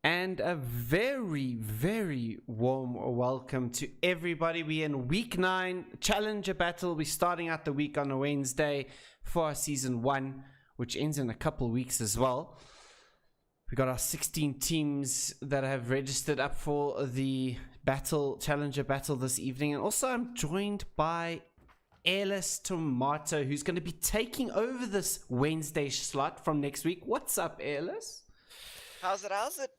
And a very, very warm welcome to everybody. We're in week 9, Challenger Battle. We're starting out the week on a Wednesday for our season 1, which ends in a couple weeks as well. We got our 16 teams that have registered up for the Challenger Battle this evening. And also I'm joined by Airless Tomato, who's going to be taking over this Wednesday slot from next week. What's up, Airless? How's it?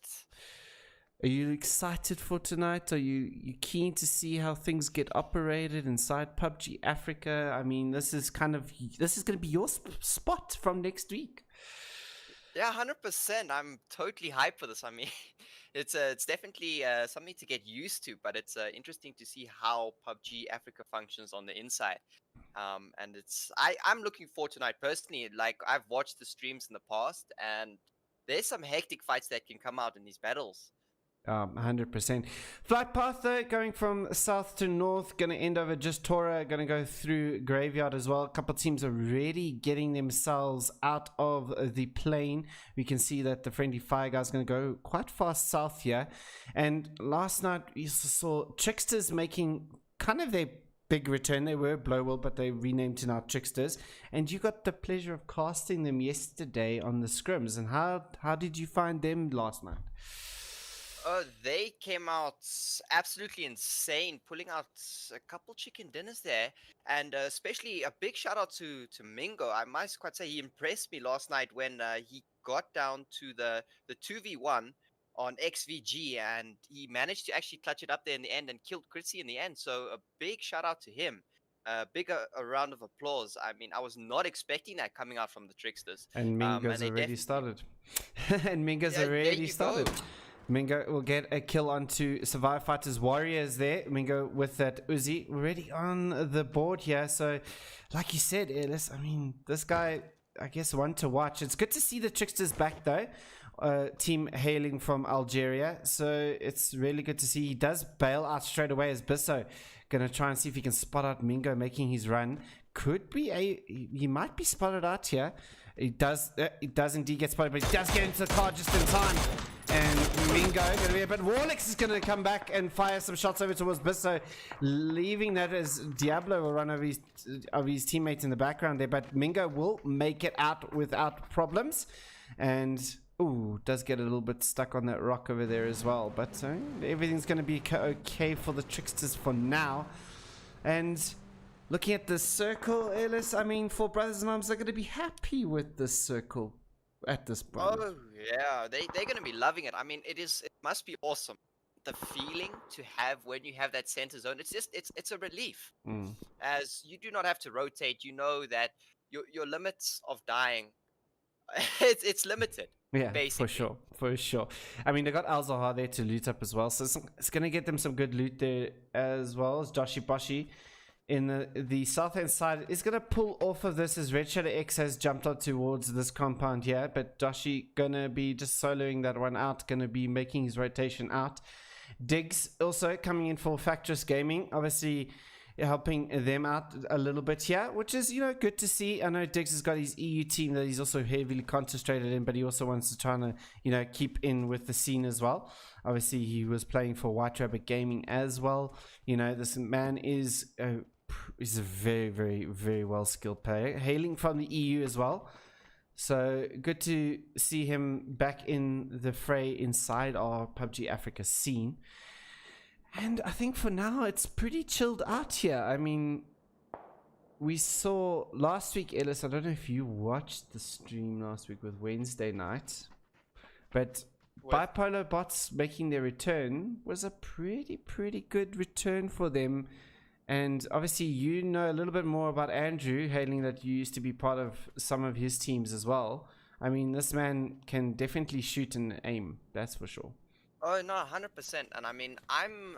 Are you excited for tonight? Are you keen to see how things get operated inside PUBG Africa? I mean, this is going to be your spot from next week. Yeah, 100%. I'm totally hyped for this. I mean, it's definitely something to get used to, but it's interesting to see how PUBG Africa functions on the inside. And I'm looking forward tonight personally. Like, I've watched the streams in the past, and there's some hectic fights that can come out in these battles. 100%. Flight path though, going from south to north, going to end over just Tora, going to go through Graveyard as well. A couple of teams are already getting themselves out of the plane. We can see that the friendly fire guys going to go quite fast south here. And last night we saw Tricksters making kind of their big return. They were Blowwell, but they renamed to now Tricksters. And you got the pleasure of casting them yesterday on the Scrims. And how did you find them last night? They came out absolutely insane, pulling out a couple chicken dinners there, and especially a big shout out to Mingo. I must quite say he impressed me last night when he got down to the 2v1 on XVG, and he managed to actually clutch it up there in the end and killed Chrissy in the end. So a big shout out to him. A round of applause. I mean, I was not expecting that coming out from the Tricksters. And Mingo's already started. And Mingo's already started. Go. Mingo will get a kill onto Survive Fighters Warriors there. Mingo with that Uzi already on the board here. So, like you said, Ellis, I mean, this guy, I guess, one to watch. It's good to see the Tricksters back, though. Team hailing from Algeria. So, it's really good to see. He does bail out straight away as Bisso. Going to try and see if he can spot out Mingo making his run. Could be he might be spotted out here. He does indeed get spotted, but he does get into the car just in time. And Mingo going to be, but Warlix is going to come back and fire some shots over towards Bisso, leaving that as Diablo will run over his teammates in the background there. But Mingo will make it out without problems, and does get a little bit stuck on that rock over there as well. But everything's going to be okay for the Tricksters for now. And looking at the circle, Ellis, I mean, for Brothers in Arms, they're going to be happy with this circle at this point. Oh yeah, they're gonna be loving it. I mean, it must be awesome, the feeling to have when you have that center zone. It's a relief, as you do not have to rotate. You know that your limits of dying, it's limited. Yeah, basically. for sure. I mean, they got Al Zahar there to loot up as well, so it's gonna get them some good loot there as well as Joshi Boshi in the south hand side is going to pull off of this as Red Shadow X has jumped up towards this compound here, but Doshi going to be just soloing that one out, going to be making his rotation out. Diggs also coming in for Factress Gaming, obviously helping them out a little bit here, which is, good to see. I know Diggs has got his EU team that he's also heavily concentrated in, but he also wants to try to, keep in with the scene as well. Obviously, he was playing for White Rabbit Gaming as well. This man is a very, very, very well skilled player, hailing from the EU as well. So good to see him back in the fray inside our PUBG Africa scene. And I think for now it's pretty chilled out here. I mean, we saw last week, Ellis, I don't know if you watched the stream last week with Wednesday night, but Bipolar Bots making their return was a pretty good return for them. And obviously, you know a little bit more about Andrew, hailing that you used to be part of some of his teams as well. I mean, this man can definitely shoot and aim, that's for sure. Oh no, 100%. And I mean, I'm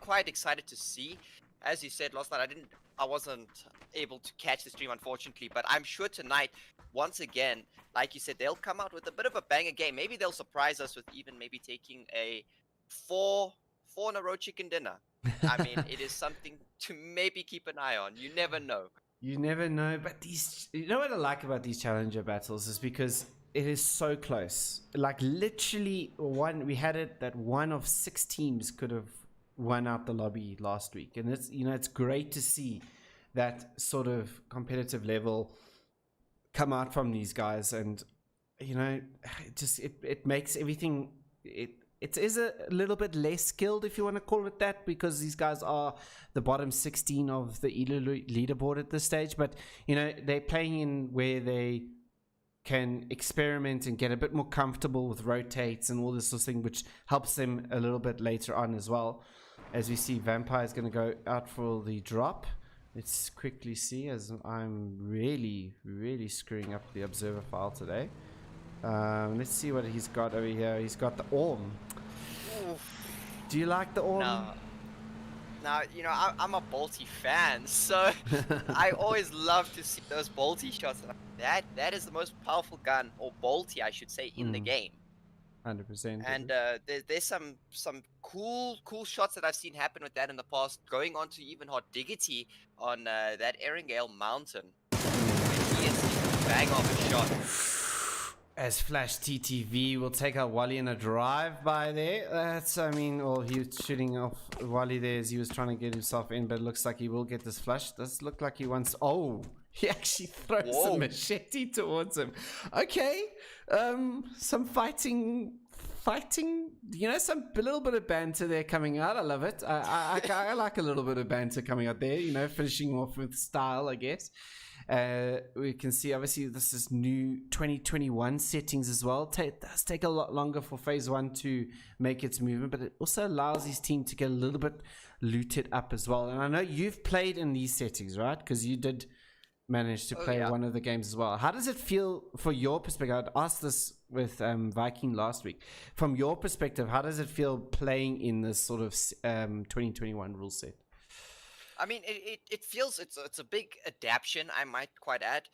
quite excited to see. As you said last night, I wasn't able to catch the stream, unfortunately. But I'm sure tonight, once again, like you said, they'll come out with a bit of a banger game. Maybe they'll surprise us with even maybe taking a four in a row chicken dinner. I mean, it is something to maybe keep an eye on. You never know. You never know. But you know what I like about these challenger battles is because it is so close. Like literally we had it that one of 6 teams could have won out the lobby last week, and it's it's great to see that sort of competitive level come out from these guys, and it makes everything it is a little bit less skilled, if you want to call it that, because these guys are the bottom 16 of the leaderboard at this stage, but they're playing in where they can experiment and get a bit more comfortable with rotates and all this sort of thing, which helps them a little bit later on as well. As we see, Vampire is going to go out for the drop. Let's quickly see, as I'm really screwing up the observer file today. Let's see what he's got over here. He's got the Orm. Do you like the Orm? No. Now, I'm a Bolty fan, so I always love to see those Bolty shots. That is the most powerful gun, or Bolty, I should say, in the game. 100%. And there's some cool shots that I've seen happen with that in the past, going on to even Hot Diggity on that Erringale Mountain. When he is bang off a shot. As Flash TTV will take out Wally in a drive-by there. Or he was shooting off Wally there as he was trying to get himself in, but it looks like he will get this flash. Does look like he wants... Oh, he actually throws a machete towards him. Okay, some fighting, some a little bit of banter there coming out. I love it. I like a little bit of banter coming out there, finishing off with style, I guess. We can see obviously this is new 2021 settings as well. It does take a lot longer for phase 1 to make its movement, but it also allows his team to get a little bit looted up as well. And I know you've played in these settings, right? Because you did manage to play one of the games as well. How does it feel for your perspective? I'd asked this with Viking last week. From your perspective, how does it feel playing in this sort of 2021 rule set? I mean, it feels it's a big adaptation, I might quite add,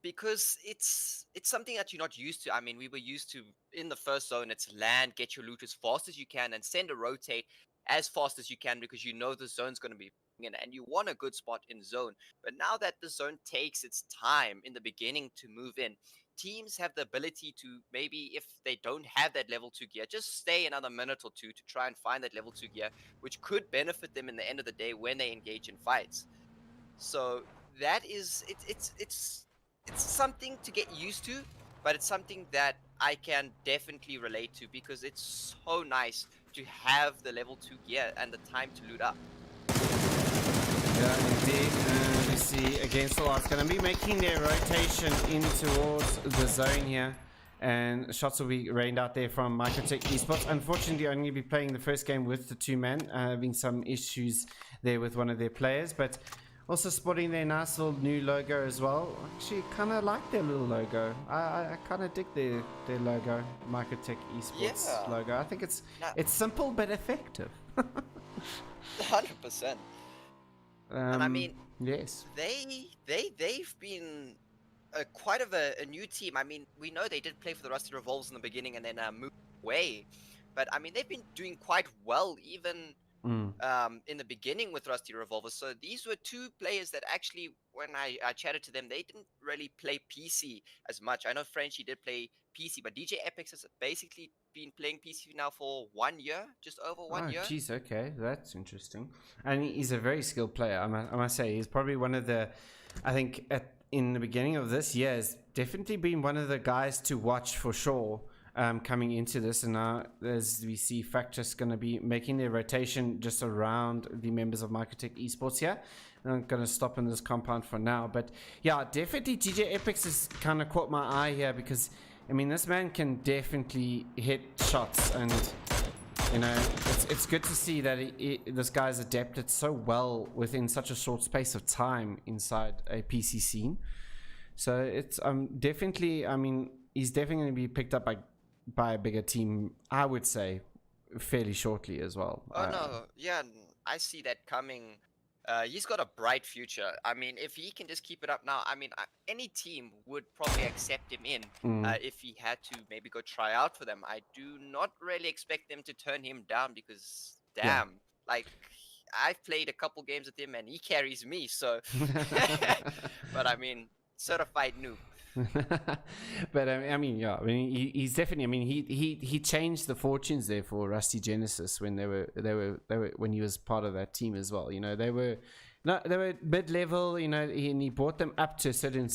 because it's something that you're not used to. I mean, we were used to, in the first zone, it's land, get your loot as fast as you can, and send a rotate as fast as you can, because the zone's going to be in, and you want a good spot in zone. But now that the zone takes its time in the beginning to move in, teams have the ability to, maybe if they don't have that level 2 gear, just stay another minute or two to try and find that level 2 gear, which could benefit them in the end of the day when they engage in fights. So that is it's something to get used to, but it's something that I can definitely relate to, because it's so nice to have the level 2 gear and the time to loot up. Yeah, indeed. We see against the Last going to be making their rotation in towards the zone here, and shots will be rained out there from Microtech Esports. Unfortunately, I'm going to be playing the first game with the 2-man, having some issues there with one of their players, but also sporting their nice little new logo as well. Actually, kind of like their little logo. I kind of dig their logo, Microtech Esports logo. I think it's simple but effective. 100%. And I mean, yes, they've been quite of a new team. I mean, we know they did play for the Rusty Revolves in the beginning and then moved away, but I mean, they've been doing quite well even in the beginning with Rusty Revolvers. So these were 2 players that actually, when I chatted to them, they didn't really play PC as much. I know Frenchie did play PC, but DJ Epix has basically been playing PC now for 1 year, just over 1 year. Geez, okay, that's interesting. And he's a very skilled player, I must say. He's probably one of the, I think in the beginning of this year, has definitely been one of the guys to watch for sure. Coming into this, and now as we see Fractus going to be making their rotation just around the members of Microtech Esports here. I'm going to stop in this compound for now, but yeah, definitely DJ Epix has kind of caught my eye here, because I mean, this man can definitely hit shots, and it's good to see that this guy's adapted so well within such a short space of time inside a PC scene. So it's definitely, I mean, he's definitely going to be picked up by a bigger team, I would say, fairly shortly as well. I see that coming. He's got a bright future. I mean, if he can just keep it up now, I mean, any team would probably accept him in if he had to maybe go try out for them. I do not really expect them to turn him down, because like, I've played a couple games with him and he carries me, so but I mean, certified noob. But I mean, yeah, I mean, he's definitely. I mean, he changed the fortunes there for Rusty Genesis when they were when he was part of that team as well. You know, they were mid level. You know, and he brought them up to a certain.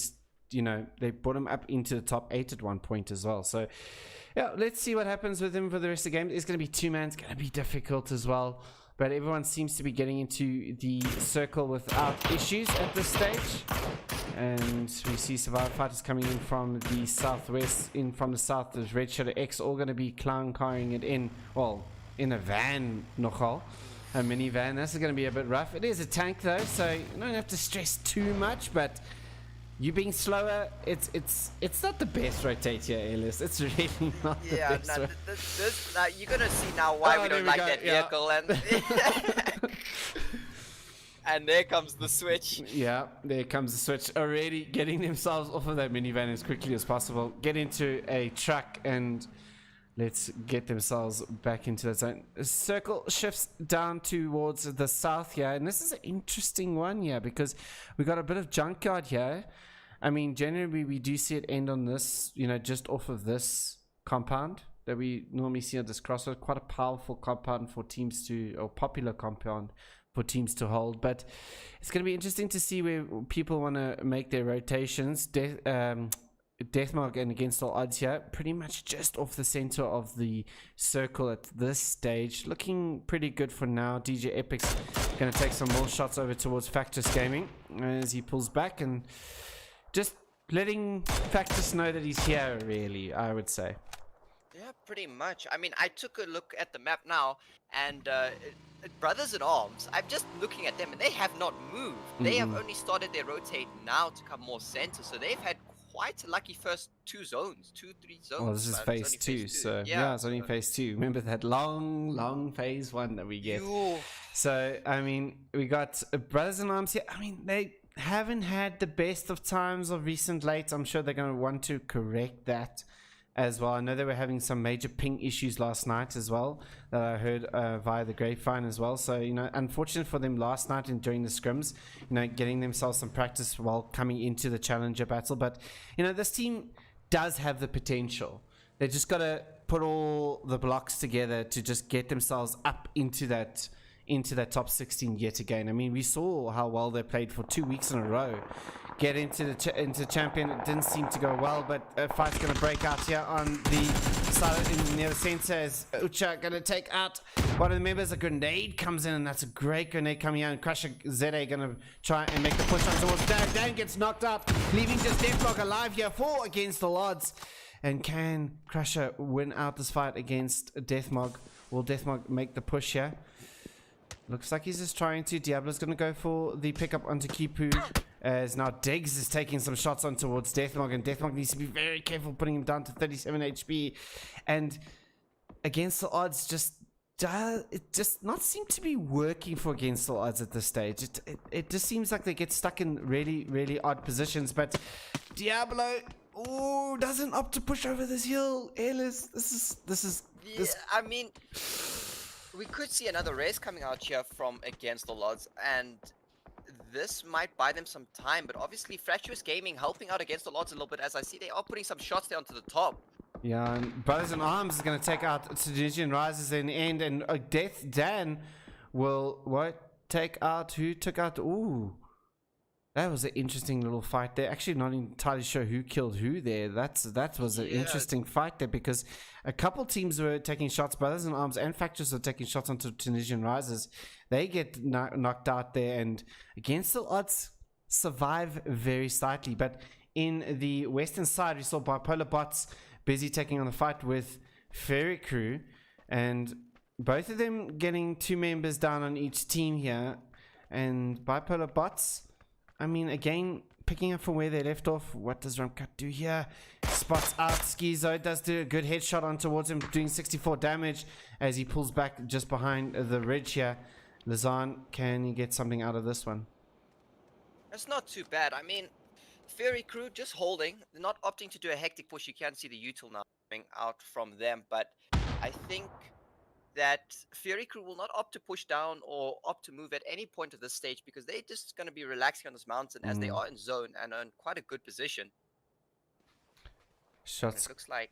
You know, they brought him up into the top 8 at one point as well. So, yeah, let's see what happens with him for the rest of the game. It's going to be 2-man. It's going to be difficult as well. But everyone seems to be getting into the circle without issues at this stage. And we see Survivor Fighters coming in from the southwest, in from the south. There's Red Shadow X all going to be clown carring it in, well, in a van, nogal. A minivan. This is going to be a bit rough. It is a tank though, so you don't have to stress too much, but you being slower, it's not the best rotate here, Ellis. It's really not the best. Yeah, you're gonna see now why we don't like that vehicle, and and there comes the switch. Yeah, there comes the switch. Already getting themselves off of that minivan as quickly as possible. Get into a truck and let's get themselves back into that zone. Circle shifts down towards the south here, and this is an interesting one here because we got a bit of junkyard here. I mean, generally we do see it end on this, you know, just off of this compound that we normally see on this crossroad. Quite a powerful compound for teams to, or popular compound for teams to hold. But it's going to be interesting to see where people want to make their rotations. Deathmark and Against All Odds here, pretty much just off the center of the circle at this stage. Looking pretty good for now. DJ Epic's going to take some more shots over towards Factus Gaming as he pulls back and just letting Factus know that he's here, really, I would say. Yeah, pretty much. I mean, I took a look at the map now, and Brothers in Arms, I'm just looking at them, and they have not moved. They have only started their rotate now to come more center, so they've had quite a lucky first 2, 3 zones. Well, this is phase 2, so yeah, it's only phase 2. Remember that long phase 1 that we get. So, I mean, we got Brothers in Arms here. I mean, they haven't had the best of times of recent late. I'm sure they're going to want to correct that as well. I know they were having some major ping issues last night as well that I heard via the grapevine as well. So, you know, unfortunate for them last night and during the scrims, you know, getting themselves some practice while coming into the challenger battle. But, you know, this team does have the potential. They just got to put all the blocks together to just get themselves up into that top 16 yet again. I mean, we saw how well they played for 2 weeks in a row. Get into the champion. It didn't seem to go well, but a fight's going to break out here on the side near the center as Ucha going to take out one of the members. A grenade comes in, and that's a great grenade coming out. And Crusher Zede going to try and make the push on towards Dan. Dan gets knocked out, leaving just Deathlock alive here for Against All Odds. And can Crusher win out this fight against Deathmog? Will Deathmog make the push here? Looks like he's just trying to. Diablo's going to go for the pickup onto Kipu, as now Diggs is taking some shots on towards Deathmog, and Deathmog needs to be very careful putting him down to 37 HP. And Against the Odds it just not seem to be working for Against All Odds at this stage. It just seems like they get stuck in really odd positions. But Diablo, doesn't opt to push over this hill. Ellis, I mean, we could see another race coming out here from Against All Odds, and this might buy them some time. But obviously, Fractious Gaming helping out Against All Odds a little bit, as I see they are putting some shots there onto the top. Yeah, and Brothers in Arms is going to take out Tunisian Rises in the end, and Death Dan will take out who took out. That was an interesting little fight there. Actually, not entirely sure who killed who there. That was an interesting fight there, because a couple teams were taking shots. Brothers in Arms and Factors were taking shots onto Tunisian Rises. They get knocked out there, and Against All Odds survive very slightly. But in the western side, we saw Bipolar Bots busy taking on the fight with Fairy Crew, and both of them getting 2 members down on each team here. And Bipolar Bots, I mean, again, picking up from where they left off. What does Rumcut do here? Spots out Schizo, does do a good headshot on towards him, doing 64 damage as he pulls back just behind the ridge here. Lazan, can he get something out of this one? It's not too bad. I mean, Fairy Crew just holding. They're not opting to do a hectic push. You can see the util now coming out from them, but I think that Fury Crew will not opt to push down or opt to move at any point of this stage, because they're just going to be relaxing on this mountain as they are in zone and are in quite a good position. Shots. It looks like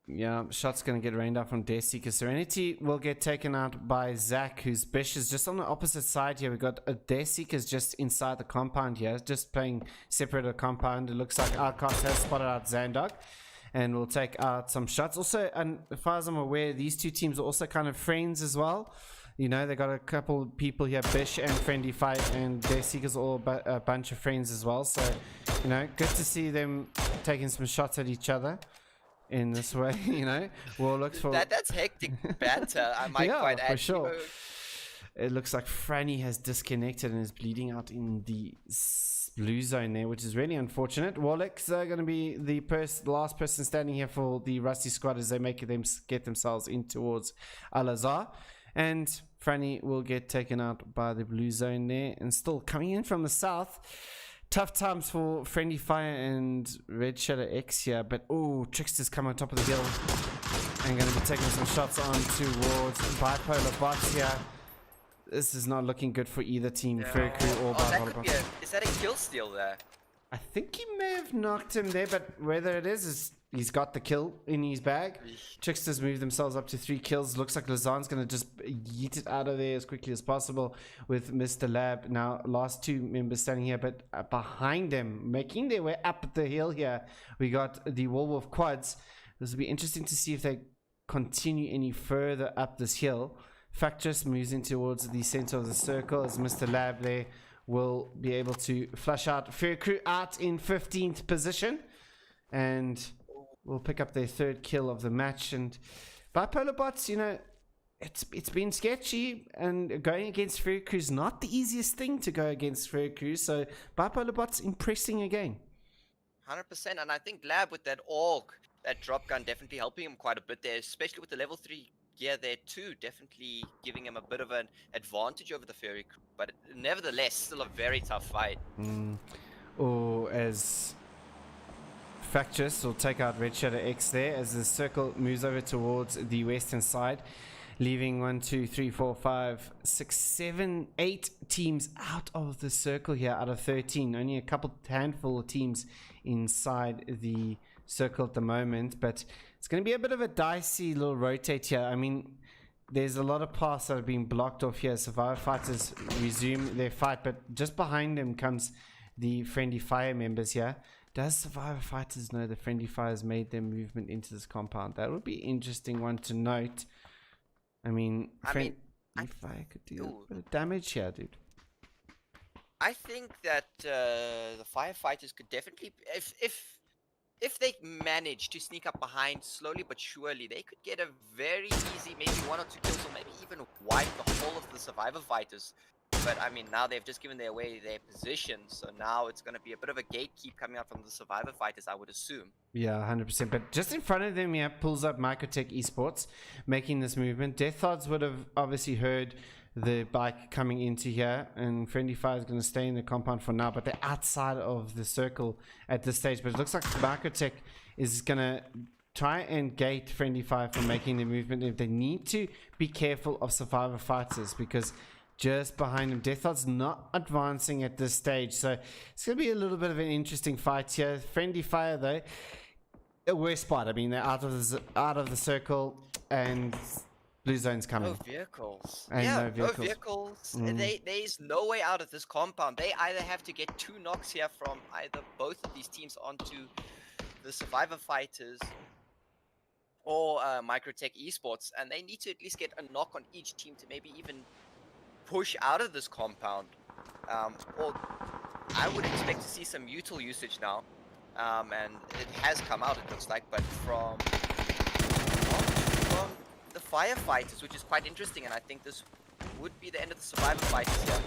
Yeah, shots going to get rained out from Deathseeker. Serenity will get taken out by Zach, whose Bish is just on the opposite side here. We got a Deathseeker's just inside the compound here, just playing separate of the compound. It looks like Outcast has spotted out Zandog and will take out some shots. Also, and as far as I'm aware, these two teams are also kind of friends as well. You know, they got a couple people here, Bish and Friendly Fight, and Deathseeker's all a bunch of friends as well. So, you know, good to see them taking some shots at each other in this way. You know, we'll look for that's hectic banter. I might quite add. For sure. It looks like Franny has disconnected and is bleeding out in the blue zone there, which is really unfortunate. Warlick's going to be the last person standing here for the Rusty squad as they get themselves in towards Al-Azhar. And Franny will get taken out by the blue zone there. And still coming in from the south. Tough times for Friendly Fire and Red Shadow X here. But, oh, Trickster's come on top of the hill. And going to be taking some shots on towards Bipolar Bots here. This is not looking good for either team, Fur Crew or Bipolar Bots. Is that a kill steal there? I think he may have knocked him there, but whether it is he's got the kill in his bag. Tricksters move themselves up to 3 kills. Looks like Lazan's going to just yeet it out of there as quickly as possible with Mr. Lab. Now, last 2 members standing here, but behind them, making their way up the hill here, we got the Wolf Quads. This will be interesting to see if they continue any further up this hill. Factress moves in towards the center of the circle as Mr. Lab there will be able to flush out Fair Crew out in 15th position. And will pick up their 3rd kill of the match. And Bipolar Bots, you know, it's been sketchy, and going against Fair Crew is not the easiest thing to go against Fair Crew. So Bipolar Bots impressing again. 100%, and I think Lab with that AUG, that drop gun, definitely helping him quite a bit there, especially with the level 3 gear there too, definitely giving him a bit of an advantage over the Fairy Crew. But nevertheless, still a very tough fight. Or as Factress will take out Red Shadow X there as the circle moves over towards the western side, leaving 1, 2, 3, 4, 5, 6, 7, 8 teams out of the circle here out of 13. Only a handful of teams inside the circle at the moment, but it's going to be a bit of a dicey little rotate here. I mean, there's a lot of paths that have been blocked off here. Survivor Fighters resume their fight, but just behind them comes the Friendly Fire members here. Does Survivor Fighters know the Friendly Fires made their movement into this compound? That would be an interesting one to note. I mean, Friendly Fire could deal a bit of damage here, dude. I think that the firefighters could definitely, if they manage to sneak up behind slowly but surely, they could get a very easy, maybe 1 or 2 kills, or maybe even wipe the whole of the Survivor Fighters. But I mean, now they've just given away their position, so now it's going to be a bit of a gatekeep coming out from the Survivor Fighters, I would assume. Yeah, 100%. But just in front of them, yeah, pulls up Microtech Esports, making this movement. Death Odds would have obviously heard the bike coming into here, and Friendly Fire is going to stay in the compound for now, but they're outside of the circle at this stage. But it looks like Microtech is going to try and gate Friendly Fire from making the movement. If they need to be careful of Survivor Fighters, because just behind him, Death Odds not advancing at this stage, so it's going to be a little bit of an interesting fight here. Friendly Fire though, a worse spot. I mean, they're out of the circle, and blue zone's coming. No vehicles. And yeah, no vehicles. There's no way out of this compound. They either have to get 2 knocks here from either both of these teams onto the Survivor Fighters or Microtech Esports, and they need to at least get a knock on each team to maybe even push out of this compound. Or I would expect to see some util usage now, and it has come out, it looks like, but from the firefighters, which is quite interesting, and I think this would be the end of the Survivor Fighters here.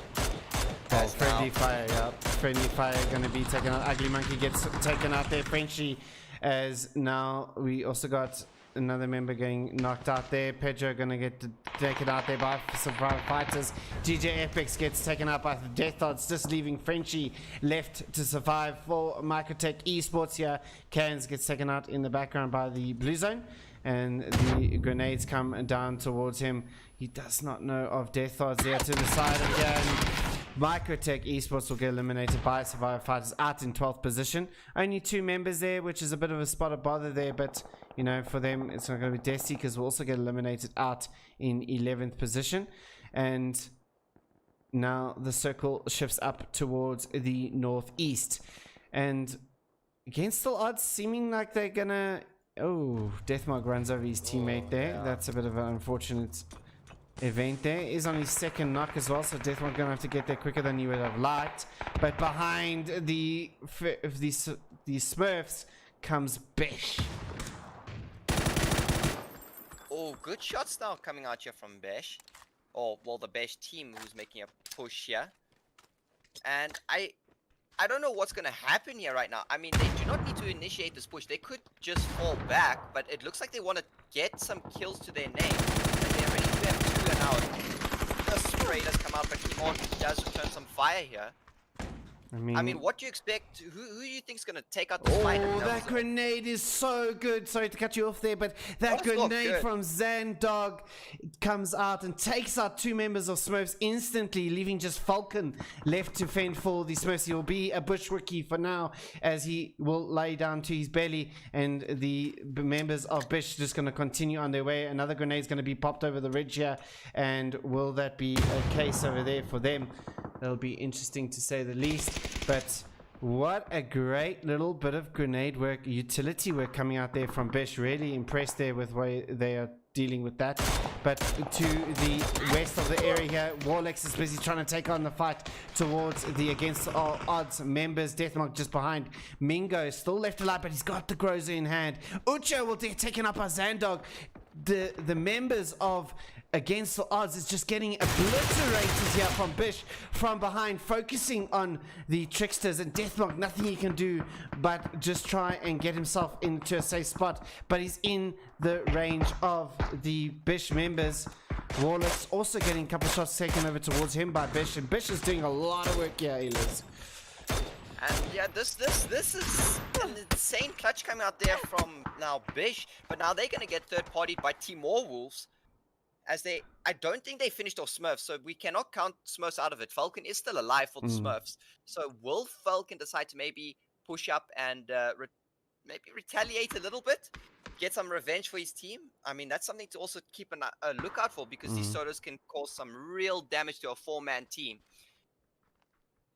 Oh, Friendly Fire, yeah. Friendly Fire going to be taken out. Ugly Monkey gets taken out there. Frenchie, as now we also got another member getting knocked out there. Pedro going to get taken out there by Survivor Fighters. GJ Epics gets taken out by the Death Odds, just leaving Frenchie left to survive for Microtech Esports here. Cans gets taken out in the background by the Blue Zone, and the grenades come down towards him. He does not know of Death Odds there to the side again. Microtech Esports will get eliminated by Survivor Fighters out in 12th position. Only 2 members there, which is a bit of a spot of bother there, but you know, for them it's not going to be Death Seekers will also get eliminated out in 11th position. And now the circle shifts up towards the northeast, and against all odds, seeming like they're gonna... Oh, Deathmark runs over his teammate there. Yeah. That's a bit of an unfortunate event there. Is on his second knock as well, so Deathmark gonna have to get there quicker than you would have liked. But behind the Smurfs comes Besh. Oh, good shots now coming out here from Besh. Or, well, the Besh team who's making a push here. And I don't know what's going to happen here right now. I mean, they do not need to initiate this push. They could just fall back, but it looks like they want to get some kills to their name. And they already do have 2 and now. The spray does come out, but Timon does return some fire here. I mean, what do you expect? Who do you think is going to take out the fight? Oh, that grenade is so good. Sorry to cut you off there, but that grenade from Zandog comes out and takes out 2 members of Smurfs instantly, leaving just Falcon left to fend for the Smurfs. He will be a bushwickie for now, as he will lay down to his belly, and the members of Bish just going to continue on their way. Another grenade is going to be popped over the ridge here, and will that be a case over there for them? That'll be interesting to say the least. But what a great little bit of grenade work, utility work coming out there from Bish. Really impressed there with the way they are dealing with that. But to the west of the area here, Warlex is busy trying to take on the fight towards the against all odds members. Deathmark just behind. Mingo is still left alive, but he's got the Groza in hand. Ucho will be taken up by Zandog. The members of Against the Odds is just getting obliterated here from Bish from behind, focusing on the Tricksters, and Deathmark, nothing he can do but just try and get himself into a safe spot, but he's in the range of the Bish members. Wallace also getting a couple shots taken over towards him by Bish, and Bish is doing a lot of work here, Elias. And yeah, this is an insane clutch coming out there from now Bish, but now they're gonna get third-partied by Timor Wolves. As I don't think they finished off Smurfs, so we cannot count Smurfs out of it. Falcon is still alive for the Smurfs. So will Falcon decide to maybe push up and maybe retaliate a little bit? Get some revenge for his team? I mean, that's something to also keep a lookout for, because these sodas can cause some real damage to a 4-man team.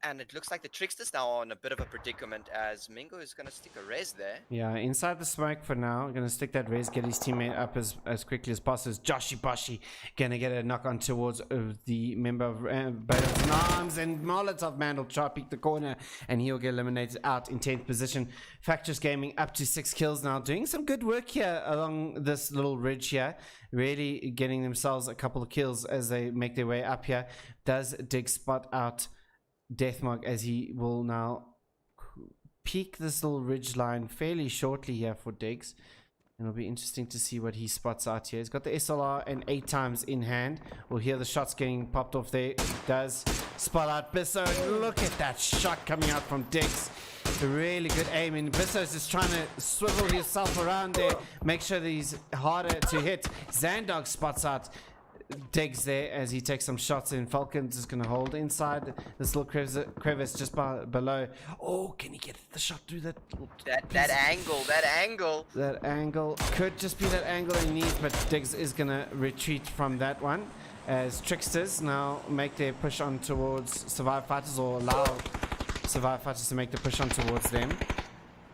And it looks like the Tricksters now are in a bit of a predicament, as Mingo is going to stick a res there. Yeah, inside the smoke for now. Going to stick that res, get his teammate up as quickly as possible. Joshi Boshi going to get a knock on towards the member of Battlegrounds, and Molotov Man will try to peek the corner, and he'll get eliminated out in 10th position. Factors Gaming up to 6 kills now, doing some good work here along this little ridge here. Really getting themselves a couple of kills as they make their way up here. Does Dig spot out Deathmark, as he will now peek this little ridge line fairly shortly here for Diggs, and it'll be interesting to see what he spots out here. He's got the SLR and 8 times in hand. We'll hear the shots getting popped off there. Does spot out Bisso, and look at that shot coming out from Diggs. A really good aim, and Bisso's just trying to swivel himself around there, make sure that he's harder to hit. Zandog spots out Diggs there as he takes some shots in. Falcon's just going to hold inside this little crevice just below. Oh, can he get the shot through that angle? That angle could just be that angle he needs, but Diggs is going to retreat from that one, as Tricksters now make their push on towards Survivor Fighters, or allow Survivor Fighters to make the push on towards them.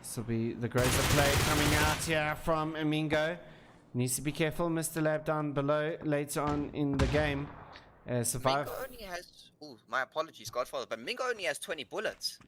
This will be the Grazer play coming out here from Amingo. Needs to be careful, Mr. Lab, down below later on in the game. Survive. Mingo only has... Ooh, my apologies, Godfather, but Mingo only has 20 bullets.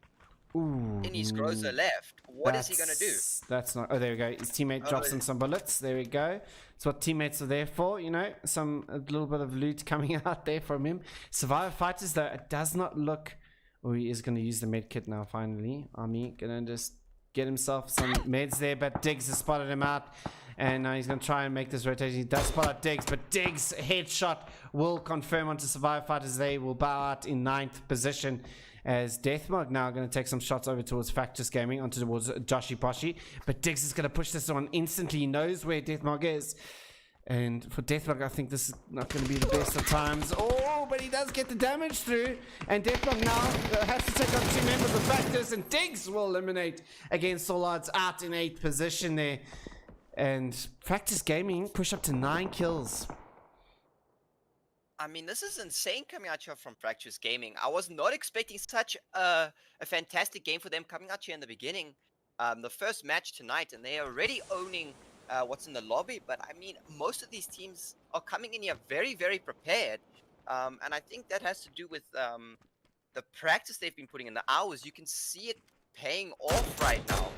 Ooh. In his Groza left. What is he going to do? That's not... Oh, there we go. His teammate drops him some bullets. There we go. That's what teammates are there for, you know. A little bit of loot coming out there from him. Survivor Fighters, though, it does not look... Oh, he is going to use the med kit now, finally. Army going to just get himself some meds there, but Diggs has spotted him out. And now he's going to try and make this rotation. He does spot out Diggs, but Diggs' headshot will confirm onto Survivor Fighters. They will bow out in 9th position, as Deathmark now going to take some shots over towards Factus Gaming, onto towards Joshi Boshi. But Diggs is going to push this on instantly. He knows where Deathmark is. And for Deathlock, I think this is not going to be the best of times. Oh, but he does get the damage through. And Deathlock now has to take on 2 members of Factors. And Diggs will eliminate against All Odds out in 8th position there. And Factors Gaming push up to 9 kills. I mean, this is insane coming out here from Fractures Gaming. I was not expecting such a fantastic game for them coming out here in the beginning. The first match tonight, and they're already owning what's in the lobby. But I mean, most of these teams are coming in here very, very prepared. And I think that has to do with the practice they've been putting in, the hours. You can see it paying off right now.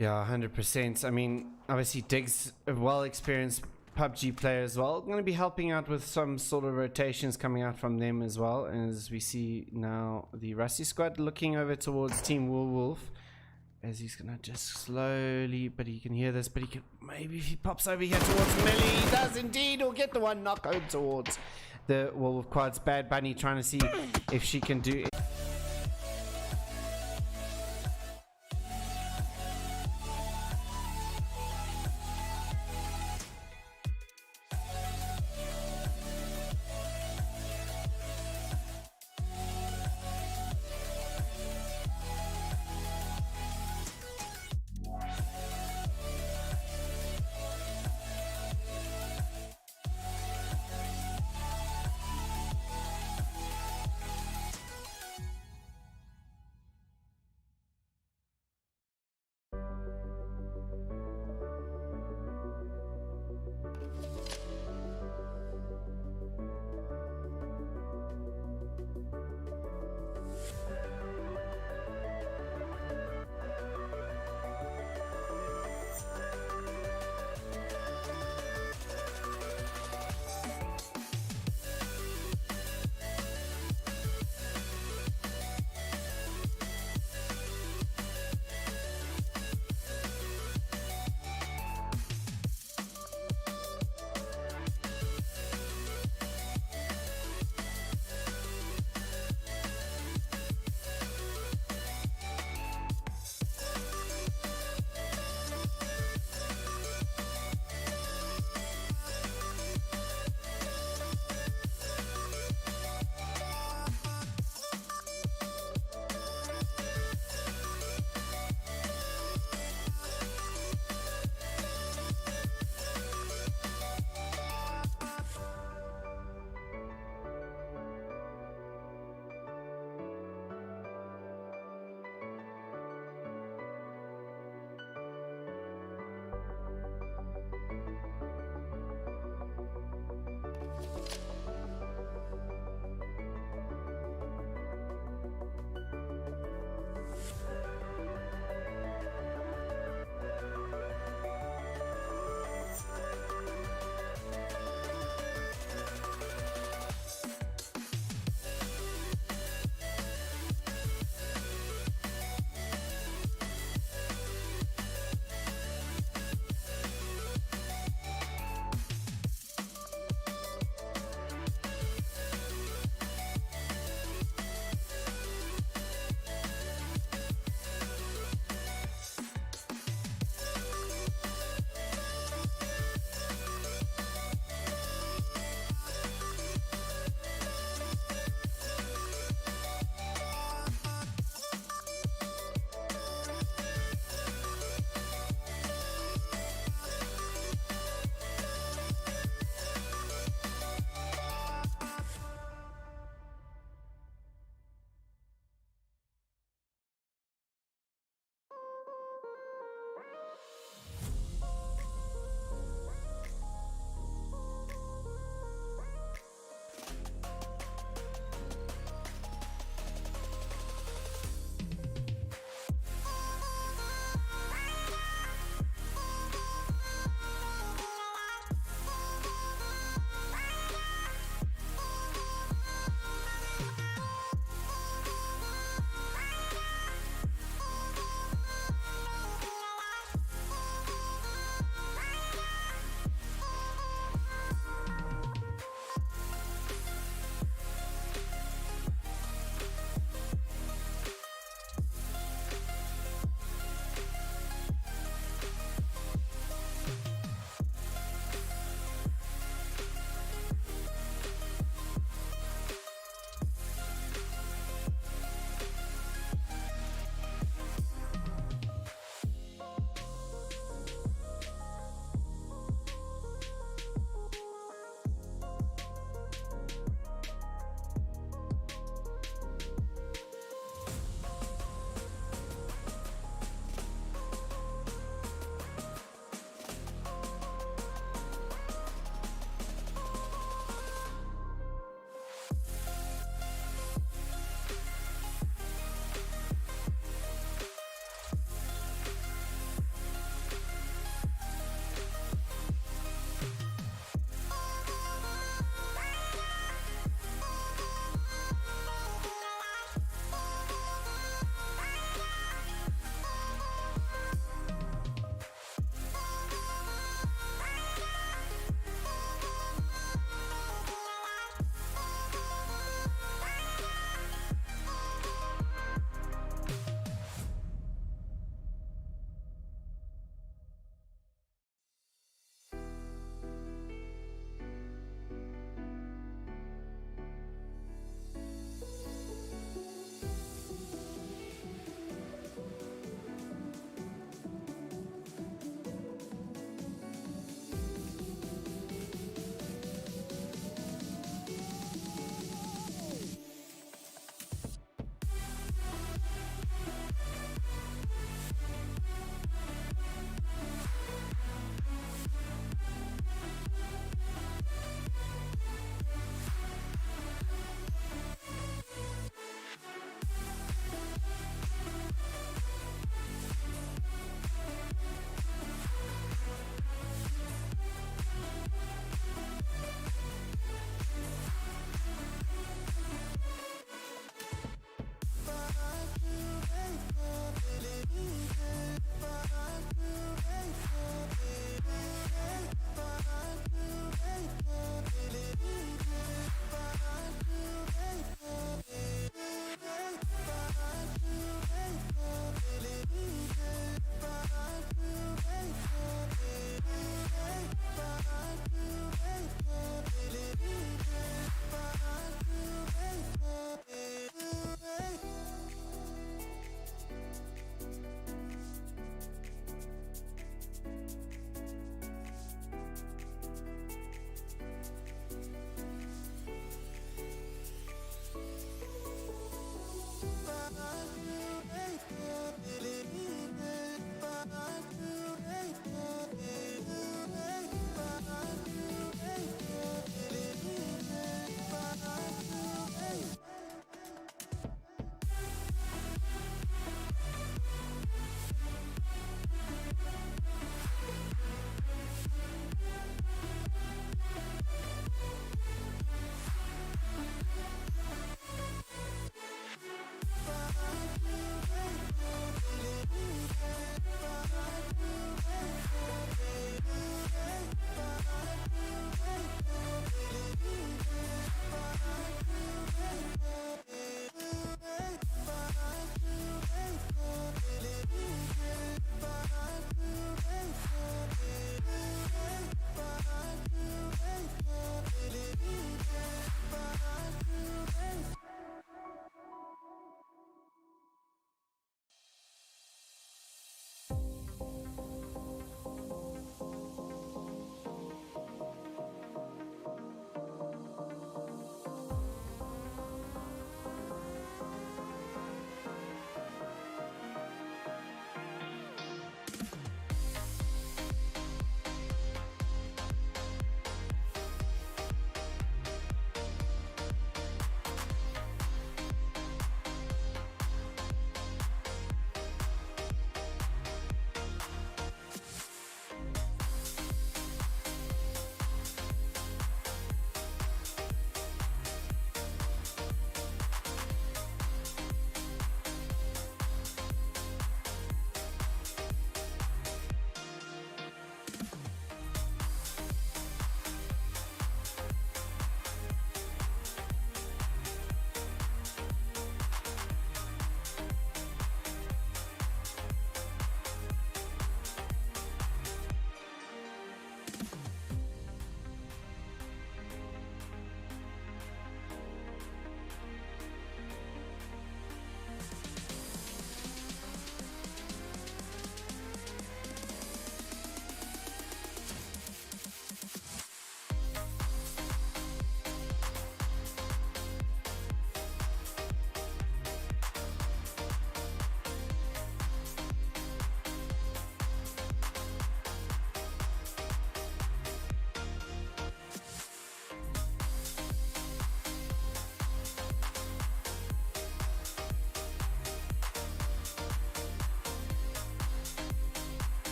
Yeah, 100%. I mean, obviously Diggs, a well-experienced PUBG player as well, going to be helping out with some sort of rotations coming out from them as well. As we see now the Rusty squad looking over towards Team Wolf, as he's going to just slowly, but he can hear this, but he can, maybe if he pops over here towards Millie, he does indeed, he'll get the one knock home towards the Wolf quads. Bad Bunny trying to see if she can do it.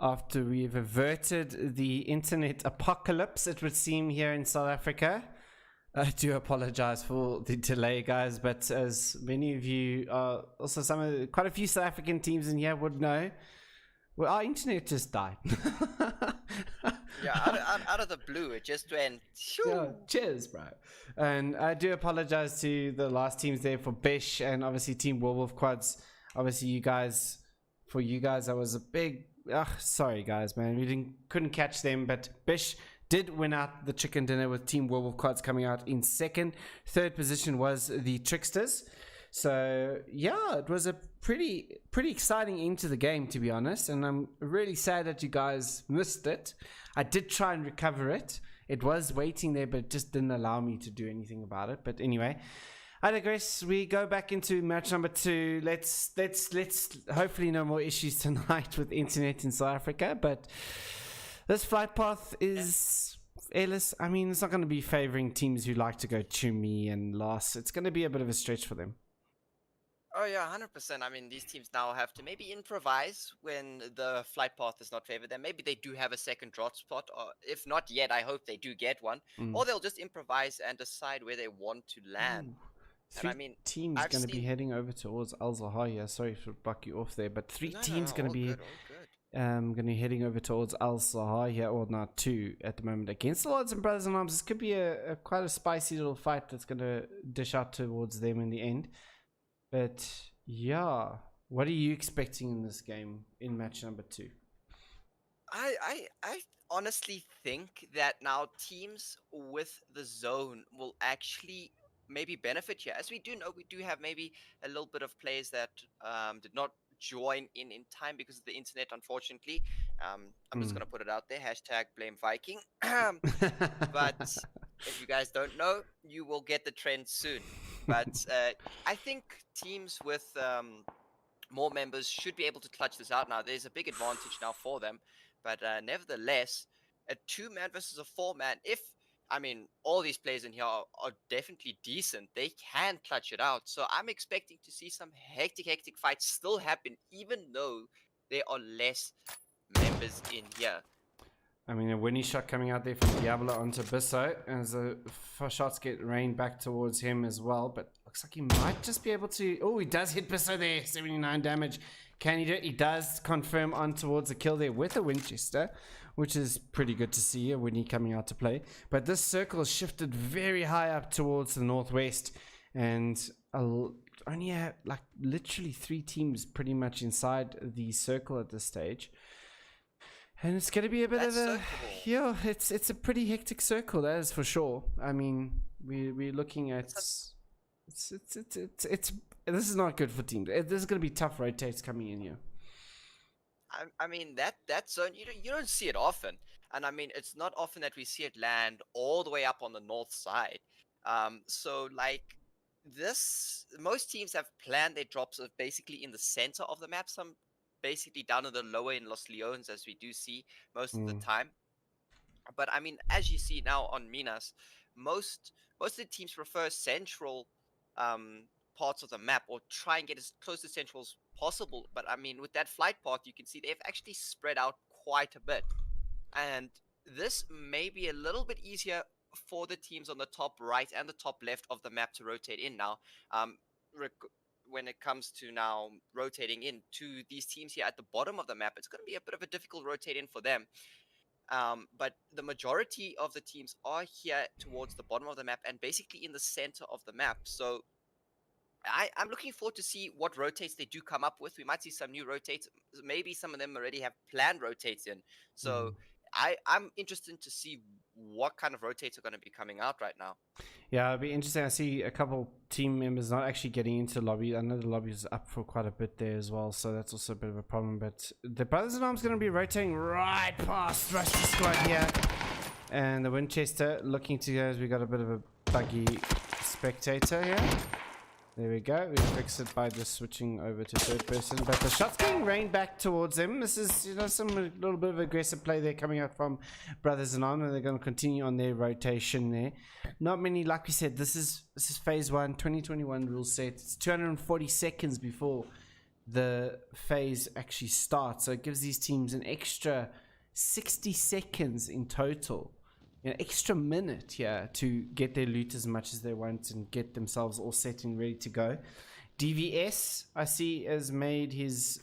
after we've averted the internet apocalypse, it would seem, here in South Africa. I do apologize for the delay, guys, but as many of you are also quite a few South African teams in here would know, well, our internet just died. Yeah, out of the blue, it just went. Yeah, cheers, bro. And I do apologize to the last teams there for Bish and obviously Team Werewolf Quads. Obviously, for you guys, that was a big. Sorry, guys, man, we couldn't catch them, but Bish did win out the chicken dinner with Team Werewolf Quads coming out in second. Third position was the Tricksters. So yeah, it was a pretty exciting end to the game, to be honest, and I'm really sad that you guys missed it. I did try and recover it. It was waiting there, but it just didn't allow me to do anything about it. But anyway, I digress. We go back into match number 2. Let's hopefully no more issues tonight with internet in South Africa. But this flight path is airless. I mean, it's not going to be favoring teams who like to go Chumi and Loss. It's going to be a bit of a stretch for them. Oh yeah, 100%. I mean, these teams now have to maybe improvise when the flight path is not favored them. Maybe they do have a second drop spot, or if not yet, I hope they do get one. Or they'll just improvise and decide where they want to land. Three teams going to be heading over towards Al Zahar here. Sorry to buck you off there, but three teams going to be going to be heading over towards Al Zahar here, or not 2 at the moment against the Lords and Brothers in Arms. This could be a quite a spicy little fight that's going to dish out towards them in the end. But yeah, what are you expecting in this game in match number 2? I honestly think that now teams with the zone will actually maybe benefit here. As we do know, we do have maybe a little bit of players that did not join in time because of the internet, unfortunately. I'm just going to put it out there, #BlameViking. But if you guys don't know, you will get the trend soon. But I think teams with more members should be able to clutch this out now. There's a big advantage now for them. But nevertheless, a 2-man versus a 4-man, all these players in here are definitely decent. They can clutch it out. So I'm expecting to see some hectic fights still happen, even though there are less members in here. I mean, a winning shot coming out there from Diablo onto Bisso as the shots get rained back towards him as well. But looks like he might just be able to... Oh, he does hit Bisso there. 79 damage. Can he do it? He does confirm on towards a kill there with a Winchester, which is pretty good to see when he coming out to play. But this circle is shifted very high up towards the northwest, and only like literally 3 teams pretty much inside the circle at this stage. And it's going to be a bit it's a pretty hectic circle, that is for sure. I mean, we're looking at this is not good for teams. This is going to be tough rotates coming in here. I mean, that zone, you don't see it often. And I mean, it's not often that we see it land all the way up on the north side. So like this, most teams have planned their drops of basically in the center of the map, some basically down in the lower in Los Leones, as we do see most of the time. But I mean, as you see now on Minas, most of the teams prefer central parts of the map, or try and get as close to central as possible. But I mean, with that flight path, you can see they've actually spread out quite a bit, and this may be a little bit easier for the teams on the top right and the top left of the map to rotate in now. When it comes to now rotating in to these teams here at the bottom of the map, it's going to be a bit of a difficult rotate in for them. But the majority of the teams are here towards the bottom of the map and basically in the center of the map. So I'm looking forward to see what rotates they do come up with. We might see some new rotates. Maybe some of them already have planned rotates in. So I'm interested to see what kind of rotates are going to be coming out right now. Yeah, it'll be interesting. I see a couple team members not actually getting into lobby. I know the lobby is up for quite a bit there as well, so that's also a bit of a problem. But the Brothers in Arms going to be rotating right past Rusty Squad here. And the Winchester looking to go as we got a bit of a buggy spectator here. There we go. We fix it by just switching over to third person. But the shot's getting rained back towards him. This is, some little bit of aggressive play there coming out from Brothers in Arms, and they're going to continue on their rotation there. Not many, like we said, this is phase 1, 2021 rule set. It's 240 seconds before the phase actually starts. So it gives these teams an extra 60 seconds in total, an extra minute here to get their loot as much as they want and get themselves all set and ready to go. DVS, I see, has made his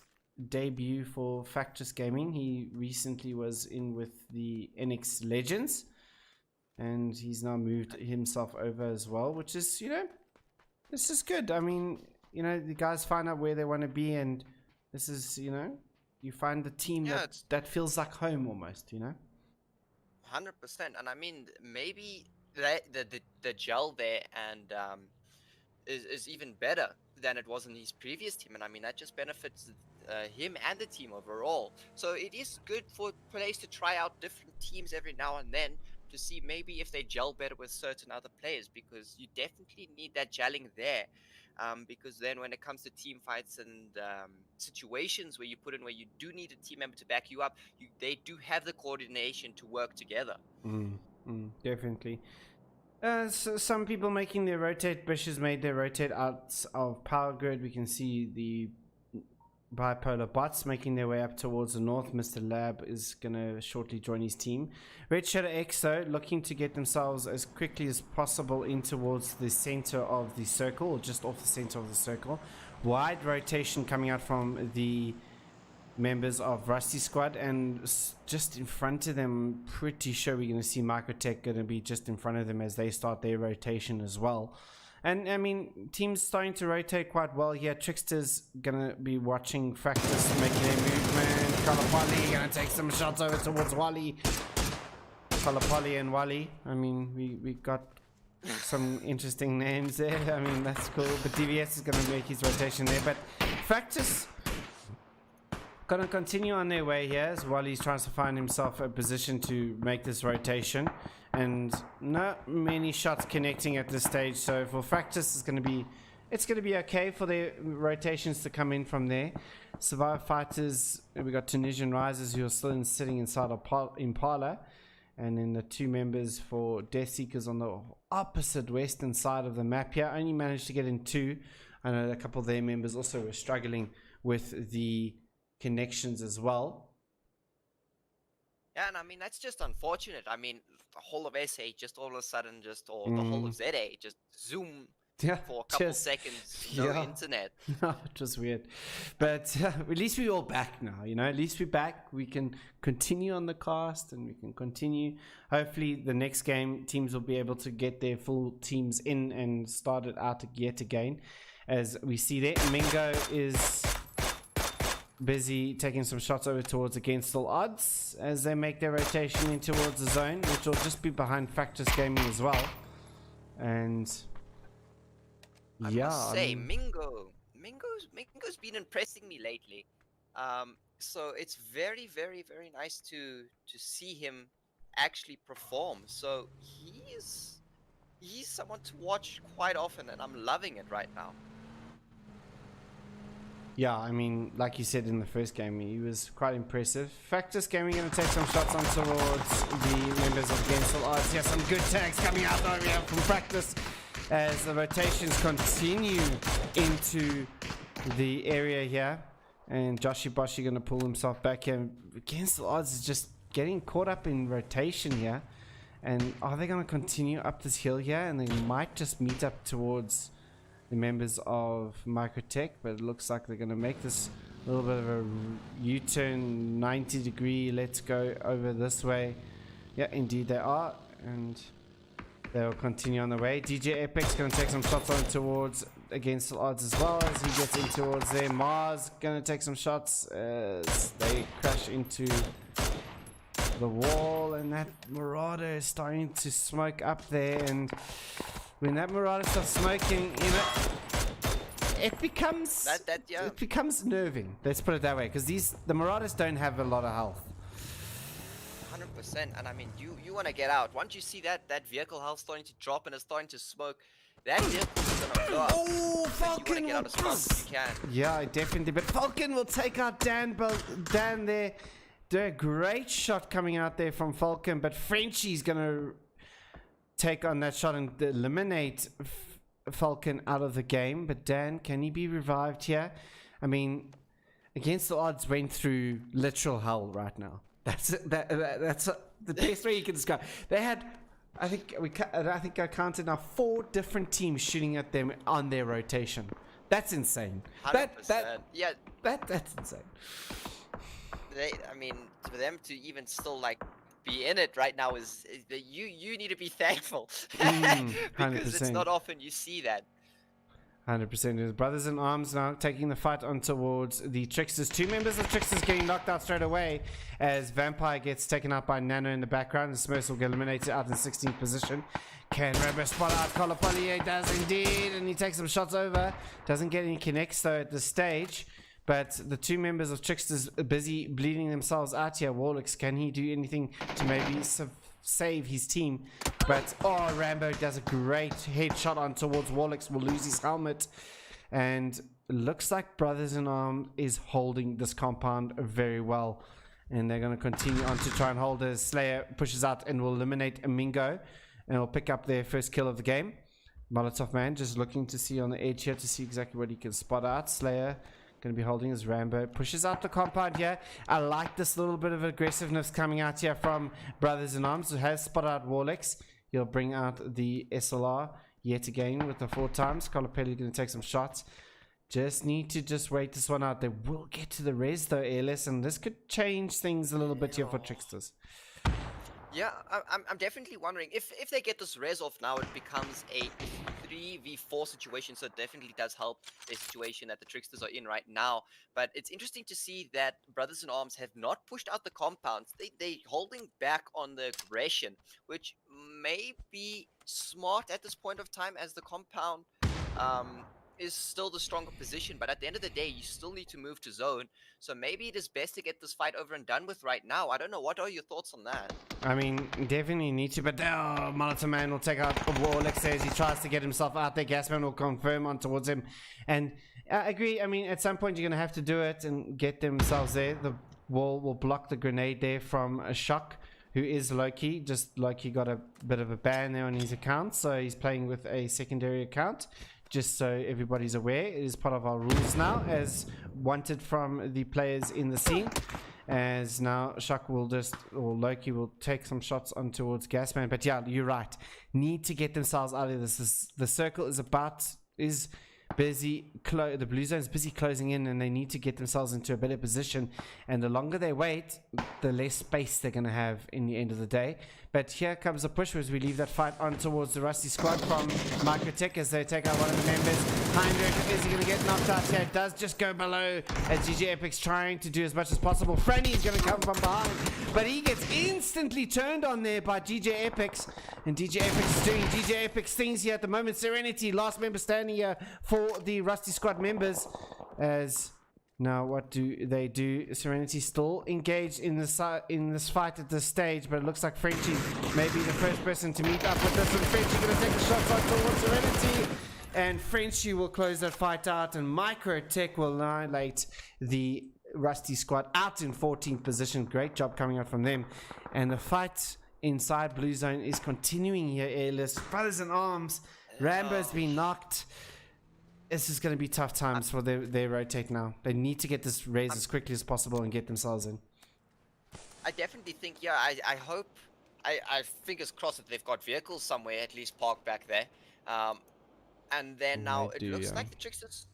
debut for Factus Gaming. He recently was in with the NX Legends, and he's now moved himself over as well, which is, this is good. I mean, the guys find out where they want to be, and this is, you find the team that feels like home almost, 100%. And I mean, maybe the gel there and is even better than it was in his previous team, and I mean that just benefits him and the team overall. So it is good for players to try out different teams every now and then to see maybe if they gel better with certain other players, because you definitely need that gelling there. Because then when it comes to team fights and situations where you put in where you do need a team member to back you up, they do have the coordination to work together. Definitely. So some people making their rotate. Bish has made their rotate out of Power Grid. We can see the bipolar bots making their way up towards the north. Mr. Lab is going to shortly join his team. Red Shadow X, though, looking to get themselves as quickly as possible in towards the center of the circle, or just off the center of the circle. Wide rotation coming out from the members of Rusty Squad, and just in front of them, pretty sure we're going to see Microtech going to be just in front of them as they start their rotation as well. And I mean, teams starting to rotate quite well here. Trickster's going to be watching Fractus making their movement. Kalapali going to take some shots over towards Wally. Kalapali and Wally. I mean, we got some interesting names there. I mean, that's cool. But DVS is going to make his rotation there. But Fractus gonna continue on their way here as Wally's trying to find himself a position to make this rotation, and not many shots connecting at this stage. So for Fractus, it's gonna be okay for their rotations to come in from there. Survivor Fighters, we got Tunisian Risers who are still sitting inside of Impala, and then the two members for Death Seekers on the opposite western side of the map here only managed to get in two. I know a couple of their members also were struggling with the connections as well. Yeah, and I mean that's just unfortunate. I mean, the whole of SA just all of a sudden or the whole of ZA just zoom for a couple seconds, no internet. It was weird, but at least we're all back now. At least we're back. We can continue on the cast, and we can continue. Hopefully, the next game teams will be able to get their full teams in and start it out yet again. As we see there, Mingo is busy taking some shots over towards Against All Odds as they make their rotation in towards the zone, which will just be behind Factus Gaming as well. And I must say, Mingo's been impressing me lately. So it's very, very, very nice to see him actually perform. So he's someone to watch quite often, and I'm loving it right now. Yeah, I mean, like you said in the first game, he was quite impressive. Factus Gaming going to take some shots on towards the members of Against All Odds. Here, some good tags coming out over here from Factus as the rotations continue into the area here. And Joshi Boshi going to pull himself back here. Against All Odds is just getting caught up in rotation here. And are they going to continue up this hill here? And they might just meet up towards the members of Microtech, but it looks like they're going to make this a little bit of a U-turn, 90 degree, let's go over this way. Yeah, indeed they are, and they'll continue on the way. DJ Epic's going to take some shots on towards Against All Odds as well as he gets in towards there. Mars going to take some shots as they crash into the wall, and that Marauder is starting to smoke up there, and when that Marauder starts smoking, it becomes it becomes nerving. Let's put it that way, because the Marauders don't have a lot of health. 100%, and I mean, you want to get out. Once you see that vehicle health starting to drop and it's starting to smoke, that vehicle is gonna blow up. Oh, Falcon! You want to get out as fast as you can. Yeah, definitely. But Falcon will take out Dan there. A great shot coming out there from Falcon, but Frenchie's gonna take on that shot and eliminate Falcon out of the game. But Dan, can he be revived here? I mean, against the odds went through literal hell right now. That's the best way you can describe. They had, I think I counted now 4 different teams shooting at them on their rotation. That's insane. 100%. Yeah, That's insane. I mean, for them to even still like be in it right now is you need to be thankful because it's 100%. not often you see that. 100%. His brothers in arms now taking the fight on towards the Tricksters. 2 members of Tricksters getting knocked out straight away as Vampire gets taken out by Nano in the background. And Smurfs will get eliminated out in 16th position. Can Rambo spot out Colapollier? Does indeed, and he takes some shots over. Doesn't get any connects though at this stage. But the 2 members of Tricksters are busy bleeding themselves out here. Warlocks, can he do anything to maybe save his team? But Rambo does a great headshot on towards Warlocks, will lose his helmet, and looks like Brothers in Arms is holding this compound very well, and they're going to continue on to try and hold as Slayer pushes out and will eliminate Mingo, and will pick up their first kill of the game. Molotov Man just looking to see on the edge here to see exactly what he can spot out. Slayer going to be holding his Rambo, pushes out the compound here. I like this little bit of aggressiveness coming out here from Brothers in Arms, who has spotted out Warlocks. He'll bring out the SLR yet again with the 4 times. Colapelli going to take some shots. Just need to wait this one out. They will get to the res though, Airless, and this could change things a little bit here for Tricksters. Yeah, I'm definitely wondering if they get this res off now, it becomes a 3v4 situation, so it definitely does help the situation that the Tricksters are in right now. But it's interesting to see that Brothers in Arms have not pushed out the compounds. They holding back on the aggression, which may be smart at this point of time, as the compound is still the stronger position. But at the end of the day, you still need to move to zone. So maybe it is best to get this fight over and done with right now. I don't know. What are your thoughts on that? I mean, definitely need to, but Molotov Man will take out Warlock as he tries to get himself out there. Gasman will confirm on towards him. And I agree. I mean, at some point, you're going to have to do it and get themselves there. The wall will block the grenade there from a Shock, who is Loki. Just Loki got a bit of a ban there on his account, so he's playing with a secondary account. Just so everybody's aware, it is part of our rules now, as wanted from the players in the scene. As now Shock will or Loki will take some shots on towards Gasman. But yeah, you're right. Need to get themselves out of this. The circle is busy. The blue zone is busy closing in, and they need to get themselves into a better position. And the longer they wait, the less space they're going to have in the end of the day. But here comes a push as we leave that fight on towards the Rusty squad from Microtech as they take out one of the members. Heinrich, is he going to get knocked out here? It does just go below as DJ Epic's trying to do as much as possible. Franny is going to come from behind, but he gets instantly turned on there by DJ Epic's. And DJ Epic's doing DJ Epic's things here at the moment. Serenity, last member standing here for the Rusty squad members. As now, what do they do? Serenity still engaged in this fight at this stage, but it looks like Frenchie may be the first person to meet up with this. And Frenchie going to take the shots on towards Serenity, and Frenchie will close that fight out, and Microtech will annihilate the Rusty squad out in 14th position. Great job coming out from them, and the fight inside blue zone is continuing here. Airless, Brothers in Arms, Rambo's been knocked. This is going to be tough times for their rotate now. They need to get this raise as quickly as possible and get themselves in. I definitely think, yeah, I hope, I fingers crossed that they've got vehicles somewhere at least parked back there. And then now it looks like the Tricksters,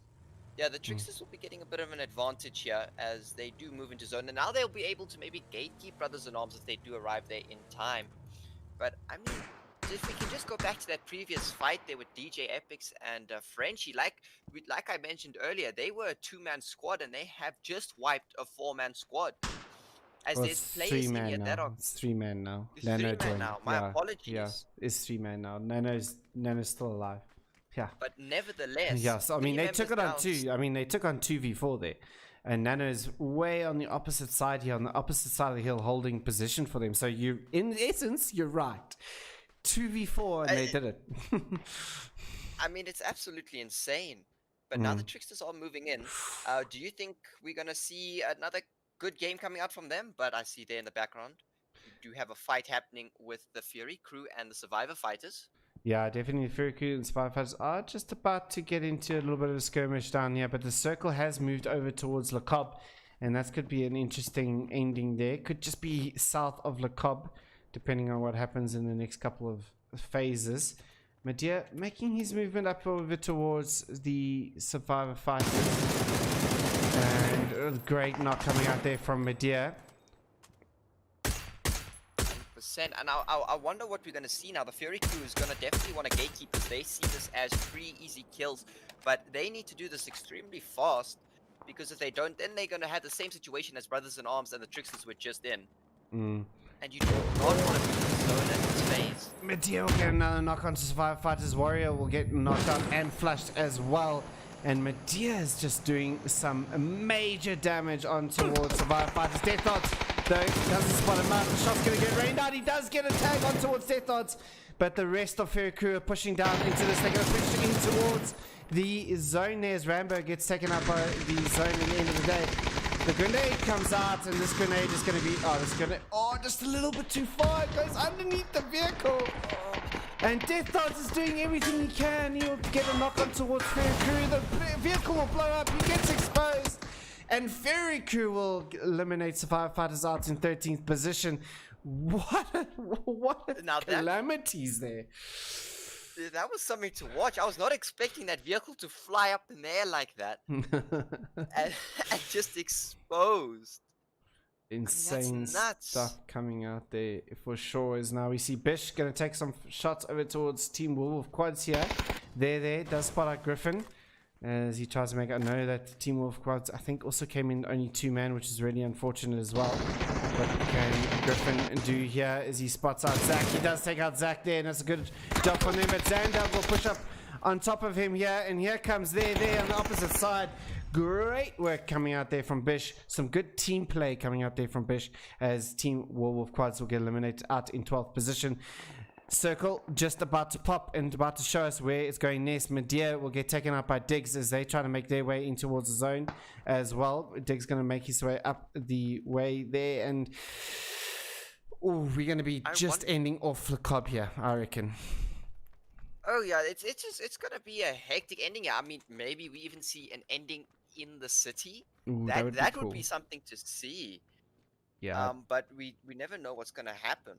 the Tricksters will be getting a bit of an advantage here as they do move into zone. And now they'll be able to maybe gatekeep Brothers in Arms if they do arrive there in time. But I mean, if we can just go back to that previous fight there with DJ Epics and Frenchie, like I mentioned earlier, they were a 2-man squad and they have just wiped a 4-man squad. As there's players in here that are... It's 3-man now. It's 3-man now. My apologies. Yeah, it's 3-man now. Nano's still alive. Yeah. But nevertheless... Yes, I mean, they took it on 2. I mean, they took on 2v4 there. And Nano's way on the opposite side here, on the opposite side of the hill, holding position for them. So in essence, you're right. 2v4 and they did it. I mean, it's absolutely insane. But now the Tricksters are moving in. Do you think we're going to see another good game coming out from them? But I see there in the background, we do have a fight happening with the Fury crew and the Survivor fighters. Yeah, definitely. Furiku and Spyfighters are just about to get into a little bit of a skirmish down here, but the circle has moved over towards Le Cobb, and that could be an interesting ending there. Could just be south of Le Cobb, depending on what happens in the next couple of phases. Medea making his movement up over towards the Survivor Fighters, and a great knock coming out there from Medea. And I wonder what we're going to see now. The Fury crew is going to definitely want to gatekeep this. They see this as 3 easy kills, but they need to do this extremely fast, because if they don't, then they're going to have the same situation as Brothers in Arms and the Tricksters were just in. And you do not want to be in the zone at this phase. Medea will get another knock onto Survivor Fighters. Warrior will get knocked out and flushed as well. And Medea is just doing some major damage on towards Survivor Fighters. Death Dots, though, doesn't spot him out. The shot's going to get rained out. He does get a tag on towards Death Dots, but the rest of Fairy Crew are pushing down into this. They're going to push in towards the zone there as Rambo gets taken up by the zone at the end of the day. The grenade comes out, and this grenade is going to be, just a little bit too far. It goes underneath the vehicle. And Death Dots is doing everything he can. He'll get a knock on towards Fairy Crew. The vehicle will blow up. He gets exposed. And Fairy Crew will eliminate Survivor Fighters out in 13th position. What calamities there. That was something to watch. I was not expecting that vehicle to fly up in the air like that. and just exposed. Insane stuff coming out there for sure. Is now we see Bish going to take some shots over towards Team Wolf Quads here. There does spot out Griffin as he tries to make it. I know that Team Wolf Quads I think also came in only 2-man, which is really unfortunate as well. What can Griffin do here as he spots out Zach? He does take out Zach there, and that's a good job from them. But Xander will push up on top of him here, and here comes there on the opposite side. Great work coming out there from Bish. Some good team play coming out there from Bish as Team Werewolf Quads will get eliminated out in 12th position. Circle just about to pop and about to show us where it's going next. Medea will get taken out by Diggs as they try to make their way in towards the zone as well. Diggs going to make his way up the way there, and we're going to be ending off the club here, I reckon. Oh yeah, it's gonna be a hectic ending. I mean, maybe we even see an ending in the city. That would be something to see. Yeah. But we never know what's gonna happen.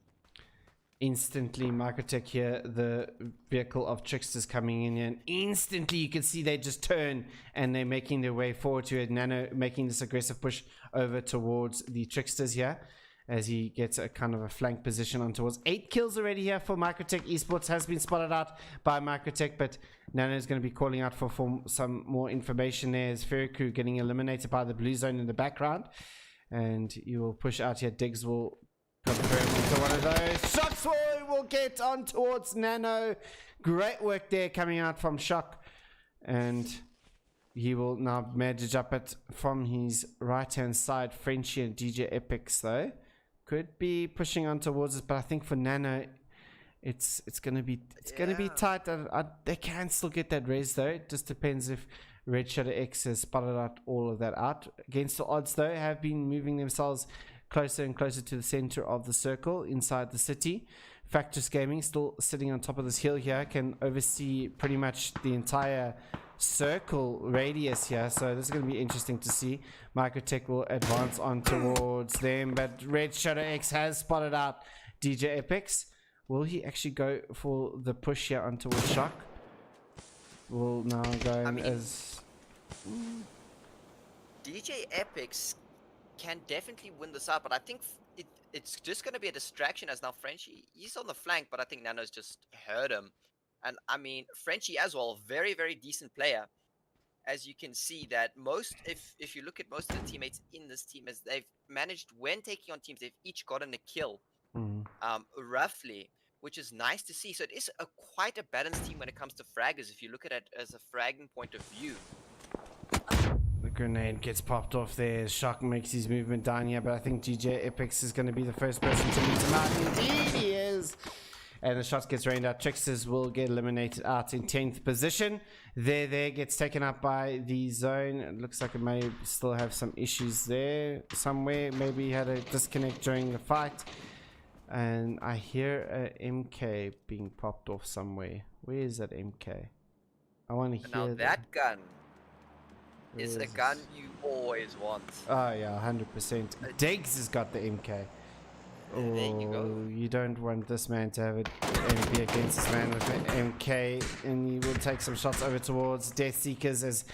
Instantly, Microtech here, the vehicle of Tricksters coming in here, and instantly you can see they just turn and they're making their way forward to it. Nano making this aggressive push over towards the Tricksters here, as he gets a kind of a flank position on towards 8 kills already here for Microtech Esports. Has been spotted out by Microtech, but Nano is going to be calling out for some more information there as Fairy Crew getting eliminated by the blue zone in the background, and you will push out here. Diggs will confirm into one of those. Shots will get on towards Nano. Great work there coming out from Shock, and he will now manage up it from his right hand side. Frenchie and DJ Epics though could be pushing on towards us, but I think for Nano it's gonna be tight. They can still get that res though. It just depends if Red Shadow X has spotted out all of that out. Against the odds though, have been moving themselves closer and closer to the center of the circle inside the city. Factus Gaming still sitting on top of this hill here, can oversee pretty much the entire circle radius here, so this is going to be interesting to see. Microtech will advance on towards them, but Red Shadow X has spotted out DJ Epics. Will he actually go for the push here on towards Shock? Will now go as DJ Epics can definitely win this out, but I think it's just going to be a distraction as now Frenchie, he's on the flank, but I think Nano's just heard him. And I mean, Frenchie as well, very, very decent player. As you can see that if you look at most of the teammates in this team, as they've managed when taking on teams, they've each gotten a kill, roughly, which is nice to see. So it is quite a balanced team when it comes to fraggers, if you look at it as a fragging point of view. The grenade gets popped off there. Shock makes his movement down here, but I think DJ Epics is going to be the first person to meet him out. Indeed he is. And the shot gets rained out. Tricksters will get eliminated out in 10th position. There gets taken up by the zone. It looks like it may still have some issues there somewhere. Maybe he had a disconnect during the fight. And I hear a MK being popped off somewhere. Where is that MK? I want to Now hear that gun Where is a is gun this? you always want. Oh yeah, 100%. Diggs has got the MK. There you go. Oh, you don't want this man to have it and be against this man with the MK, and he will take some shots over towards Death Seekers as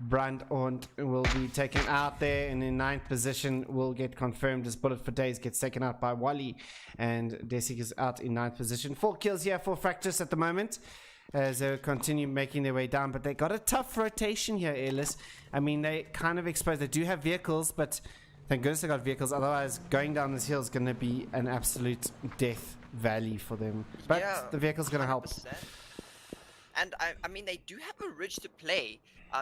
Brandont will be taken out there, and in 9th position will get confirmed as Bullet for Days gets taken out by Wally, and Death Seekers out in 9th position. 4 kills here for Fractus at the moment as they continue making their way down, but they got a tough rotation here, Airless. I mean, they kind of exposed. They do have vehicles, but thank goodness they got vehicles. Otherwise, going down this hill is going to be an absolute death valley for them. But Yeah, the vehicle's going to help. 100%. And I mean, they do have a ridge to play,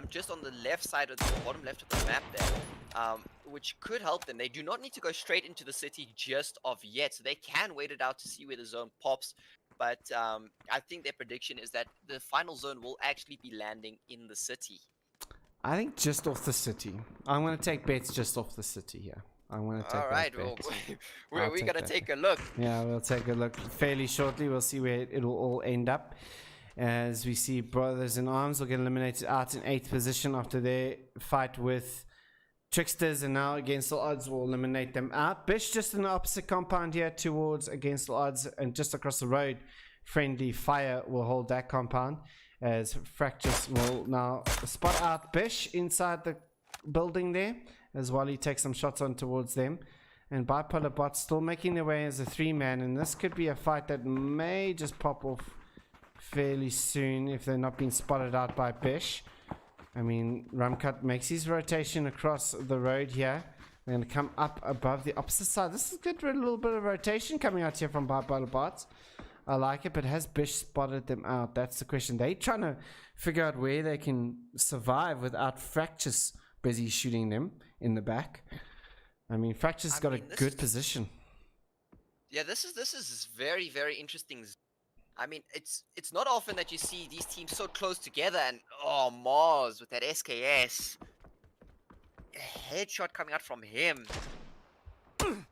just on the left side of the bottom left of the map there, which could help them. They do not need to go straight into the city just of yet, so they can wait it out to see where the zone pops. But I think their prediction is that the final zone will actually be landing in the city. I think just off the city. I'm going to take bets just off the city here. I'm going to take All right, well, we're going to take a look. Yeah, we'll take a look fairly shortly. We'll see where it'll all end up. As we see Brothers in Arms will get eliminated out in 8th position after their fight with Tricksters, and now Against All Odds will eliminate them out. Bish just in the opposite compound here towards Against All Odds, and just across the road, Friendly Fire will hold that compound, as Fractus will now spot out Bish inside the building there, as Wally takes some shots on towards them. And Bipolar Bot still making their way as a 3-man, and this could be a fight that may just pop off fairly soon if they're not being spotted out by Bish. I mean, Rumcut makes his rotation across the road here. They're going to come up above the opposite side. This is good, a little bit of rotation coming out here from Bipolar Bots. I like it, but has Bish spotted them out? That's the question. They're trying to figure out where they can survive without Fractus busy shooting them in the back. I mean, Fracture's got a good position. Yeah, this is very, very interesting. I mean, it's not often that you see these teams so close together, and Mars with that SKS. A headshot coming out from him. And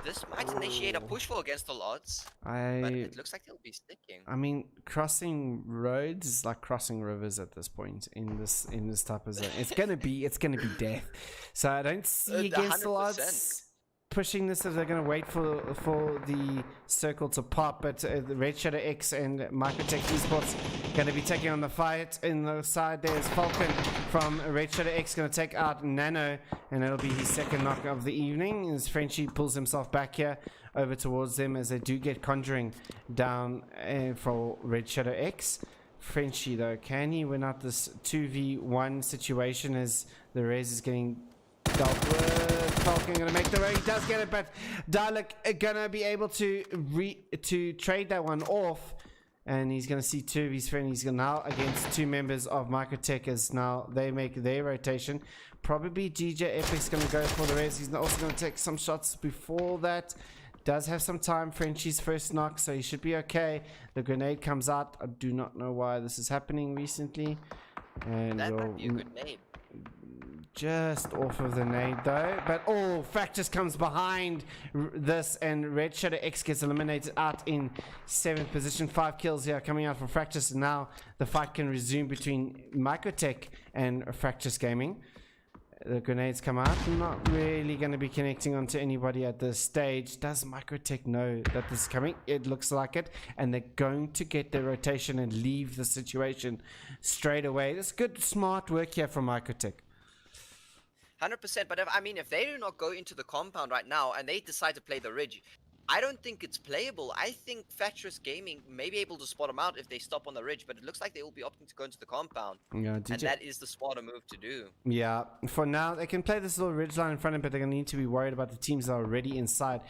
this might initiate a push for Against All Odds. But it looks like they'll be sticking. I mean, crossing roads is like crossing rivers at this point in this type of zone. It's gonna be death. So I don't see Against All Odds pushing this if they're going to wait for the circle to pop, but the Red Shadow X and Microtech Esports going to be taking on the fight. In the side there's Falcon from Red Shadow X going to take out Nano, and it'll be his second knock of the evening as Frenchie pulls himself back here over towards them as they do get Conjuring down for Red Shadow X. Frenchie though, can he win out this 2v1 situation as the Rez is getting dealt with? Falcon gonna make the road. He does get it, but Dalek gonna be able to trade that one off, and he's gonna see two of his friends. He's now against two members of Microtech as now they make their rotation. Probably DJ Epic's gonna go for the res. He's also gonna take some shots before that. Does have some time. Frenchie's first knock, so he should be okay. The grenade comes out. I do not know why this is happening recently, and that might be a good nade. Just off of the nade though, but Fractus comes behind this, and Red Shadow X gets eliminated out in 7th position. 5 kills here coming out from Fractus. Now the fight can resume between Microtech and Fractus Gaming. The grenades come out. Not really going to be connecting onto anybody at this stage. Does Microtech know that this is coming? It looks like it, and they're going to get their rotation and leave the situation straight away. That's good, smart work here from Microtech. 100%, but if they do not go into the compound right now and they decide to play the ridge, I don't think it's playable. I think Fractus Gaming may be able to spot them out if they stop on the ridge, but it looks like they will be opting to go into the compound. Yeah, and that is the smarter move to do. Yeah, for now, they can play this little ridge line in front of them, but they're going to need to be worried about the teams that are already inside.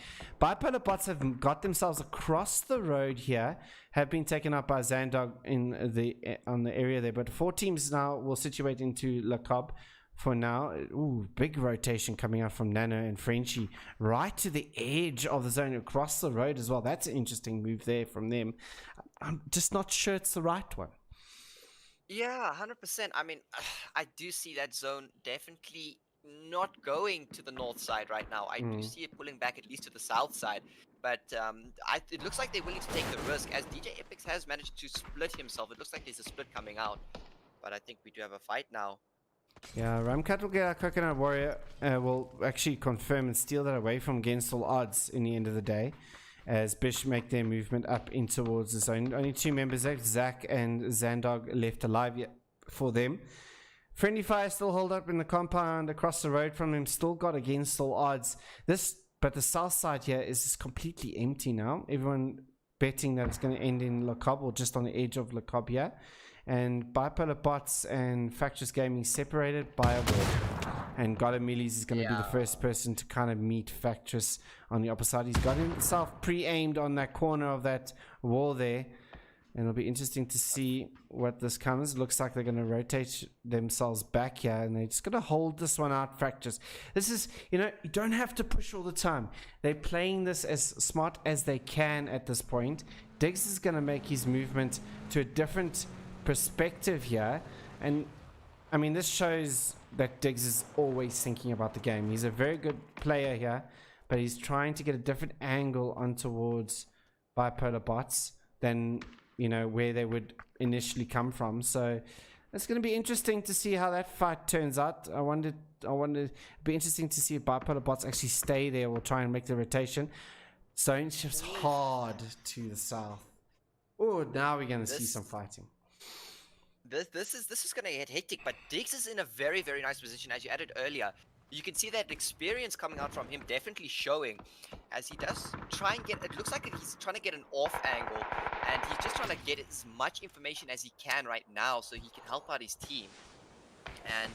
Bipolar Bots have got themselves across the road here, have been taken up by Zandog on the area there, but 4 teams now will situate into Le Cobb. For now, big rotation coming out from Nano and Frenchie right to the edge of the zone across the road as well. That's an interesting move there from them. I'm just not sure it's the right one. Yeah, 100%. I do see that zone definitely not going to the north side right now. I do see it pulling back at least to the south side. But it looks like they're willing to take the risk, as DJ Epix has managed to split himself. It looks like there's a split coming out. But I think we do have a fight now. Yeah, Ramcat will get our Coconut Warrior. Will actually confirm and steal that away from against all odds in the end of the day. As Bish make their movement up in towards the zone. Only 2 members left, Zach and Zandog left alive yet for them. Friendly Fire still hold up in the compound across the road from him, still got against all odds. But the south side here is just completely empty now. Everyone betting that it's going to end in Le Cobb or just on the edge of Le Cobb here. And Bipolar Bots and Factious Gaming separated by a wall. And Gotta Millies is going to be the first person to kind of meet Factious on the opposite side. He's got himself pre-aimed on that corner of that wall there. And it'll be interesting to see what this comes. Looks like they're going to rotate themselves back here. And they're just going to hold this one out, Fractures. This is, you don't have to push all the time. They're playing this as smart as they can at this point. Diggs is going to make his movement to a different perspective here. And, I mean, this shows that Diggs is always thinking about the game. He's a very good player here. But he's trying to get a different angle on towards Bipolar Bots than where they would initially come from. So it's going to be interesting to see how that fight turns out. I wonder it'd be interesting to see if Bipolar Bots actually stay there or try and make the rotation. Zone shifts hard to the south. Oh, now we're going to see some fighting. This is going to get hectic, but Diggs is in a very, very nice position, as you added earlier. You can see that experience coming out from him definitely showing, as he does try and get, it looks like he's trying to get an off angle, and he's just trying to get as much information as he can right now so he can help out his team. And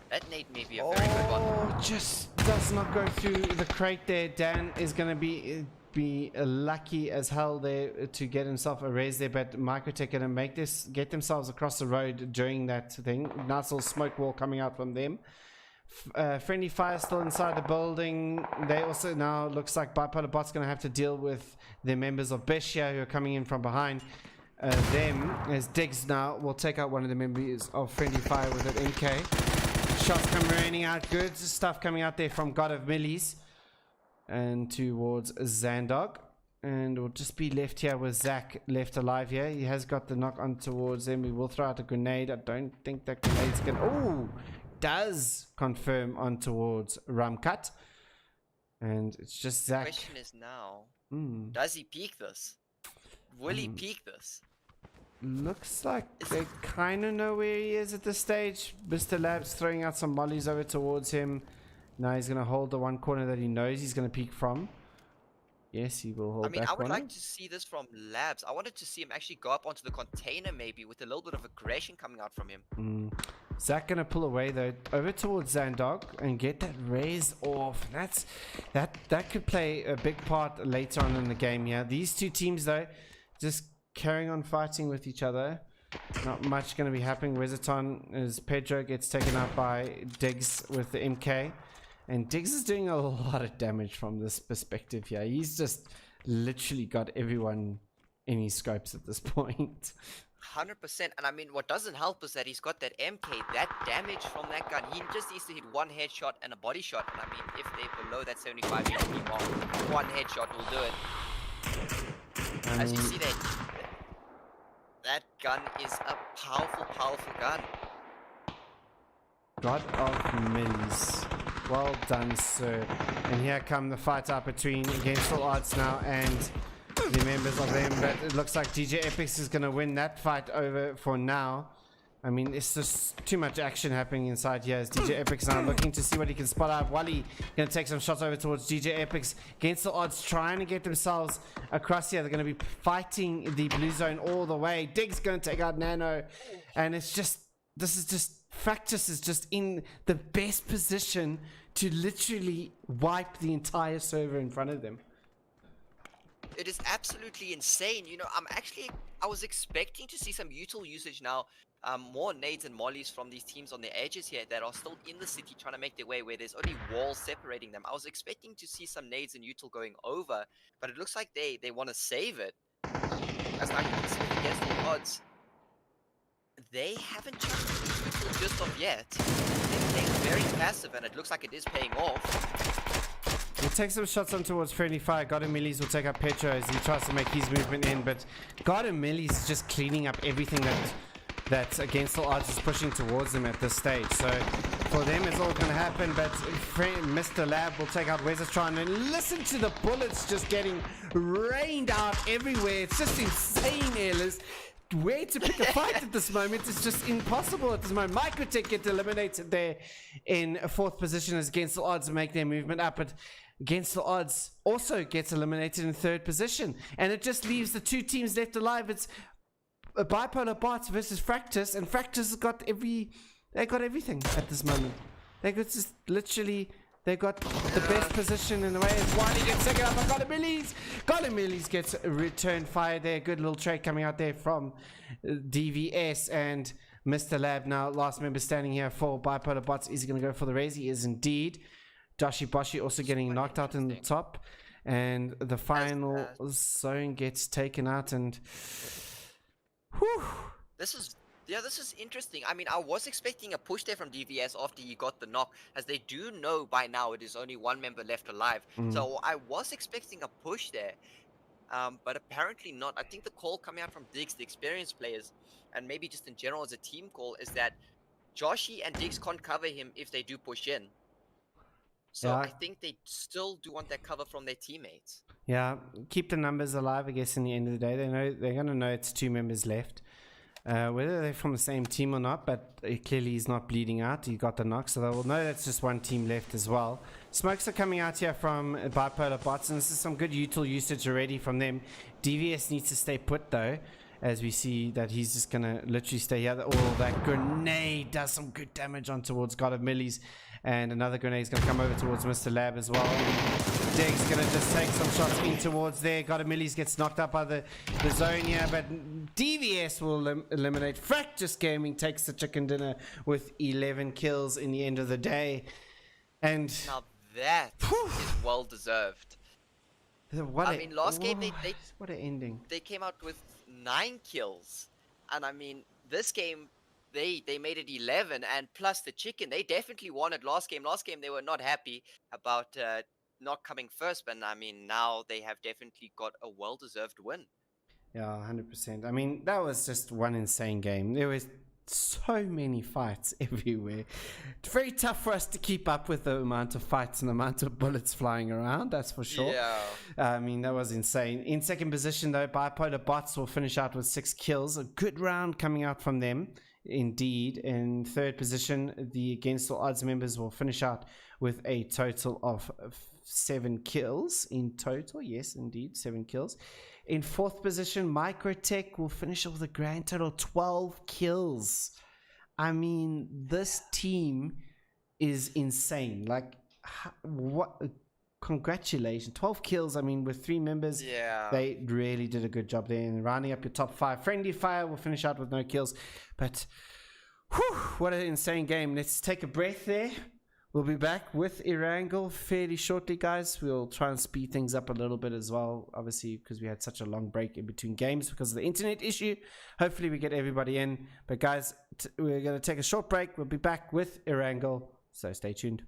that nade may be a very good one. Oh, just does not go through the crate there. Dan is going to be lucky as hell there to get himself a raise there, but Microtech going to get themselves across the road during that thing. Nice little smoke wall coming out from them. Friendly Fire still inside the building. They also now looks like Bipolar Bot's going to have to deal with the members of Beshia who are coming in from behind them, as Diggs now will take out one of the members of Friendly Fire with an MK. Shots come raining out. Good stuff coming out there from God of Millies and towards Zandog. And we'll just be left here with Zach left alive here. He has got the knock on towards him. We will throw out a grenade. I don't think that grenade's going to... Oh! Does confirm on towards Ramkat, and it's just Zach. The question is now, does he peek this? Will he peek this? Looks like they kind of know where he is at this stage. Mr. Labs throwing out some mollies over towards him. Now he's going to hold the one corner that he knows he's going to peek from. Yes, he will hold. I mean, I would like to see this from Labs. I wanted to see him actually go up onto the container, maybe with a little bit of aggression coming out from him. Zach gonna pull away though, over towards Zandog and get that raise off. That could play a big part later on in the game. Yeah, these two teams though, just carrying on fighting with each other. Not much gonna be happening. Wezaton as Pedro gets taken out by Diggs with the MK. And Diggs is doing a lot of damage from this perspective here. He's just literally got everyone in his scopes at this point. 100%. And I mean, what doesn't help is that he's got that MK, that damage from that gun. He just needs to hit one headshot and a body shot. And I mean, if they're below that 75 HP mark, one headshot will do it. As you see that gun is a powerful, powerful gun. God of Millies. Well done, sir. And here come the fight up between Against All Odds now and the members of them. But it looks like DJ Epix is going to win that fight over for now. I mean, it's just too much action happening inside here as DJ Epix now looking to see what he can spot out. Wally going to take some shots over towards DJ Epix. Against All Odds trying to get themselves across here. They're going to be fighting the blue zone all the way. Dig's going to take out Nano. And it's just, this is just, Factus is just in the best position to literally wipe the entire server in front of them. It is absolutely insane. You know, I was expecting to see some util usage now. More nades and mollies from these teams on the edges here that are still in the city trying to make their way where there's only walls separating them. I was expecting to see some nades and util going over, but it looks like they want to save it. As I can see against the odds, they haven't jumped util just of yet. They're playing very passive, and it looks like it is paying off. We'll take some shots on towards friendly fire. Godemillies will take up Petro as he tries to make his movement in, but Godemillies is just cleaning up everything that Against All Odds is pushing towards them at this stage. So for them it's all going to happen, but Mr. Lab will take out Wezatron, and listen to the bullets just getting rained out everywhere. It's just insane, Airless. Where to pick a fight at this moment is just impossible at this moment. Microtech get eliminated there in fourth position as Against All Odds make their movement up, but Against All Odds also gets eliminated in third position, and it just leaves the two teams left alive. It's Bipolar Bots versus Fractus, and Fractus got everything at this moment. They got just literally, they got the best position in the way. It's Wiley gets second up by Godemillies. Godemillies gets a return fire there. Good little trade coming out there from DVS and Mr. Lab. Now last member standing here for Bipolar Bots. Is he going to go for the raise? He is indeed. Dashi Bashi also getting knocked out in the top, and the final zone gets taken out, and whew. This is interesting. I mean, I was expecting a push there from DVS after he got the knock, as they do know by now it is only one member left alive. So I was expecting a push there, but apparently not. I think the call coming out from Diggs, the experienced players, and maybe just in general as a team call, is that Joshy and Diggs can't cover him if they do push in. So yeah. I think they still do want that cover from their teammates. Yeah, keep the numbers alive, I guess, in the end of the day. They're going to know it's two members left. Whether they're from the same team or not, but clearly he's not bleeding out. He got the knock, so they will know that's just one team left as well. Smokes are coming out here from Bipolar Bots, and this is some good util usage already from them. DVS needs to stay put, though, as we see that he's just going to literally stay here. All that grenade does some good damage on towards Godemillies, and another grenade is going to come over towards Mr. Lab as well. Diggs going to just take some shots in towards there. Godemillies gets knocked up by the zone here, but DVS will eliminate. Fractus Gaming takes the chicken dinner with 11 kills in the end of the day. And now that is well deserved. Last game what an ending. They came out with 9 kills, and I mean this game they made it 11, and plus the chicken, they definitely wanted last game. Last game they were not happy about not coming first, but I mean now they have definitely got a well-deserved win. Yeah, 100%. I mean, that was just one insane game. There was so many fights everywhere. It's very tough for us to keep up with the amount of fights and the amount of bullets flying around, that's for sure. Yeah. I mean, that was insane. In second position, though, Bipolar Bots will finish out with 6 kills. A good round coming out from them, indeed. In third position, the Against All Odds members will finish out with a total of 7 kills in total. Yes, indeed, 7 kills. In fourth position, Microtech will finish off with a grand total of 12 kills. I mean, this team is insane. Like, what? Congratulations. 12 kills, I mean, with 3 members. Yeah. They really did a good job there in rounding up your top 5. Friendly Fire will finish out with no kills. But, whew, what an insane game. Let's take a breath there. We'll be back with Erangel fairly shortly, guys. We'll try and speed things up a little bit as well, obviously, because we had such a long break in between games because of the internet issue. Hopefully, we get everybody in. But, guys, we're going to take a short break. We'll be back with Erangel, so stay tuned.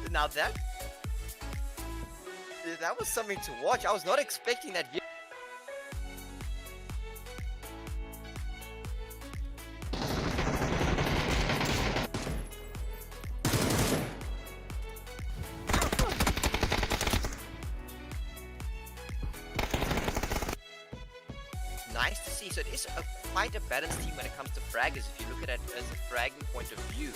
Now that was something to watch. I was not expecting that. Nice to see. So it is quite a balanced team when it comes to fraggers, if you look at it as a fragging point of view.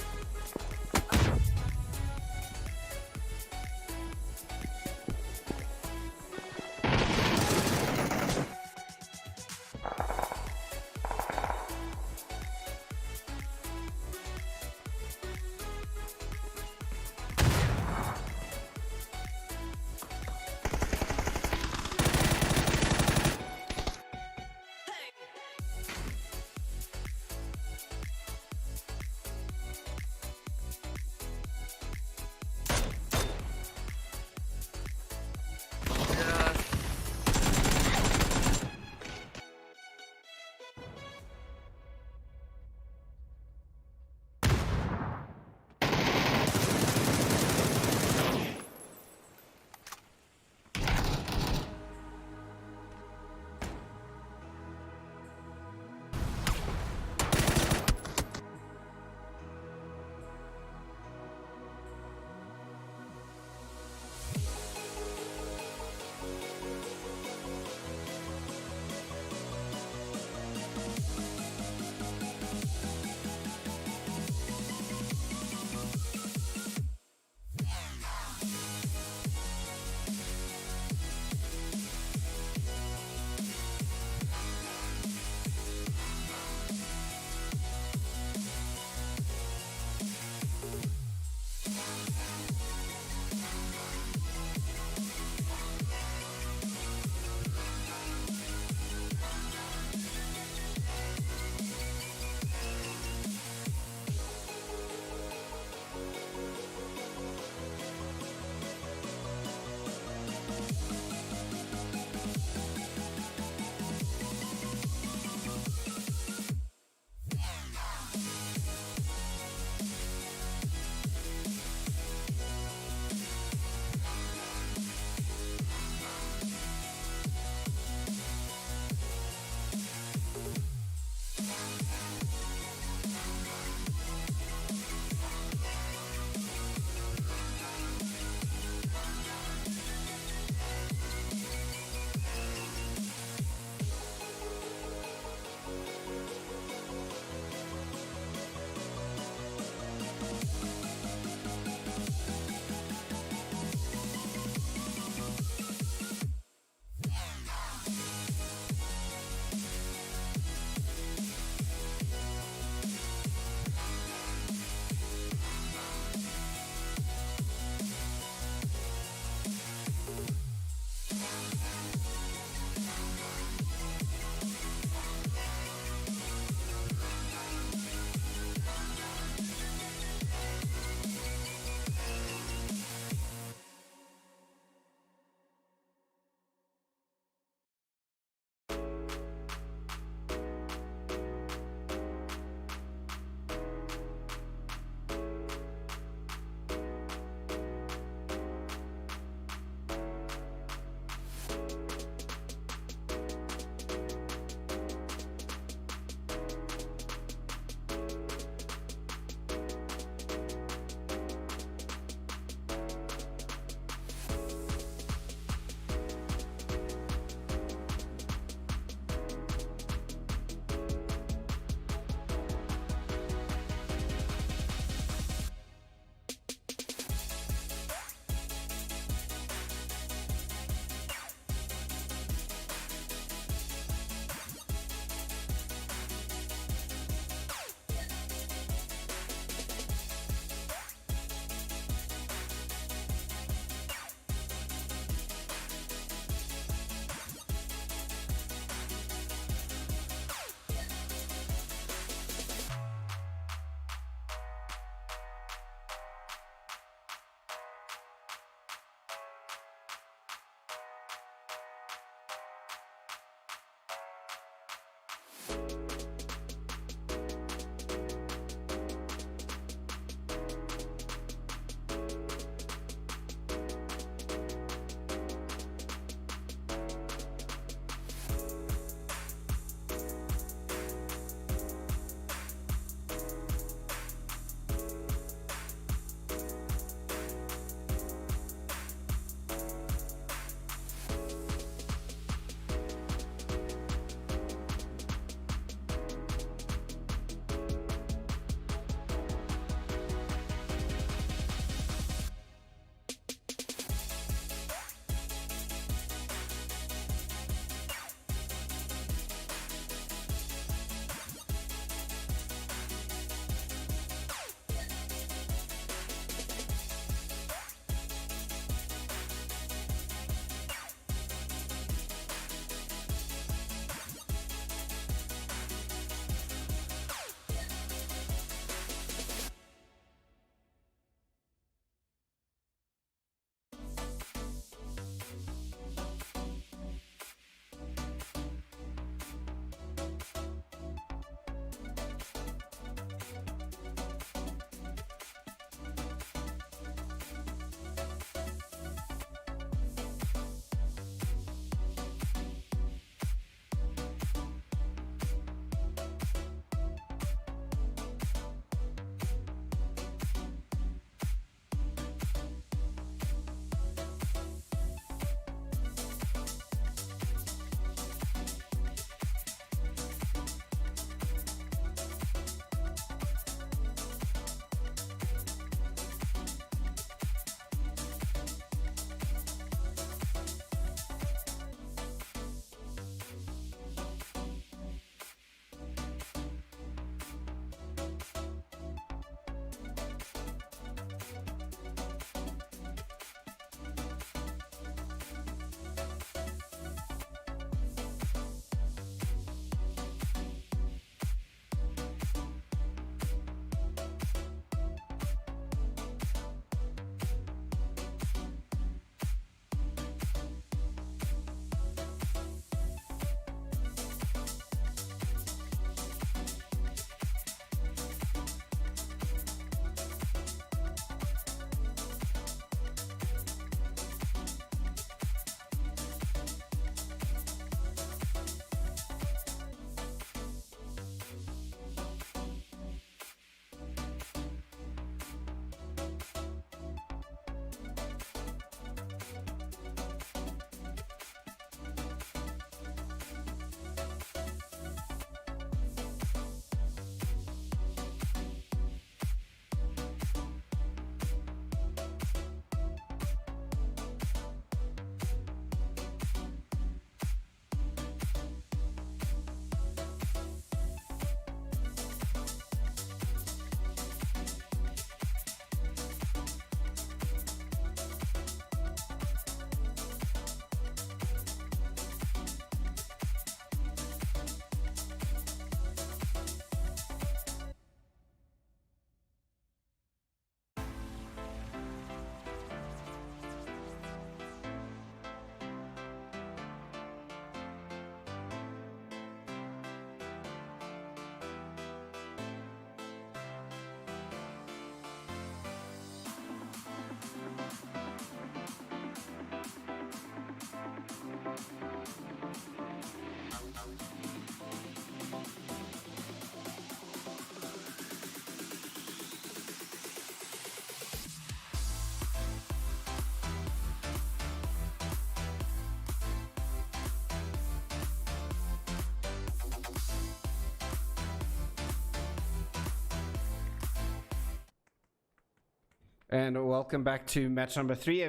And welcome back to match number 3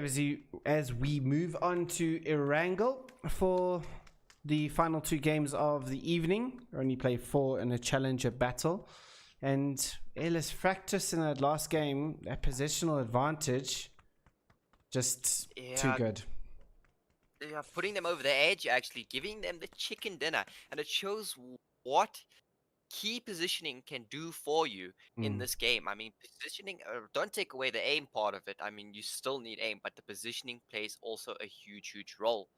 as we move on to Erangel for the final 2 games of the evening. We only play 4 in a challenger battle. And Ellis Fractus in that last game, that positional advantage, just too good. Yeah, putting them over the edge, actually giving them the chicken dinner. And it shows what key positioning can do for you in this game. I mean, positioning, don't take away the aim part of it. I mean, you still need aim, but the positioning plays also a huge role.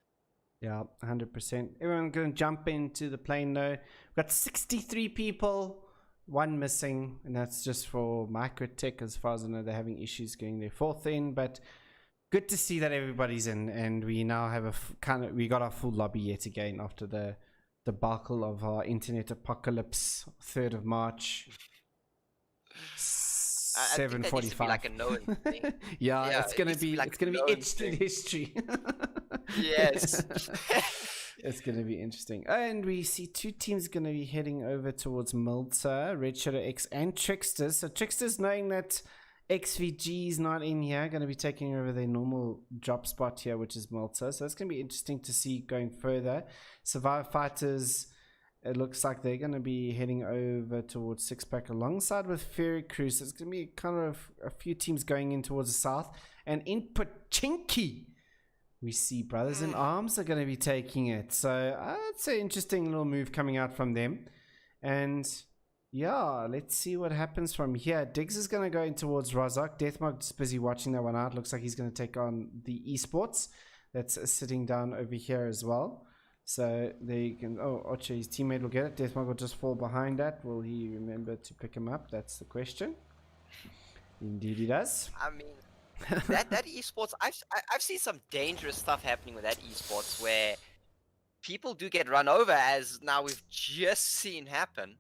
Yeah, 100%. Everyone going to jump into the plane though. We've got 63 people, 1 missing, and that's just for Microtech. As far as I know, they're having issues getting their 4th in, but good to see that everybody's in, and we now have we got our full lobby yet again after the debacle of our internet apocalypse, 3rd of March, 7:45. Like a known thing. yeah, it's gonna be etched in history. Yes. It's gonna be interesting. And we see 2 teams gonna be heading over towards Malta, Red Shadow X and Tricksters. So Tricksters, knowing that XVG is not in here, going to be taking over their normal drop spot here, which is Malta. So it's going to be interesting to see going further. Survivor Fighters, it looks like they're going to be heading over towards Sixpack alongside with Fairy Crew. So it's going to be kind of a few teams going in towards the south. And in Pochinki, we see Brothers in Arms are going to be taking it. So it's an interesting little move coming out from them. And yeah, let's see what happens from here. Diggs is going to go in towards Razak. Deathmark's busy watching that one out. Looks like he's going to take on the Esports. That's sitting down over here as well. So they can... Oh, Ocha, his teammate will get it. Deathmark will just fall behind that. Will he remember to pick him up? That's the question. Indeed he does. I mean, that Esports... I've seen some dangerous stuff happening with that Esports where people do get run over, as now we've just seen happen.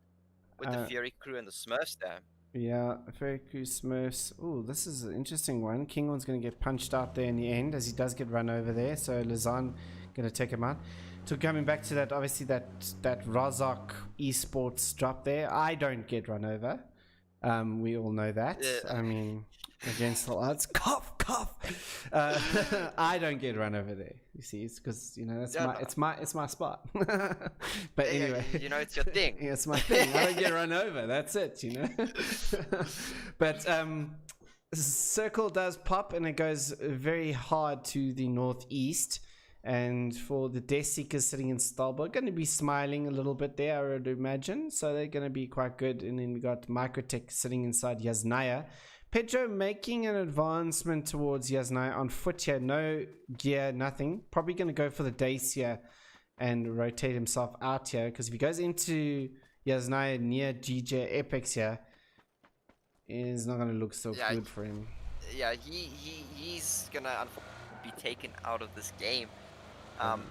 With the Fury Crew and the Smurfs there. Yeah, Fury Crew, Smurfs. Oh, this is an interesting one. Kingon's going to get punched out there in the end, as he does get run over there. So Lazan going to take him out. So coming back to that, obviously that Razak Esports drop there. I don't get run over. We all know that. I mean, against the odds. Cough. I don't get run over there. You see, it's because it's my spot. But anyway, it's your thing. Yeah, it's my thing. I don't get run over. That's it. But circle does pop, and it goes very hard to the northeast. And for the Death Seekers sitting in Stalberg, going to be smiling a little bit there, I would imagine. So they're going to be quite good. And then we got Microtech sitting inside Yasnaya. Pedro making an advancement towards Yasnaya on foot here. No gear, nothing. Probably going to go for the Dace here and rotate himself out here. Because if he goes into Yasnaya near GJ Apex here, it's not going to look so good for him. Yeah, he's going to unfortunately be taken out of this game.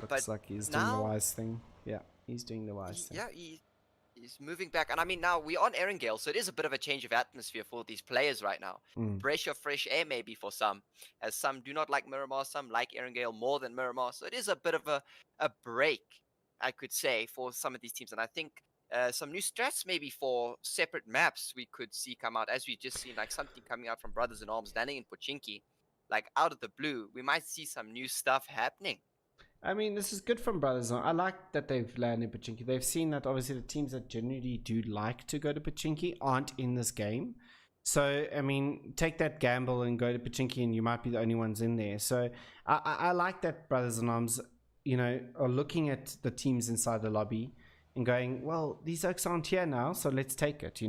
Looks like he's doing the wise thing. Yeah, he's doing the wise thing. Yeah, he's moving back. And I mean, now we're on Erangel, so it is a bit of a change of atmosphere for these players right now. Fresh air maybe for some, as some do not like Miramar, some like Erangel more than Miramar. So it is a bit of a break, I could say, for some of these teams. And I think some new strats maybe for separate maps we could see come out, as we just seen like something coming out from Brothers in Arms landing in Pochinki, like out of the blue. We might see some new stuff happening. I mean, this is good from Brothers. I like that they've landed Pochinki. They've seen that obviously the teams that generally do like to go to Pochinki aren't in this game. So, I mean, take that gamble and go to Pochinki and you might be the only ones in there. So, I like that Brothers in Arms, are looking at the teams inside the lobby and going, well, these oaks aren't here now, so let's take it.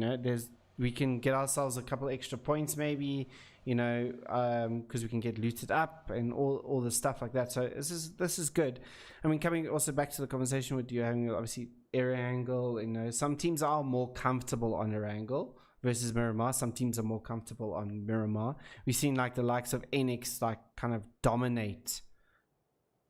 We can get ourselves a couple extra points maybe, because we can get looted up and all the stuff like that. So this is good. I mean, coming also back to the conversation with you having obviously Erangel, some teams are more comfortable on Erangel versus Miramar. Some teams are more comfortable on Miramar. We've seen like the likes of NX like kind of dominate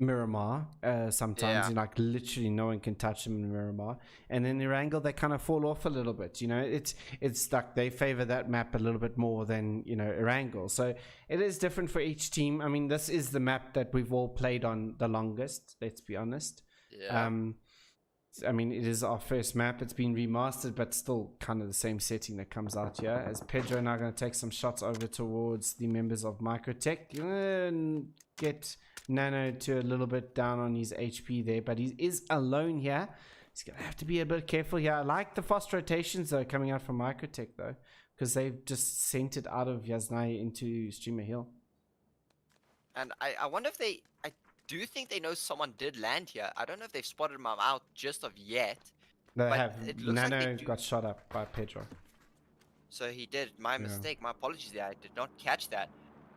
Miramar sometimes, like literally no one can touch them in Miramar, and then Erangel they kind of fall off a little bit. It's like they favor that map a little bit more than Erangel. So it is different for each team. I mean, this is the map that we've all played on the longest, let's be honest. I mean, it is our first map. It's been remastered, but still kind of the same setting that comes out here. As Pedro now going to take some shots over towards the members of Microtech. Get Nano to a little bit down on his HP there, but he is alone here. He's going to have to be a bit careful here. I like the fast rotations, though, coming out from Microtech, though, because they've just sent it out of Yaznai into Streamer Hill. And I wonder if they... I do think they know someone did land here. I don't know if they've spotted him out just of yet. They but have. It looks Nano like they got shot up by Pedro. So he did. My mistake. My apologies there. I did not catch that.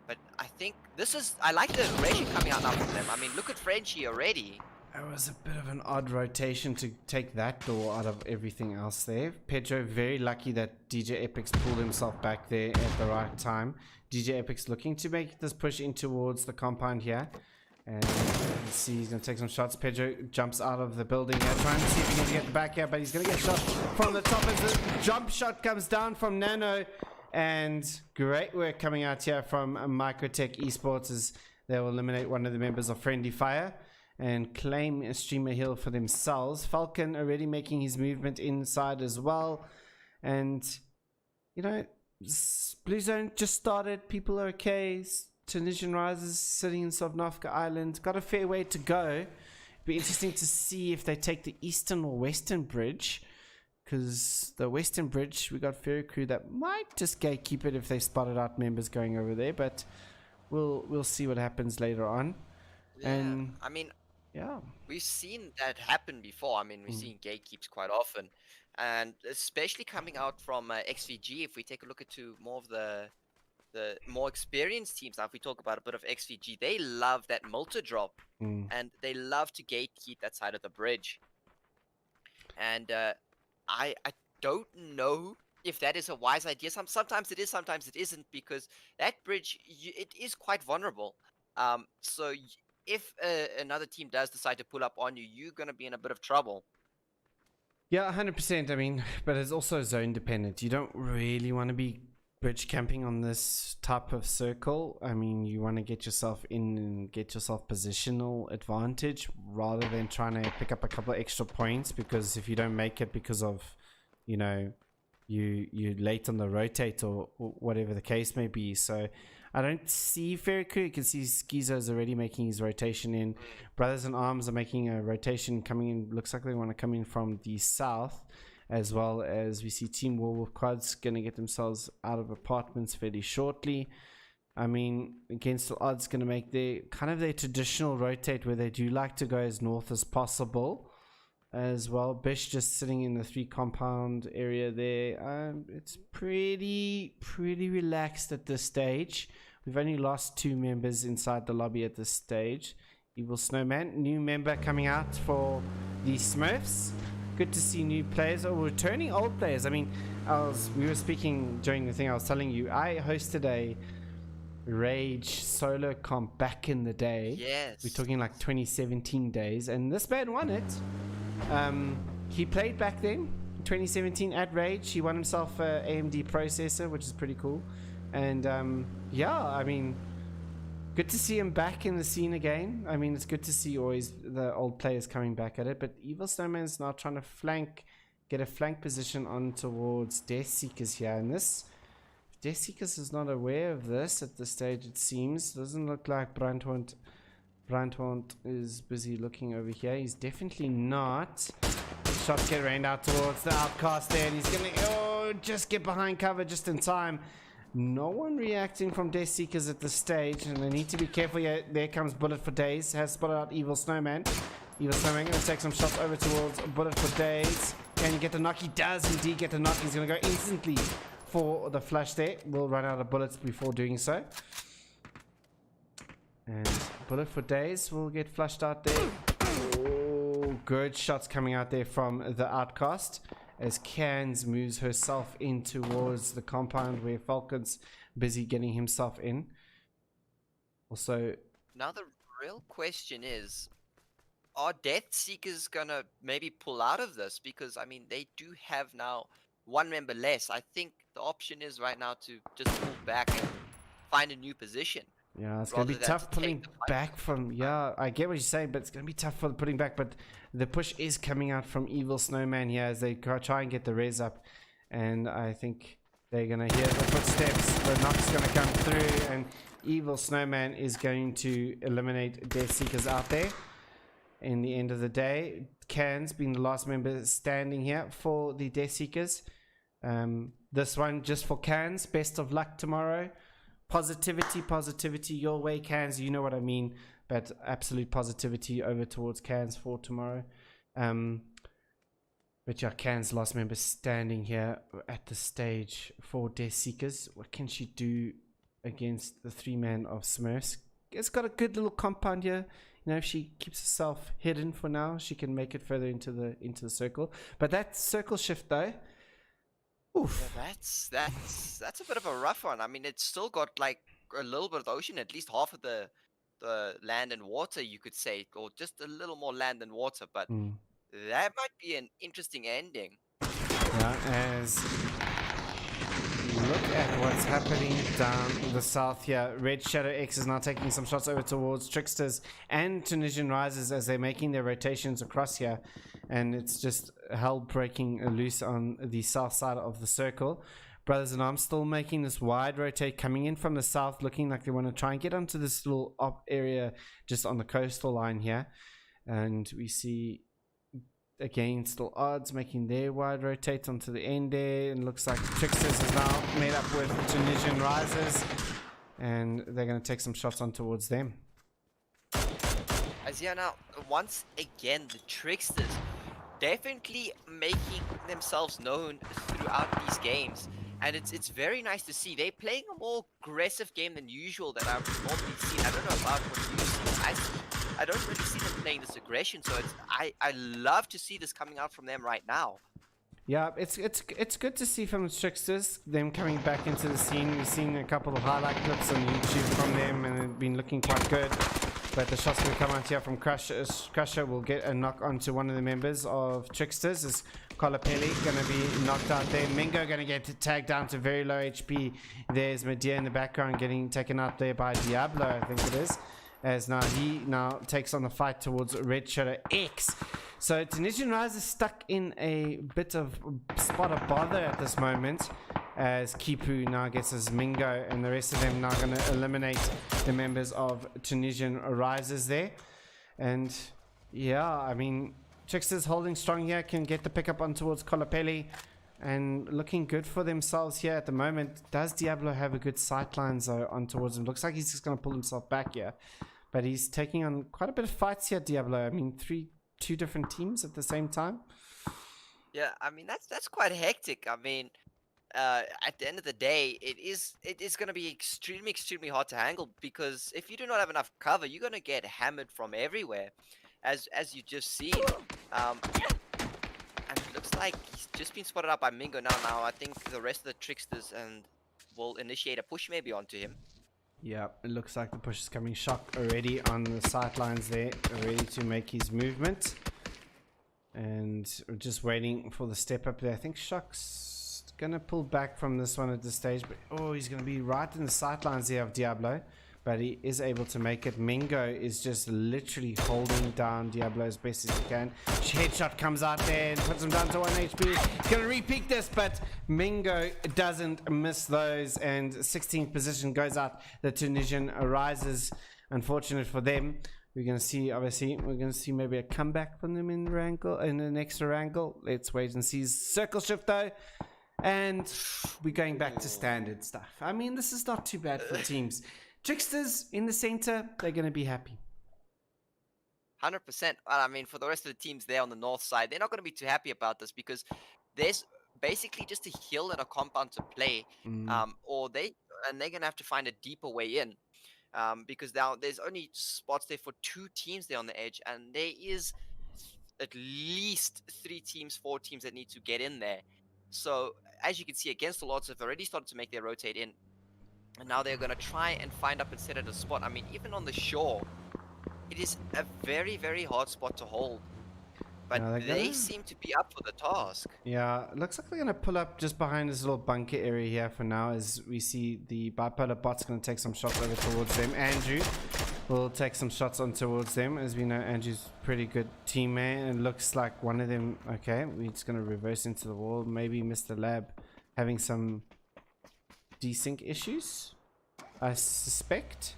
But I think this is... I like the aggression coming out now from them. I mean, look at Frenchie already. It was a bit of an odd rotation to take that door out of everything else there. Pedro very lucky that DJ Epix pulled himself back there at the right time. DJ Epix looking to make this push in towards the compound here. And let's see, he's going to take some shots. Pedro jumps out of the building here, trying to see if he can get the back here, but he's going to get shot from the top as the jump shot comes down from Nano. And great work coming out here from Microtech Esports as they will eliminate one of the members of Friendly Fire and claim a Streamer Hill for themselves. Falcon already making his movement inside as well. And, you know, Blue Zone just started. People are okay. Tunisian Risers sitting in Sovnovka Island. Got a fair way to go. Be interesting to see if they take the eastern or western bridge. Because the western bridge, we got Ferry Crew that might just gatekeep it if they spotted out members going over there. But we'll see what happens later on. Yeah, And I mean, yeah. we've seen that happen before. I mean, we've seen gatekeeps quite often. And especially coming out from XVG, if we take a look at more of the more experienced teams, now if we talk about a bit of XVG, they love that multi drop. And they love to gatekeep that side of the bridge. And I don't know if that is a wise idea. Sometimes it is, sometimes it isn't, because that bridge, it is quite vulnerable. So if another team does decide to pull up on you, you're going to be in a bit of trouble. Yeah, 100%. I mean, but it's also zone dependent. You don't really want to be bridge camping on this type of circle. I mean, you want to get yourself in and get yourself positional advantage rather than trying to pick up a couple of extra points, because if you don't make it because of, you know, you're late on the rotate or whatever the case may be. So I don't see Ferriku. You can see Skizo's already making his rotation in. Brothers in Arms are making a rotation coming in. Looks like they want to come in from the south, as well as we see Team Warwolf Quads going to get themselves out of apartments fairly shortly. I mean, Against the Odds going to make their traditional rotate where they do like to go as north as possible as well. Bish just sitting in the 3 compound area there. It's pretty relaxed at this stage. We've only lost 2 members inside the lobby at this stage. Evil Snowman, new member coming out for the Smurfs. Good to see new players or returning old players. I mean, we were speaking during the thing I was telling you. I hosted a Rage solo comp back in the day. Yes. We're talking like 2017 days, and this man won it. He played back then, 2017 at Rage. He won himself a AMD processor, which is pretty cool. And yeah, I mean, good to see him back in the scene again. I mean, it's good to see always the old players coming back at it. But Evil Snowman's now trying to get a flank position on towards Death Seekers here. And this, Death Seekers is not aware of this at this stage, it seems. Doesn't look like Brandhorn is busy looking over here. He's definitely not. Shots get rained out towards the Outcast there, and he's gonna just get behind cover just in time. No one reacting from Death Seekers at this stage, and they need to be careful here. There comes Bullet for Days, has spotted out Evil Snowman. Evil Snowman gonna take some shots over towards Bullet for Days. Can he get the knock? He does indeed get the knock. He's gonna go instantly for the flash there. Will run out of bullets before doing so. And Bullet for Days will get flushed out there. Oh, good shots coming out there from the Outcast as Cans moves herself in towards the compound where Falcon's busy getting himself in. Also, now the real question is, are Death Seekers gonna maybe pull out of this? Because I mean, they do have now 1 member less. I think the option is right now to just pull back and find a new position. Yeah, it's going to rather be than tough to take pulling the fight. back from. Yeah, I get what you're saying, but it's going to be tough for putting back. But the push is coming out from Evil Snowman here as they try and get the res up. And I think they're going to hear the footsteps. The knock's going to come through. And Evil Snowman is going to eliminate Death Seekers out there. In the end of the day, Cans being the last member standing here for the Death Seekers. This one just for Cans. Best of luck tomorrow. Positivity your way, Cans. You know what I mean. But absolute positivity over towards Cans for tomorrow. But yeah, Cans last member standing here at the stage for Death Seekers. What can she do against the 3-man of Smurfs? It's got a good little compound here. You know, if she keeps herself hidden for now, she can make it further into the circle. But that circle shift though, oof. Yeah, that's a bit of a rough one. I mean, it's still got like a little bit of the ocean, at least half of the land and water, you could say, or just a little more land and water. But that might be an interesting ending. Yeah, as look at what's happening down the south here. Red Shadow X is now taking some shots over towards Tricksters and Tunisian Risers as they're making their rotations across here. And it's just hell breaking loose on the south side of the circle. Brothers in Arms still making this wide rotate, coming in from the south, looking like they want to try and get onto this little up area just on the coastal line here. And we see again still odds making their wide rotate onto the end there, and looks like Tricksters is now made up with Tunisian Risers, and they're going to take some shots on towards them. As yeah, now once again the Tricksters definitely making themselves known throughout these games, and it's very nice to see. They're playing a more aggressive game than usual that I've normally seen. I don't know about what you see. I don't really see them playing this aggression, so I love to see this coming out from them right now. Yeah, it's good to see from the Tricksters, them coming back into the scene. We've seen a couple of highlight clips on YouTube from them, and they've been looking quite good. But the shot's going to come out here from Crusher. Crusher will get a knock onto one of the members of Tricksters. Is Colapelli going to be knocked out there? Mingo going to get tagged down to very low HP. There's Medea in the background getting taken out there by Diablo, I think it is. As now he takes on the fight towards Red Shadow X. So Tunisian Rise is stuck in a bit of spot of bother at this moment, as Kipu now gets his Mingo, and the rest of them now going to eliminate the members of Tunisian Rises there. And yeah, I mean, Tricksters holding strong here, can get the pickup on towards Colapelli, and looking good for themselves here at the moment. Does Diablo have a good sightlines on towards him? Looks like he's just going to pull himself back here, but he's taking on quite a bit of fights here, Diablo. I mean, two different teams at the same time. Yeah, I mean that's quite hectic. I mean, at the end of the day, it is going to be extremely hard to handle, because if you do not have enough cover, you're going to get hammered from everywhere, as you just seen. And it looks like he's just been spotted out by Mingo now. Now I think the rest of the Tricksters will initiate a push maybe onto him. Yeah, it looks like the push is coming. Shock already on the sidelines there, ready to make his movement. And we're just waiting for the step up there. I think Shock's going to pull back from this one at this stage. But oh, he's going to be right in the sidelines there of Diablo. But he is able to make it. Mingo is just literally holding down Diablo as best as he can. Headshot comes out there and puts him down to 1 HP. He's going to repeat this, but Mingo doesn't miss those. And 16th position goes out. The Tunisian arises. Unfortunate for them. We're going to see, obviously, maybe a comeback from them in the next wrangle. Let's wait and see. Circle shift though. And we're going back to standard stuff. I mean, this is not too bad for teams. Tricksters in the center, they're going to be happy. 100%. I mean, for the rest of the teams there on the north side, they're not going to be too happy about this, because there's basically just a hill and a compound to play, or they're going to have to find a deeper way in, because now there's only spots there for 2 teams there on the edge, and there is at least 3 teams, 4 teams that need to get in there. So as you can see, against the odds have already started to make their rotate in. And now they're going to try and find up and set at a spot. I mean, even on the shore, it is a very hard spot to hold. but Yeah, they're they gonna- seem to be up for the task. Yeah, looks like they're gonna pull up just behind this little bunker area here for now, as we see the bipolar bot's gonna take some shots over towards them. Andrew will take some shots on towards them, as we know Andrew's pretty good teammate, and it looks like one of them. Okay, we're just gonna reverse into the wall. Maybe Mr. Lab having some desync issues, I suspect.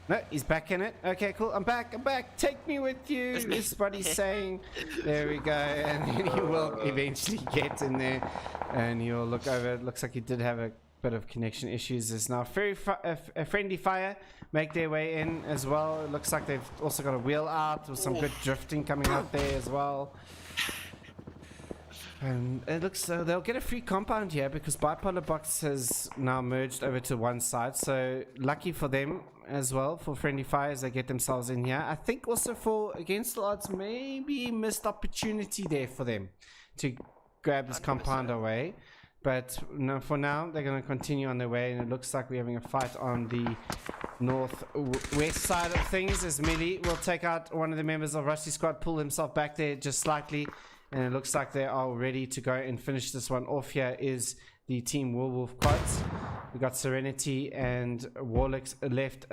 No, he's back in it. Okay, cool. I'm back. Take me with you. Is what he's saying. There we go. And then he will eventually get in there. And he'll look over. It looks like he did have a bit of connection issues. There's now a friendly fire make their way in as well. It looks like they've also got a wheel out with some good drifting coming out there as well. And it looks they'll get a free compound here because Bipolar Box has now merged over to one side. So lucky for them as well, for Friendly Fires, they get themselves in here. I think also for Against the Odds, maybe missed opportunity there for them to grab this 100%. compound away. But no, for now, they're going to continue on their way. And it looks like we're having a fight on the northwest side of things, as Millie will take out one of the members of Rusty Squad, pull himself back there just slightly. And it looks like they are ready to go and finish this one off. Here is the Team Werewolf quads. We got Serenity and Warlocks left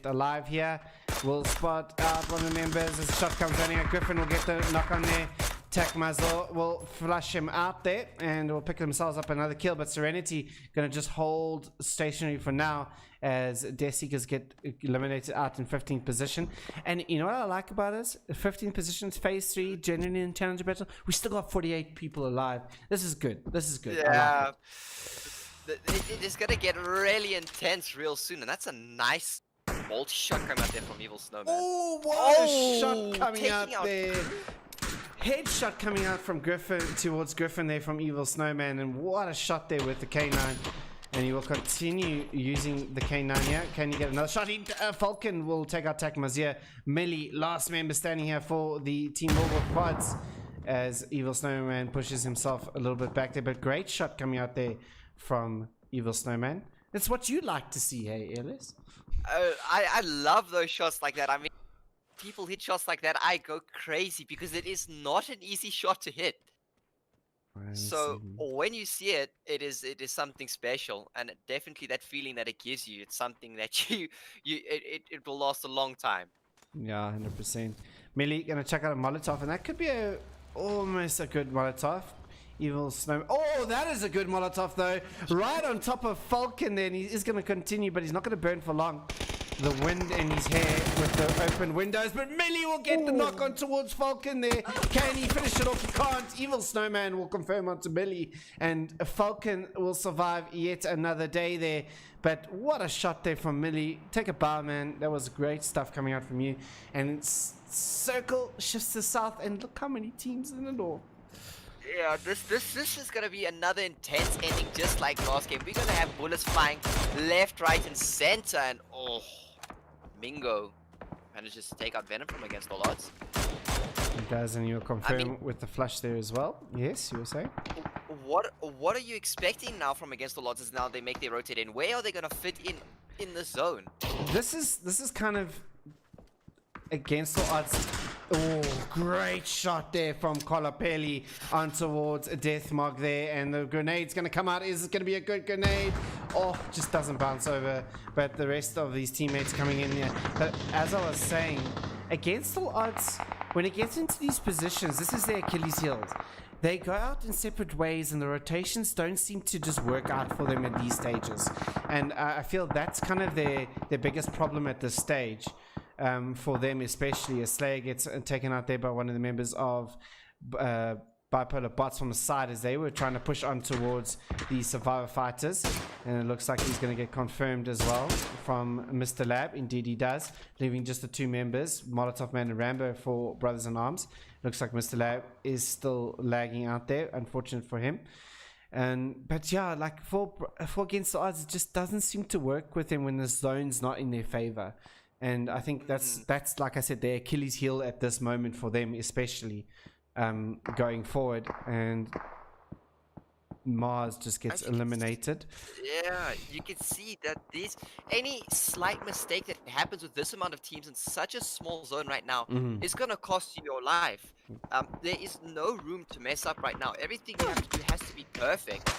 alive here. We'll spot out one of the members as the shot comes running. Griffin will get the knock on there. Takmazo will flush him out there and will pick themselves up another kill. But Serenity going to just hold stationary for now as Death Seekers get eliminated out in 15th position. And you know what I like about this? 15th position, phase 3, genuine and challenger battle. We still got 48 people alive. This is good. Yeah. It is going to get really intense real soon. And that's a nice multi-shot coming out there from Evil Snowman. Oh, what a shot coming taking out there. Headshot coming out from Griffin towards Griffin there from Evil Snowman, and what a shot there with the K9. And he will continue using the K9 here. Can you get another shot? Falcon will take out Takmazir. Millie, last member standing here for the Team Werewolf quads, as Evil Snowman pushes himself a little bit back there. But great shot coming out there from Evil Snowman. It's what you like to see, hey, Ellis? I love those shots like that. I mean, people hit shots like that, I go crazy because it is not an easy shot to hit. So when you see it, it is something special, and definitely that feeling that it gives you, it's something that it will last a long time. Yeah, 100%. Millie gonna check out a Molotov, and that could be almost a good Molotov. Evil Snow. Oh, that is a good Molotov though. Right on top of Falcon there, and he is gonna continue, but he's not gonna burn for long. The wind in his hair with the open windows, but Millie will get the knock on towards Falcon there. Can he finish it off? He can't. Evil Snowman will confirm onto Millie, and Falcon will survive yet another day there. But what a shot there from Millie. Take a bow, man. That was great stuff coming out from you. And circle shifts to south, and look how many teams in the north. Yeah, this is gonna be another intense ending, just like last game. We're gonna have bullets flying left, right, and center, and Mingo manages to take out Venom from Against All Odds. He does, and you'll confirm with the flush there as well. Yes, you were saying? What are you expecting now from Against All Odds as now they make their rotate in? Where are they gonna fit in this zone? This is kind of Against All Odds. Oh, great shot there from Kolapeli on towards Deathmog there, and the grenade's going to come out. Is it going to be a good grenade? Oh, just doesn't bounce over, but the rest of these teammates coming in here. But as I was saying, Against All Odds, when it gets into these positions, this is their Achilles heels. They go out in separate ways, and the rotations don't seem to just work out for them at these stages. And I feel that's kind of their biggest problem at this stage. For them, especially as Slayer gets taken out there by one of the members of Bipolar Bots from the side, as they were trying to push on towards the Survivor Fighters, and it looks like he's going to get confirmed as well from Mr. Lab. Indeed he does, leaving just the two members, Molotov Man and Rambo, for Brothers in Arms. Looks like Mr. Lab is still lagging out there, unfortunate for him. But yeah, like for Against the Odds, it just doesn't seem to work with them when the zone's not in their favor. And I think that's like I said, their Achilles heel at this moment for them, especially going forward. And Mars just gets As you can eliminated. Yeah, you can see that any slight mistake that happens with this amount of teams in such a small zone right now is gonna cost you your life. There is no room to mess up right now. Everything you have to do has to be perfect.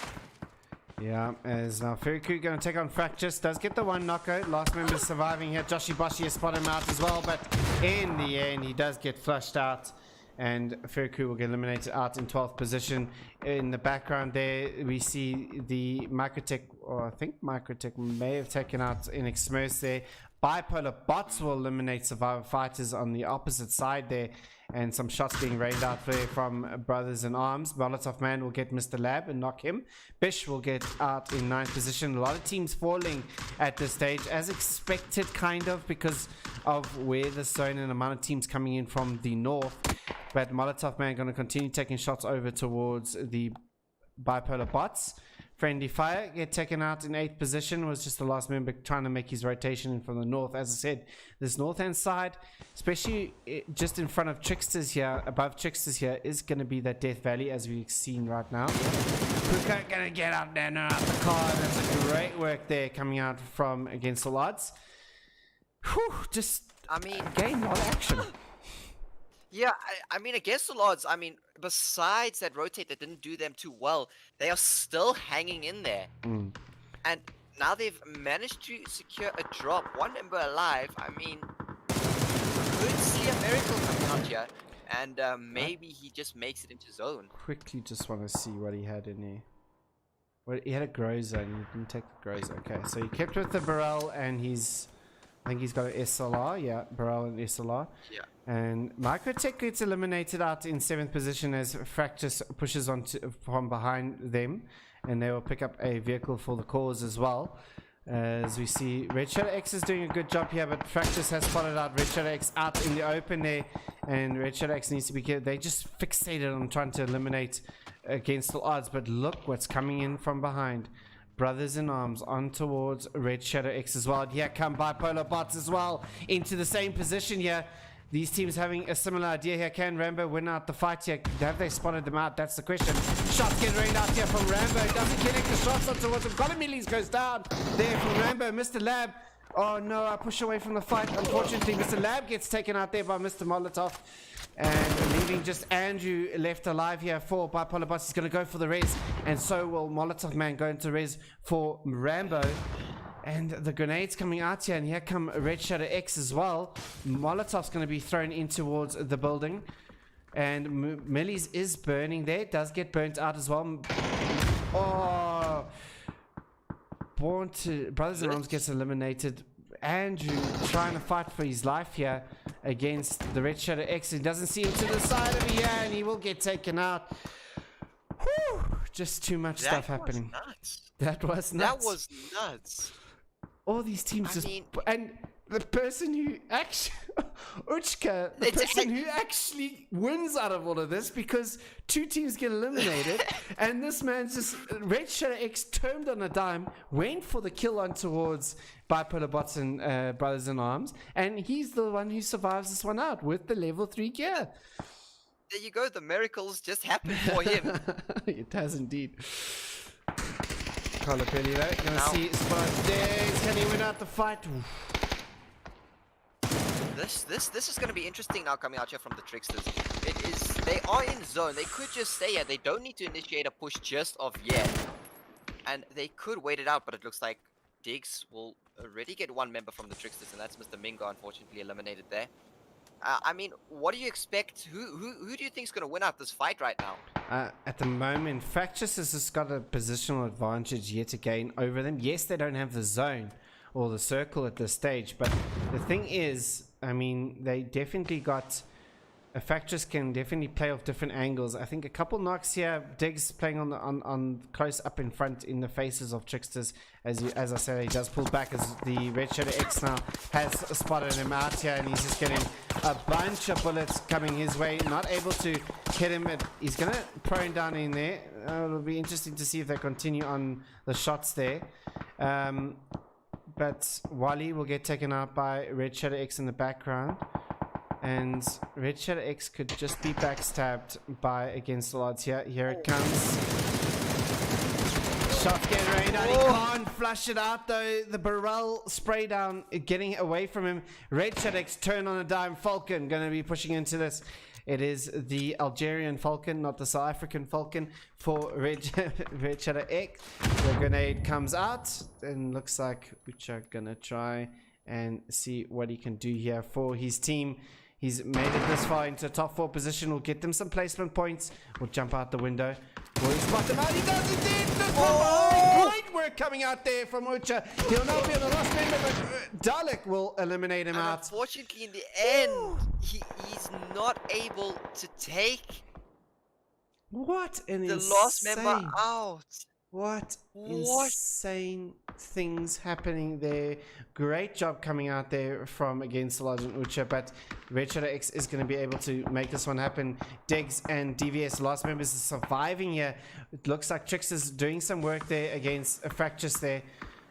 Yeah, as now Feriku going to take on Fractus. Does get the one knockout. Last member surviving here. Joshi Boshi has spotted him out as well, but in the end, he does get flushed out. And Feriku will get eliminated out in 12th position. In the background there, we see the Microtech, or I think Microtech may have taken out Inexmers there. Bipolar Bots will eliminate Survivor Fighters on the opposite side there. And some shots being rained out there from Brothers in Arms. Molotov Man will get Mr. Lab and knock him. Bish will get out in 9th position. A lot of teams falling at this stage, as expected, kind of, because of where the zone and amount of teams coming in from the north. But Molotov Man going to continue taking shots over towards the Bipolar Bots. Friendly Fire get taken out in 8th position. Was just the last member trying to make his rotation in from the north. As I said, this north hand side, especially just in front of Tricksters here, above Tricksters here, is going to be that Death Valley, as we've seen right now. Puka going to get out there and out the car. That's a great work there coming out from Against All Odds. Whew, just, I mean, game, not action. Yeah, I mean, against the odds, I mean, besides that rotate that didn't do them too well, they are still hanging in there. And now they've managed to secure a drop. One member alive. I mean, could see a miracle coming out here. And maybe he just makes it into zone. Quickly just want to see what he had in there. Well, he had a Groza and he didn't take the Groza. Okay, so he kept with the Burrell and I think he's got an SLR. Yeah, Burrell and SLR. Yeah. And Microtech gets eliminated out in 7th position as Fractus pushes on from behind them. And they will pick up a vehicle for the cause as well. As we see, Red Shadow X is doing a good job here, but Fractus has spotted out Red Shadow X out in the open there. And Red Shadow X needs to be careful. They just fixated on trying to eliminate Against All Odds. But look what's coming in from behind. Brothers in Arms on towards Red Shadow X as well. Here come Bipolar Bots as well into the same position here. These teams having a similar idea here. Can Rambo win out the fight here? Have they spotted them out? That's the question. Shots get rained out here from Rambo. Doesn't connect the shots on towards him. Golimillies goes down there from Rambo. Mr. Lab. Oh no, I push away from the fight. Unfortunately, Mr. Lab gets taken out there by Mr. Molotov. And leaving just Andrew left alive here for Bipolar Bots. He's going to go for the res. And so will Molotov Man go into res for Rambo. And the grenades coming out here, and here come Red Shadow X as well. Molotov's going to be thrown in towards the building. And Millie's is burning there. Does get burnt out as well. Oh. Brothers in Arms gets eliminated. Andrew trying to fight for his life here against the Red Shadow X. He doesn't see him to the side of here, and he will get taken out. Whew. Just too much stuff happening. That was nuts. That was nuts. All these teams and the person who actually Uchka, the person who actually wins out of all of this, because two teams get eliminated and this man's just Red Shadow X turned on a dime, went for the kill on towards Bipolar Bots and Brothers in Arms, and he's the one who survives this one out with the level 3 gear. There you go, the miracles just happened for him. It has indeed. Colapelli, right? Gonna see spot there. Can he win out the fight? This is gonna be interesting now coming out here from the Tricksters. They are in zone. They could just stay here. They don't need to initiate a push just of yet. And they could wait it out, but it looks like Diggs will already get one member from the Tricksters, and that's Mr. Mingo, unfortunately eliminated there. I mean, what do you expect? Who do you think is going to win out this fight right now? At the moment, Fractus has just got a positional advantage yet again over them. Yes, they don't have the zone or the circle at this stage, but the thing is, I mean, they definitely got... Fractus can definitely play off different angles. I think a couple knocks here. Diggs playing on close up in front in the faces of Tricksters. As I said, he does pull back as the Red Shadow X now has spotted him out here, and he's just getting a bunch of bullets coming his way. Not able to hit him. He's going to prone down in there. It'll be interesting to see if they continue on the shots there. But Wally will get taken out by Red Shadow X in the background. And Red Shadow X could just be backstabbed by Against All Odds here. Here it comes. Shots getting rained out. He can't flush it out though. The barrel spray down getting away from him. Red Shadow's turn on a dime. Falcon going to be pushing into this. It is the Algerian Falcon, not the South African Falcon, for Red Shadow X. The grenade comes out and looks like Ucha gonna try and see what he can do here for his team. He's made it this far into a top 4 position. Will get them some placement points. Will jump out the window. Will he spot them out? He does indeed! Great work coming out there from Ucha. He'll now be on the last member, but Dalek will eliminate him out. Unfortunately, in the end, he's not able to take What an the insane... last member out. What insane things happening there. Great job coming out there from against Sergeant Ucha, but Red Shadow X is going to be able to make this one happen. Degs and DVS, last members, are surviving here. It looks like Trickster's doing some work there against Fractious there.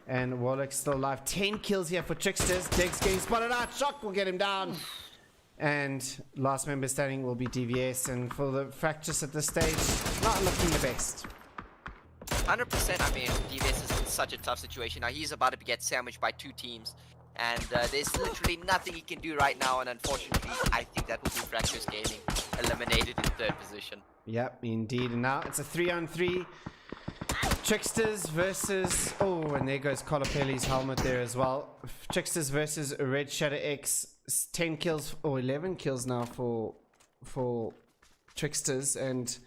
And Warlock's still alive. 10 kills here for Tricksters. Degs getting spotted out. Shock will get him down. And last member standing will be DVS. And for the Fractious at this stage, not looking the best. 100%. I mean, DVS is in such a tough situation now. He's about to get sandwiched by 2 teams, and there's literally nothing he can do right now. And unfortunately, I think that will be Fractious Gaming eliminated in 3rd position. Yep, indeed. And now it's a 3-on-3. Tricksters versus... Oh, and there goes Kolopeli's helmet there as well. Tricksters versus Red Shadow X. 10 kills or 11 kills now for Tricksters, and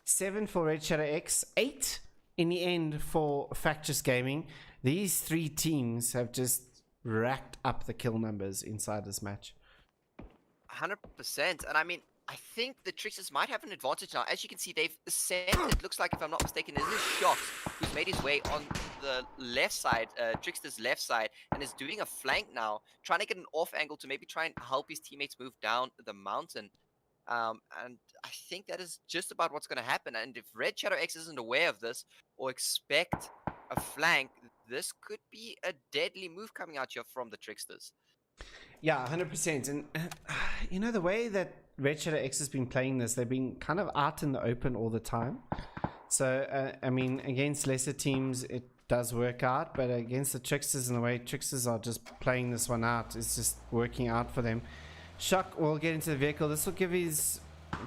7 for Red Shadow X. 8 in the end for Fractious Gaming. These 3 teams have just racked up the kill numbers inside this match. 100%. And I mean, I think the Tricksters might have an advantage now. As you can see, they've sent, it looks like, if I'm not mistaken, it is Shock who's made his way on the left side, Trickster's left side, and is doing a flank now, trying to get an off angle to maybe try and help his teammates move down the mountain. And I think that is just about what's going to happen. And if Red Shadow X isn't aware of this or expect a flank, this could be a deadly move coming out here from the Tricksters. Yeah, 100%. And you know, the way that Red Shadow X has been playing this, they've been kind of out in the open all the time. So, I mean, against lesser teams, it does work out. But against the Tricksters, and the way Tricksters are just playing this one out, it's just working out for them. Shock will get into the vehicle. This will give his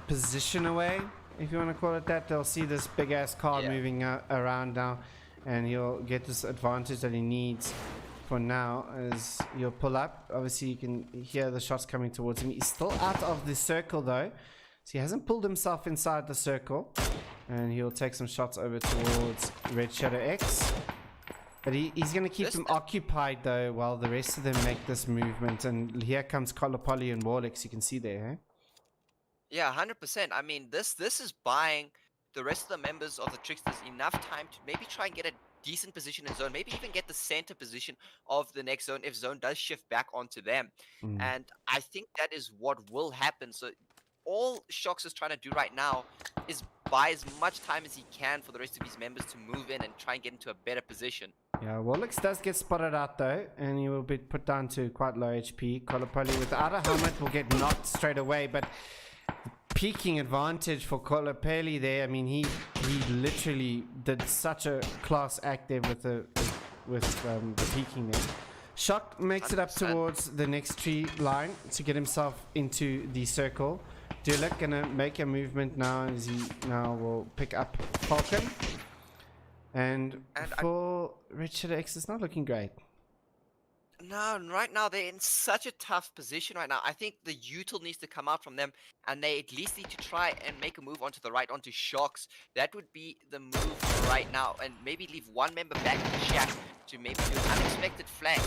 position away, if you want to call it that. They'll see this big-ass car moving around now, and he'll get this advantage that he needs for now as he'll pull up. Obviously, you can hear the shots coming towards him. He's still out of the circle, though, so he hasn't pulled himself inside the circle, and he'll take some shots over towards Red Shadow X. But he's going to keep them occupied, though, while the rest of them make this movement. And here comes Kolopoli and Warlix, you can see there, eh? Yeah, 100%. I mean, this is buying the rest of the members of the Tricksters enough time to maybe try and get a decent position in zone, maybe even get the center position of the next zone if zone does shift back onto them. And I think that is what will happen. So all Shox is trying to do right now is buy as much time as he can for the rest of his members to move in and try and get into a better position. Yeah, Warlix does get spotted out though, and he will be put down to quite low HP. Kolopoli without a helmet will get knocked straight away, but peaking advantage for Kolopoli there. I mean, he literally did such a class act there with the peaking there. Shock makes it up towards the next tree line to get himself into the circle. Dulek gonna make a movement now as he now will pick up Falcon. And for Richard X, it's not looking great. No, right now they're in such a tough position right now. I think the util needs to come out from them, and they at least need to try and make a move onto the right, onto Shox. That would be the move right now, and maybe leave one member back in the shack to maybe do an unexpected flank.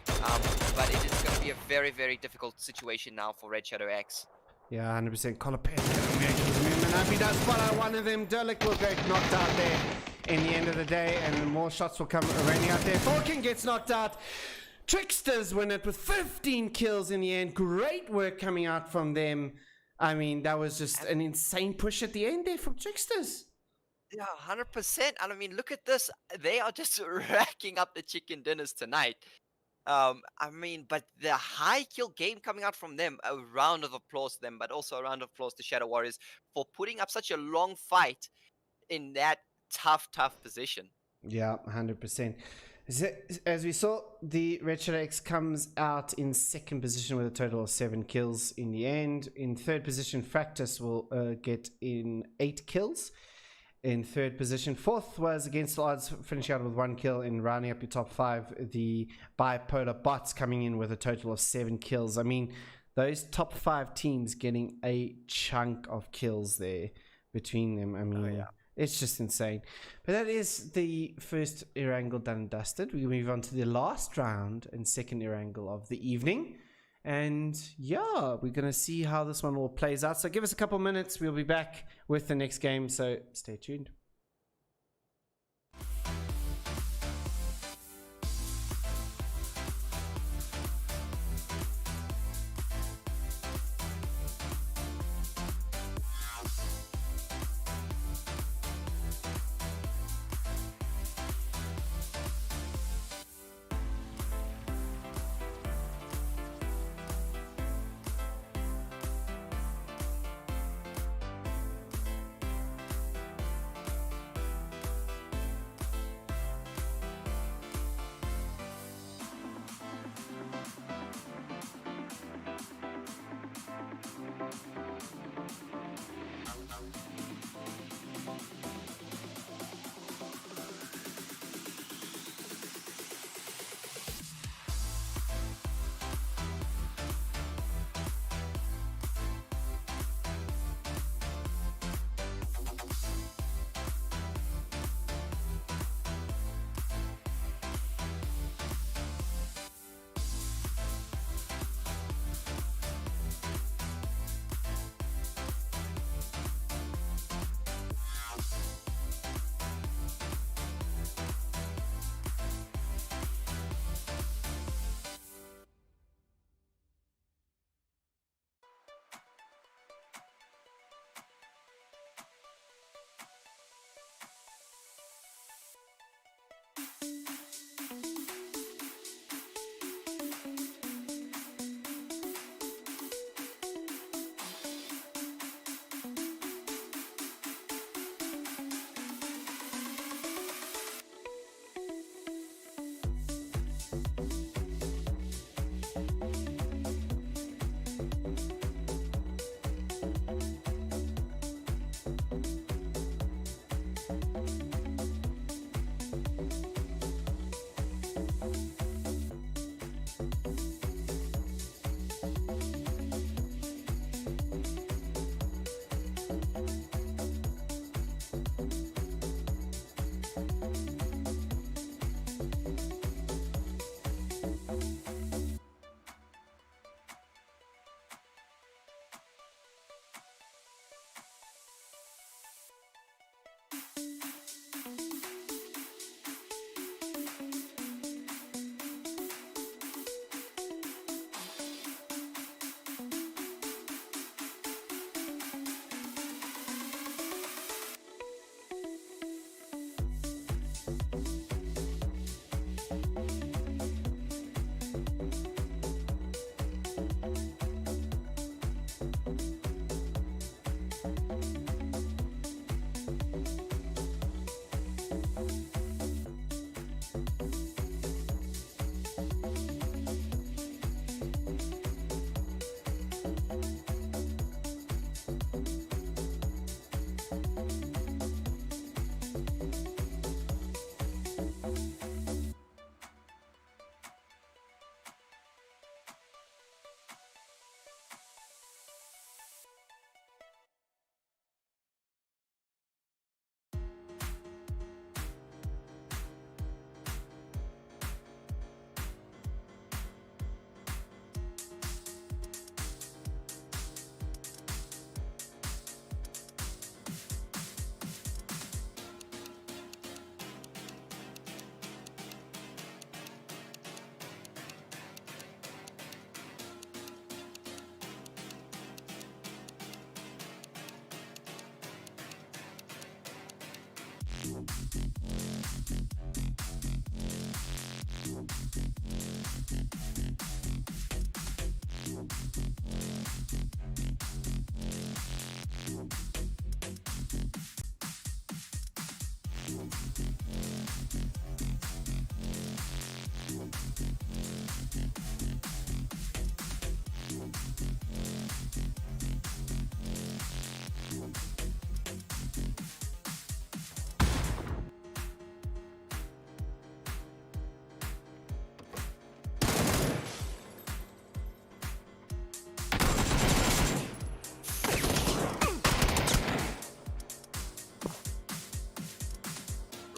But it is going to be a very, very difficult situation now for Red Shadow X. Yeah, 100%. Kolopoli gonna make his movement. If he does spot out one of them, Derlick will get knocked out there in the end of the day, and more shots will come raining out there. Falcon gets knocked out. Tricksters win it with 15 kills in the end. Great work coming out from them. I mean, that was just an insane push at the end there from Tricksters. Yeah, 100%. And I mean, look at this. They are just racking up the chicken dinners tonight. I mean, but the high kill game coming out from them, a round of applause to them, but also a round of applause to Shadow Warriors for putting up such a long fight in that tough position. Yeah, 100%. As we saw, the Retro X comes out in second position with a total of 7 kills in the end. In third position, Fractus will get in 8 kills. In third position, fourth was Against the Odds, finishing out with 1 kill. In rounding up your top 5, the Bipolar Bots coming in with a total of 7 kills. I mean, those top 5 teams getting a chunk of kills there between them. I mean, it's just insane. But that is the first Erangel done and dusted. We move on to the last round and second Erangel of the evening. And yeah, we're going to see how this one all plays out. So give us a couple minutes. We'll be back with the next game. So stay tuned.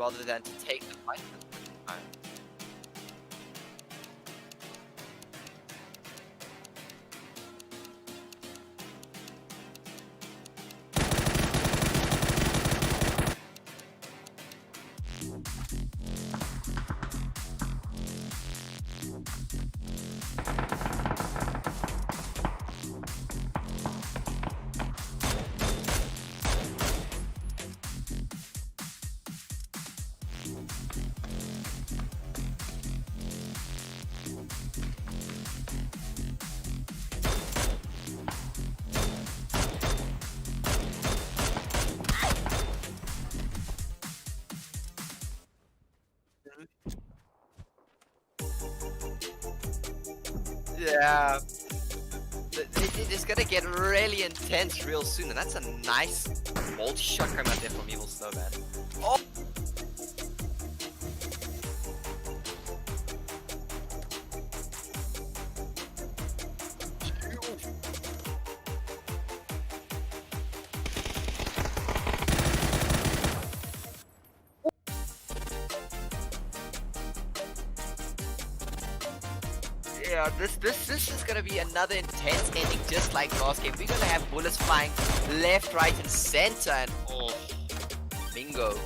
rather than to take the fight. Yeah, it's gonna get really intense real soon, and that's a nice multi-shot coming out there from Evil Snowman. Oh! Yeah, this is gonna be another intense ending, just like last game. We're gonna have bullets flying left, right, and center, and oh, bingo!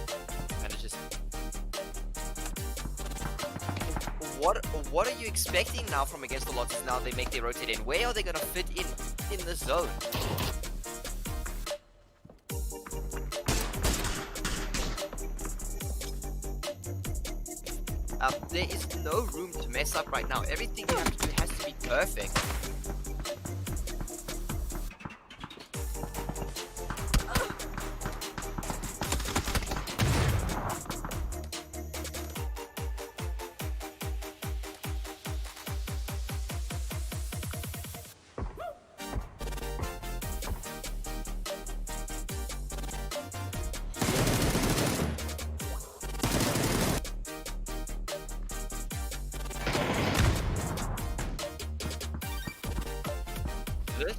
Manages. What are you expecting now from against the Lotties? Now they make their rotate in. Where are they gonna fit in the zone? There is no room to mess up right now. Everything you have to do has to be perfect. This.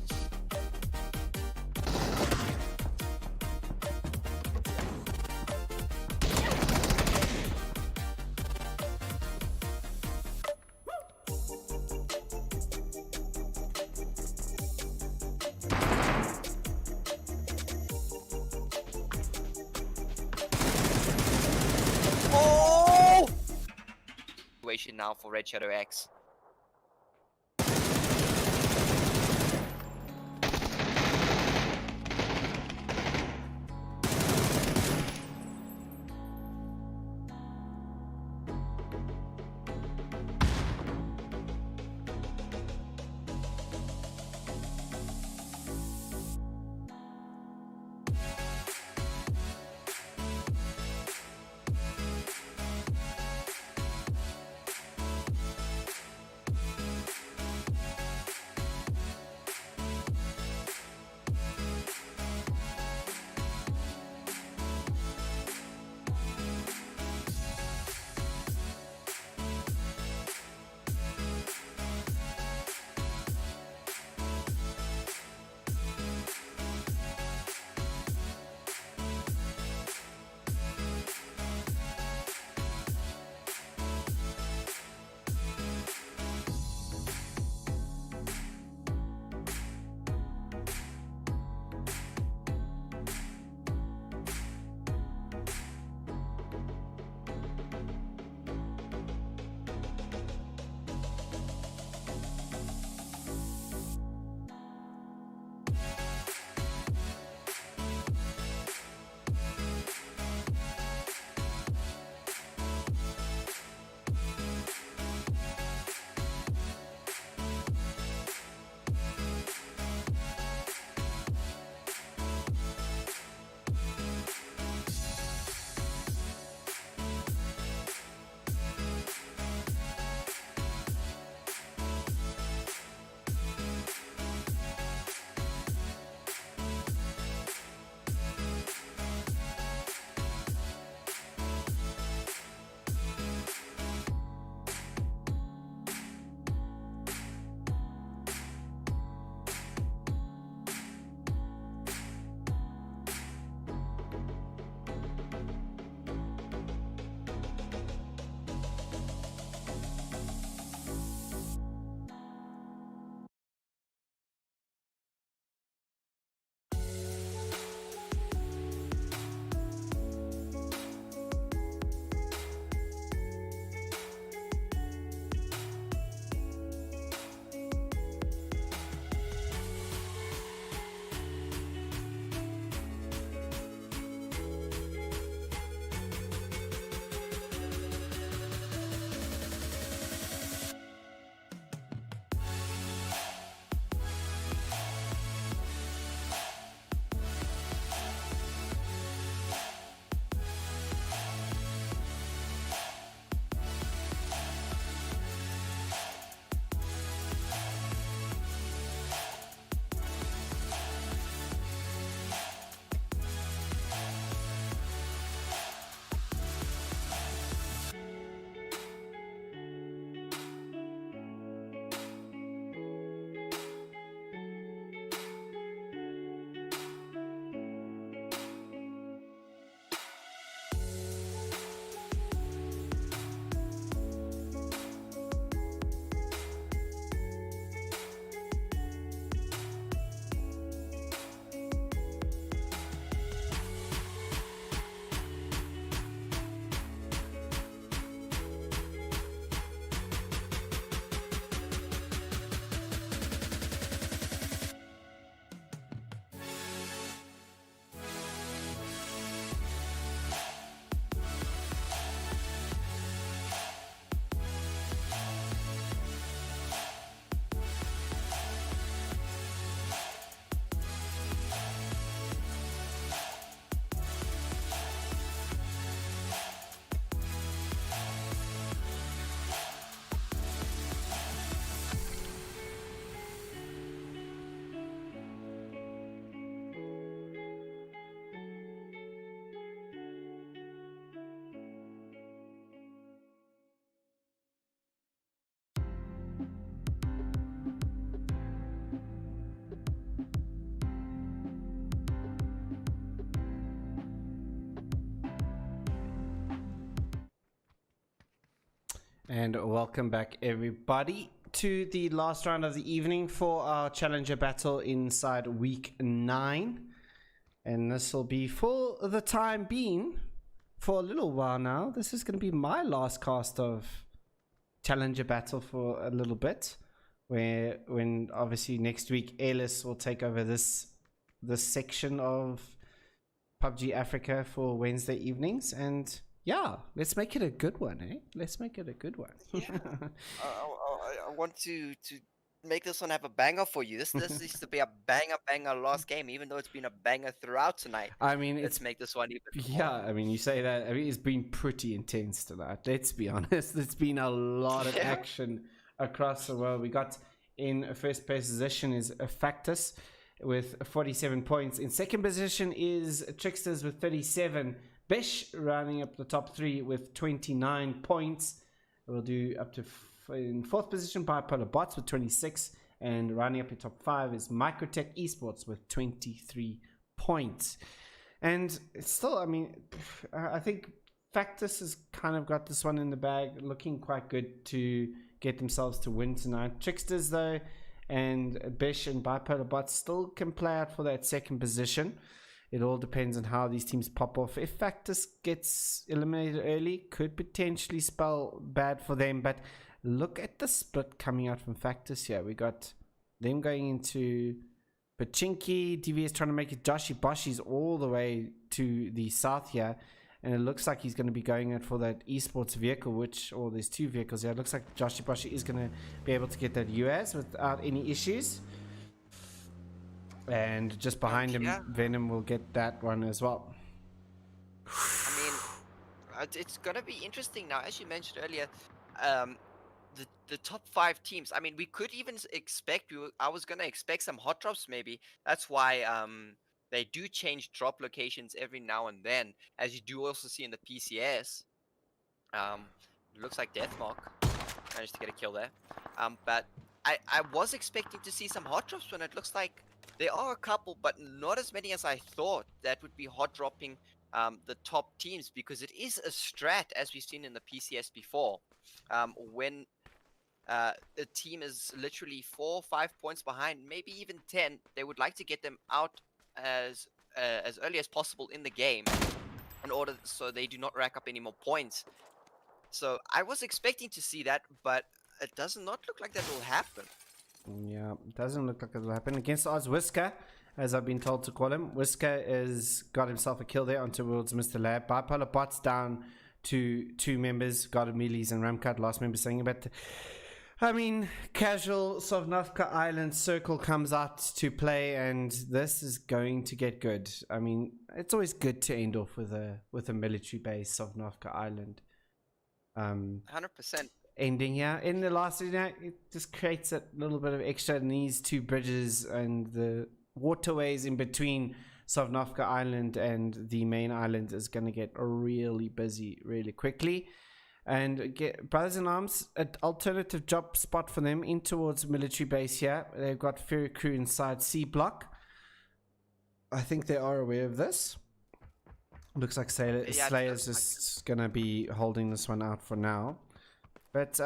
Oh! Situation now for Red Shadow X. And welcome back, everybody, to the last round of the evening for our Challenger Battle inside Week 9. And this will be, for the time being, for a little while now, this is going to be my last cast of Challenger Battle for a little bit. When obviously next week, Airless will take over this section of PUBG Africa for Wednesday evenings. And yeah, let's make it a good one, eh? Let's make it a good one. Yeah. I want to make this one have a banger for you. This needs to be a banger last game, even though it's been a banger throughout tonight. I mean, let's make this one even more. Yeah, I mean, you say that. I mean, it's been pretty intense tonight. Let's be honest. It's been a lot of action across the world. We got in first position is Factus with 47 points. In second position is Tricksters with 37. Bish rounding up the top 3 with 29 points. We'll do up to in fourth position Bipolar Bots with 26, and rounding up in top 5 is Microtech Esports with 23 points. And still, I mean, I think Factus has kind of got this one in the bag, looking quite good to get themselves to win tonight. Tricksters though, and Bish and Bipolar Bots still can play out for that second position. It all depends on how these teams pop off. If Factus gets eliminated early, could potentially spell bad for them. But look at the split coming out from Factus here. We got them going into Pachinki. DVS trying to make it Joshi Boshi's all the way to the south here. And it looks like he's going to be going out for that esports vehicle, or there's 2 vehicles here. It looks like Joshi Boshi is going to be able to get that US without any issues. And just behind him, Venom will get that one as well. I mean, it's gonna be interesting now, as you mentioned earlier. The top 5 teams. I mean, we could even expect. I was gonna expect some hot drops, maybe. That's why they do change drop locations every now and then, as you do also see in the PCS. It looks like Deathmark managed to get a kill there. But I was expecting to see some hot drops when it looks like. There are a couple, but not as many as I thought that would be hot dropping the top teams, because it is a strat, as we've seen in the PCS before. When the team is literally 4 or 5 points behind, maybe even 10, they would like to get them out as early as possible in the game, in order so they do not rack up any more points. So I was expecting to see that, but it does not look like that will happen. Yeah, it doesn't look like it will happen. Against odds, Whisker, as I've been told to call him. Whisker has got himself a kill there on towards Mr. Lab. Bipolar Bots down to 2 members, Guarded Mealies and Ramcut, last member saying. But, I mean, casual Sovnovka Island circle comes out to play, and this is going to get good. I mean, it's always good to end off with a military base, Sovnovka Island. 100%. Ending here in the last, it just creates a little bit of extra, and these 2 bridges and the waterways in between Sovnovka Island and the main island is going to get really busy really quickly. And get Brothers in Arms, an alternative job spot for them in towards military base here. They've got ferry crew inside C block. I think they are aware of this. Looks like Slayer's just going to be holding this one out for now. But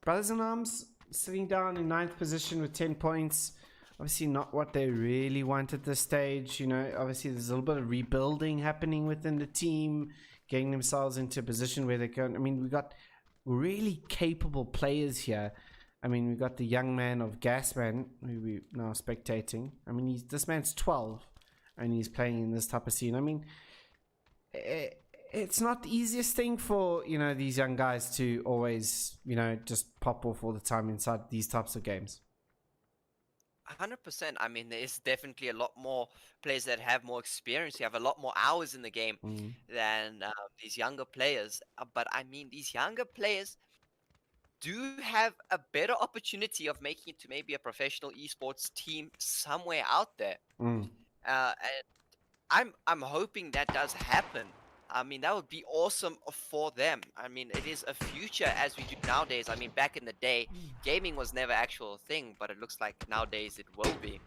Brothers in Arms sitting down in 9th position with 10 points. Obviously not what they really want at this stage. You know, obviously there's a little bit of rebuilding happening within the team, getting themselves into a position where they can. I mean, we got really capable players here. I mean, we got the young man of Gasman, who we're now spectating. I mean, this man's 12, and he's playing in this type of scene. I mean, it's not the easiest thing for, you know, these young guys to always, you know, just pop off all the time inside these types of games. 100%. I mean, there's definitely a lot more players that have more experience. You have a lot more hours in the game than these younger players. But I mean, these younger players do have a better opportunity of making it to maybe a professional esports team somewhere out there. And I'm hoping that does happen. I mean, that would be awesome for them. I mean, it is a future as we do nowadays. I mean, back in the day, gaming was never actual thing, but it looks like nowadays it will be.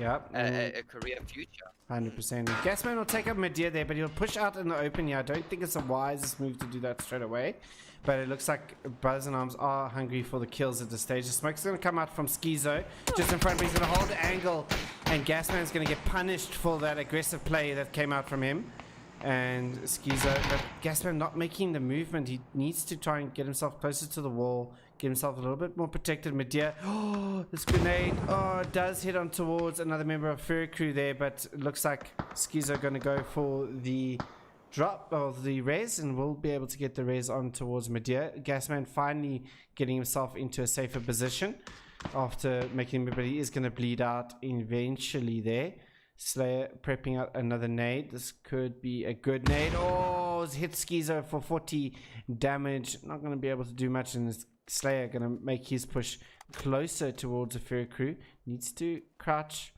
Yeah. a career future. 100%. Gasman will take up Medea there, but he'll push out in the open here. I don't think it's a wisest move to do that straight away. But it looks like Brothers in Arms are hungry for the kills at this stage. The smoke's going to come out from Schizo just in front, but he's going to hold the angle. And Gasman's going to get punished for that aggressive play that came out from him. And Schizo, but Gasman not making the movement. He needs to try and get himself closer to the wall, get himself a little bit more protected. Medea, oh, this grenade, oh, it does hit on towards another member of Furry Crew there, but it looks like Schizo going to go for the drop of the res, and we'll be able to get the res on towards Medea. Gasman finally getting himself into a safer position after making, but he is going to bleed out eventually there. Slayer prepping out another nade. This could be a good nade. Oh, it's hit Schizo for 40 damage. Not going to be able to do much, and Slayer going to make his push closer towards the Furry Crew. Needs to crouch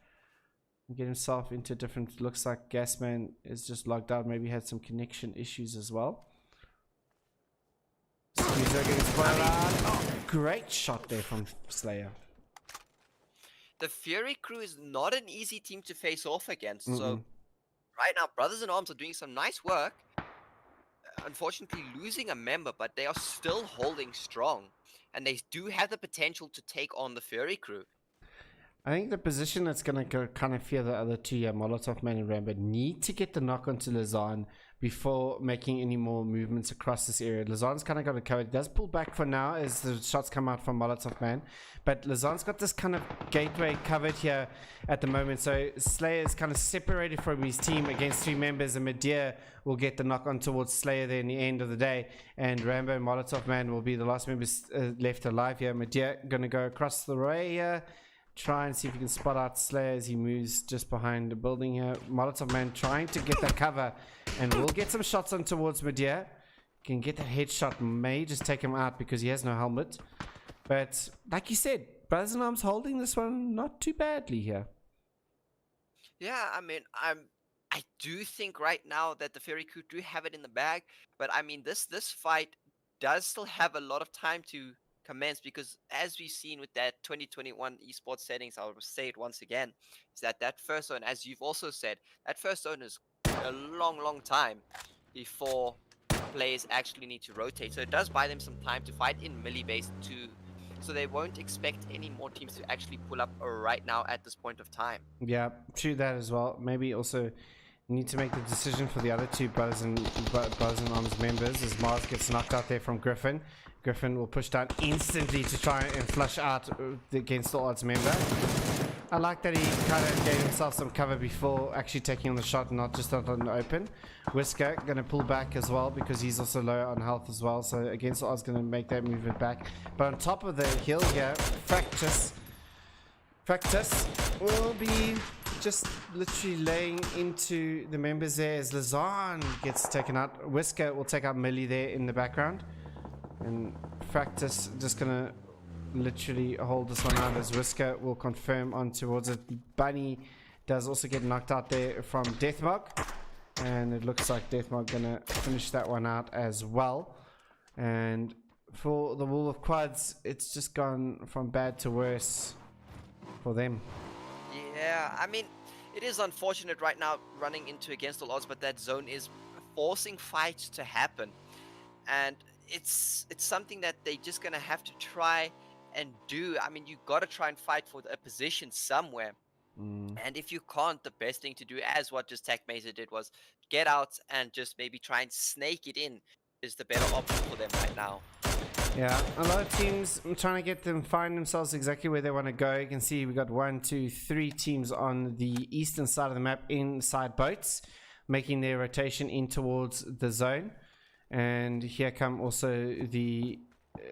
and get himself into a different. Looks like Gasman is just logged out. Maybe had some connection issues as well. Schizo getting spoiled out. Oh, great shot there from Slayer. The Fury Crew is not an easy team to face off against. So right now, Brothers in Arms are doing some nice work. Unfortunately, losing a member, but they are still holding strong. And they do have the potential to take on the Fury Crew. I think the position that's going to kind of fear the other two, Molotov Man and Rambo, need to get the knock onto Lazan before making any more movements across this area. Lazan's kind of got it covered. He does pull back for now as the shots come out from Molotov Man. But Lazan's got this kind of gateway covered here at the moment. So Slayer is kind of separated from his team against three members, and Medea will get the knock on towards Slayer there in the end of the day. And Rambo and Molotov Man will be the last members left alive here. Medea going to go across the way here. Try and see if you can spot out Slayer as he moves just behind the building here. Molotov Man trying to get that cover, and we'll get some shots on towards Medea. Can get that headshot, may just take him out because he has no helmet. But like you said, Brothers in Arms holding this one not too badly here. Yeah, I mean, I do think right now that the Fury Crew do have it in the bag, but I mean, this fight does still have a lot of time to commence, because as we've seen with that 2021 esports settings, I'll say it once again, is that first zone, as you've also said, that first zone is a long time before players actually need to rotate. So it does buy them some time to fight in melee base too, so they won't expect any more teams to actually pull up right now at this point of time. Yeah, true that as well. Maybe also need to make the decision for the other two Brothers in Arms members as Mars gets knocked out there from Griffin. Griffin will push down instantly to try and flush out against the odds member. I like that he kind of gave himself some cover before actually taking on the shot, not just out on the open. Whisker going to pull back as well because he's also low on health as well. So against the odds going to make that movement back. But on top of the hill here, Fractus will be just literally laying into the members there as Lazan gets taken out. Whisker will take out Millie there in the background. And Fractus just gonna literally hold this one out as Whisker will confirm on towards it. Bunny does also get knocked out there from Deathmark, and it looks like Deathmark gonna finish that one out as well. And for the Wall of Quads, it's just gone from bad to worse for them. Yeah, I mean, it is unfortunate right now running into against all odds, but that zone is forcing fights to happen, and it's something that they're just gonna have to try and do. I mean, you gotta try and fight for a position somewhere, and if you can't, the best thing to do, as what just Tech Mesa did, was get out and just maybe try and snake it in, is the better option for them right now. Yeah, a lot of teams, I'm trying to get them find themselves exactly where they want to go. You can see we got 1, 2, 3 teams on the eastern side of the map inside boats, making their rotation in towards the zone. And here come also the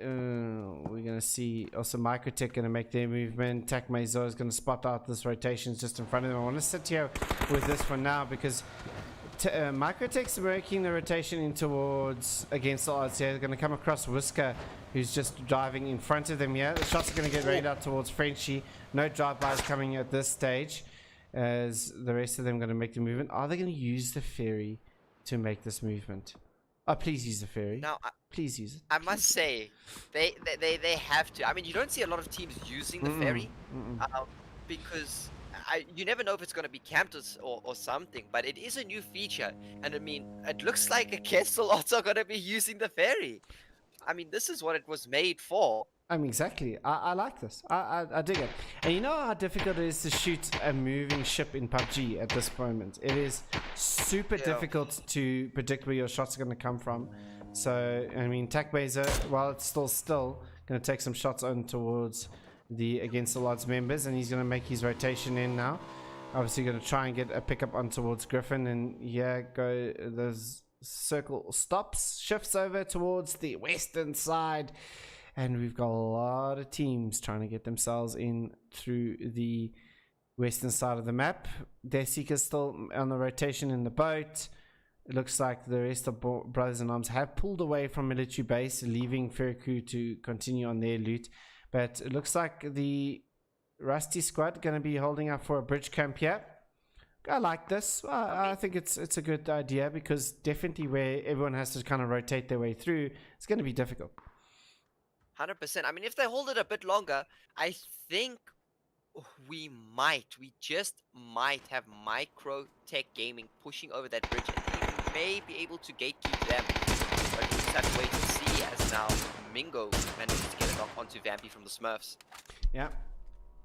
we're gonna see also Microtech gonna make their movement. Tac Mazo is gonna spot out this rotation just in front of them. I want to sit here with this for now because Microtech's making the rotation in towards against the odds here. They're gonna come across Whisker, who's just driving in front of them here. The shots are gonna get rained out towards Frenchie. No drive-bys coming at this stage, as the rest of them are gonna make the movement. Are they gonna use the ferry to make this movement? Oh, please use the ferry. Now, please use it. I must say, they have to. I mean, you don't see a lot of teams using the ferry, because you never know if it's going to be camped or something, but it is a new feature. And I mean, it looks like a Kessel also going to be using the ferry. I mean, this is what it was made for. I mean, exactly. I like this. I dig it. And you know how difficult it is to shoot a moving ship in PUBG at this moment? It is super difficult to predict where your shots are going to come from. So, I mean, TacBaser, while it's still going to take some shots on towards the Against the Odds members, and he's going to make his rotation in now. Obviously, going to try and get a pickup on towards Griffin, and those circle stops, shifts over towards the western side. And we've got a lot of teams trying to get themselves in through the western side of the map. Deathseeker's still on the rotation in the boat. It looks like the rest of Brothers in Arms have pulled away from military base, leaving Ferriku to continue on their loot. But it looks like the Rusty squad going to be holding up for a bridge camp here. I like this. I think it's a good idea, because definitely where everyone has to kind of rotate their way through, it's going to be difficult. 100%. I mean, if they hold it a bit longer, I think we just might have Micro Tech Gaming pushing over that bridge, and we may be able to gatekeep them. But we just have to wait and see, as now Mingo manages to get it off onto Vampy from the Smurfs. Yeah.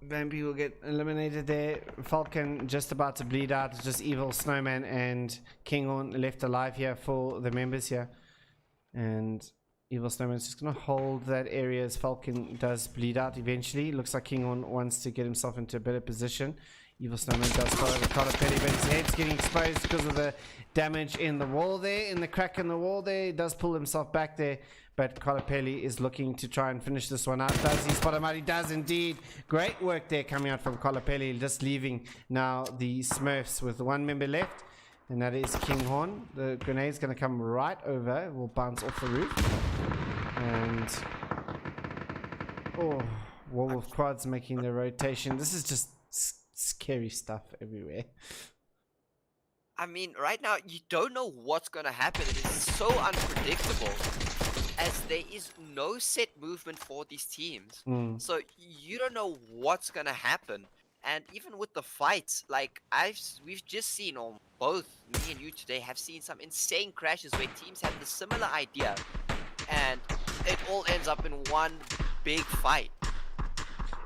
Vampy will get eliminated there. Falcon just about to bleed out. Just Evil Snowman and Kinghorn left alive here for the members here. And Evil Snowman's just going to hold that area as Falcon does bleed out eventually. Looks like Kinghorn wants to get himself into a better position. Evil Snowman does follow the Colapelli, but his head's getting exposed because of the damage in the wall there, in the crack in the wall there. He does pull himself back there, but Colapelli is looking to try and finish this one out. Does he spot him out? He does indeed. Great work there coming out from Colapelli, just leaving now the Smurfs with one member left, and that is Kinghorn. The grenade's going to come right over, will bounce off the roof. And Werewolf Quad's making the rotation. This is just scary stuff everywhere. I mean, right now, you don't know what's going to happen. It is so unpredictable, as there is no set movement for these teams. So you don't know what's going to happen. And even with the fights, like we've just seen, or both me and you today have seen some insane crashes where teams have the similar idea, and it all ends up in one big fight.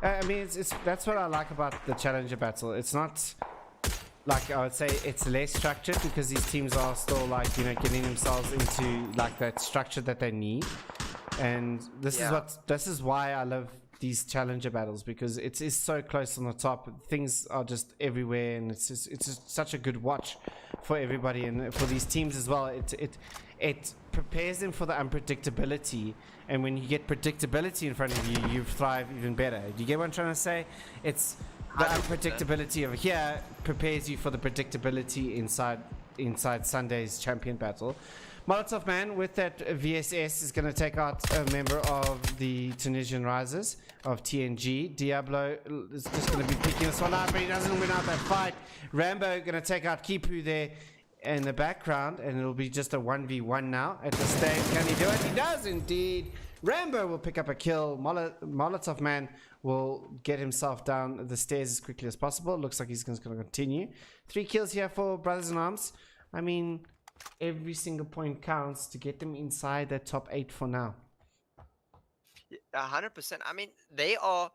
I mean, that's what I like about the Challenger Battle. It's not like, I would say it's less structured, because these teams are still like, you know, getting themselves into like that structure that they need. And this is why I love these Challenger Battles, because it is so close on the top. Things are just everywhere, and it's just such a good watch for everybody and for these teams as well. It prepares them for the unpredictability, and when you get predictability in front of you, you thrive even better. Do you get what I'm trying to say? It's the 100%. Unpredictability of here prepares you for the predictability inside Sunday's champion battle. Molotov Man with that VSS is going to take out a member of the Tunisian Risers of TNG. Diablo is just going to be picking this one out, but he doesn't win out that fight. Rambo going to take out Kipu there in the background, and it'll be just a 1v1 now at the stage. Can he do it? He does indeed. Rambo will pick up a kill. Molotov Man will get himself down the stairs as quickly as possible. Looks like he's going to continue. 3 kills here for Brothers in Arms. I mean, every single point counts to get them inside the top 8 for now. 100%. I mean, they are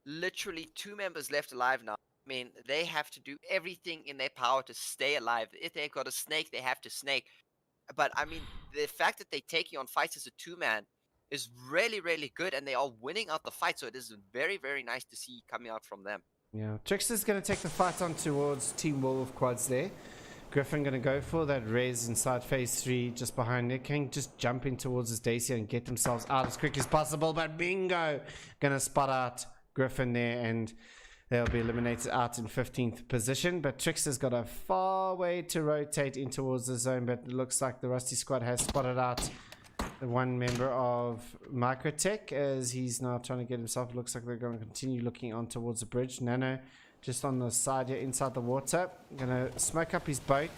literally 2 members left alive now. I mean, they have to do everything in their power to stay alive. If they've got a snake, they have to snake. But I mean, the fact that they're taking on fights as a 2-man is really, really good, and they are winning out the fight. So it is very, very nice to see coming out from them. Yeah, Trickster's going to take the fight on towards Team Wolf Quads there. Griffin going to go for that res inside phase 3 just behind it. Can just jump in towards his Dacia and get themselves out as quick as possible. But bingo! Going to spot out Griffin there, and they'll be eliminated out in 15th position. But Trickster's got a far way to rotate in towards the zone. But it looks like the Rusty squad has spotted out the one member of Microtech, as he's now trying to get himself. Looks like they're going to continue looking on towards the bridge. Nano just on the side here inside the water. Gonna smoke up his boat.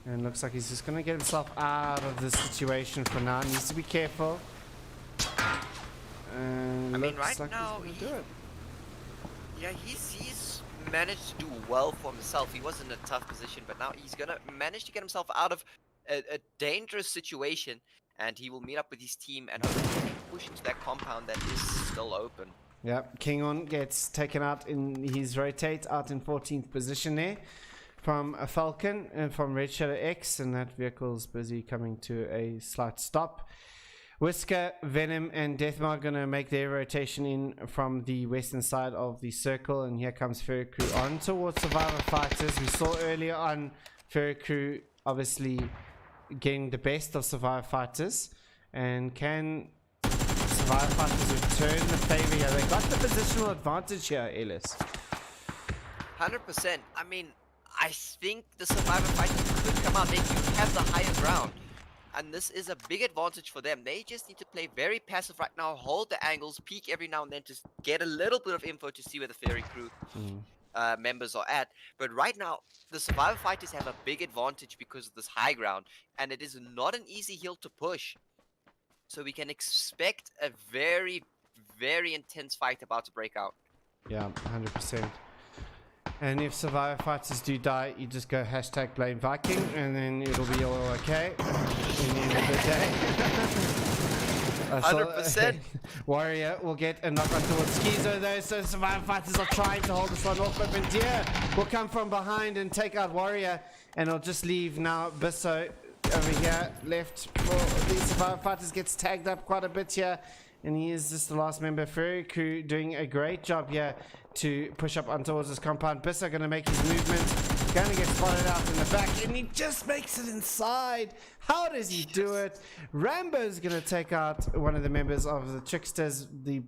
And looks like he's just gonna get himself out of this situation for now. Needs to be careful. And I mean, right like now, he's gonna do it. Yeah, he's managed to do well for himself. He was in a tough position, but now he's gonna manage to get himself out of a dangerous situation, and he will meet up with his team and hopefully push into that compound that is still open. Yeah, Kingon gets taken out in his rotate, out in 14th position there from a Falcon and from Red Shadow X, and that vehicle's busy coming to a slight stop. Whisker, Venom, and Deathmar gonna make their rotation in from the western side of the circle, and here comes Furry Crew on towards Survivor Fighters. We saw earlier on Furry Crew obviously getting the best of Survivor Fighters, and can Survivor Fighters return the favor here? They got the positional advantage here, Ellis. 100%. I mean, I think the Survivor Fighters could come out. They do have the higher ground. And this is a big advantage for them. They just need to play very passive right now, hold the angles, peek every now and then to get a little bit of info to see where the Fairy Crew members are at. But right now, the Survivor Fighters have a big advantage because of this high ground. And it is not an easy hill to push. So we can expect a very, very intense fight about to break out. Yeah, 100%. And if Survivor Fighters do die, you just go hashtag blame Viking, and then it'll be all okay in the end of the day. 100%. Warrior will get a knock on towards Schizo though, so Survivor Fighters are trying to hold this one off, but Bandier will come from behind and take out Warrior, and it'll just leave now Bisso over here left for the Survivor Fighters. Gets tagged up quite a bit here, and he is just the last member. Furry Crew doing a great job here to push up on towards this compound. Bisso going to make his movement, going to get spotted out in the back, and he just makes it inside. How does he do it? Rambo's going to take out one of the members of the Tricksters, the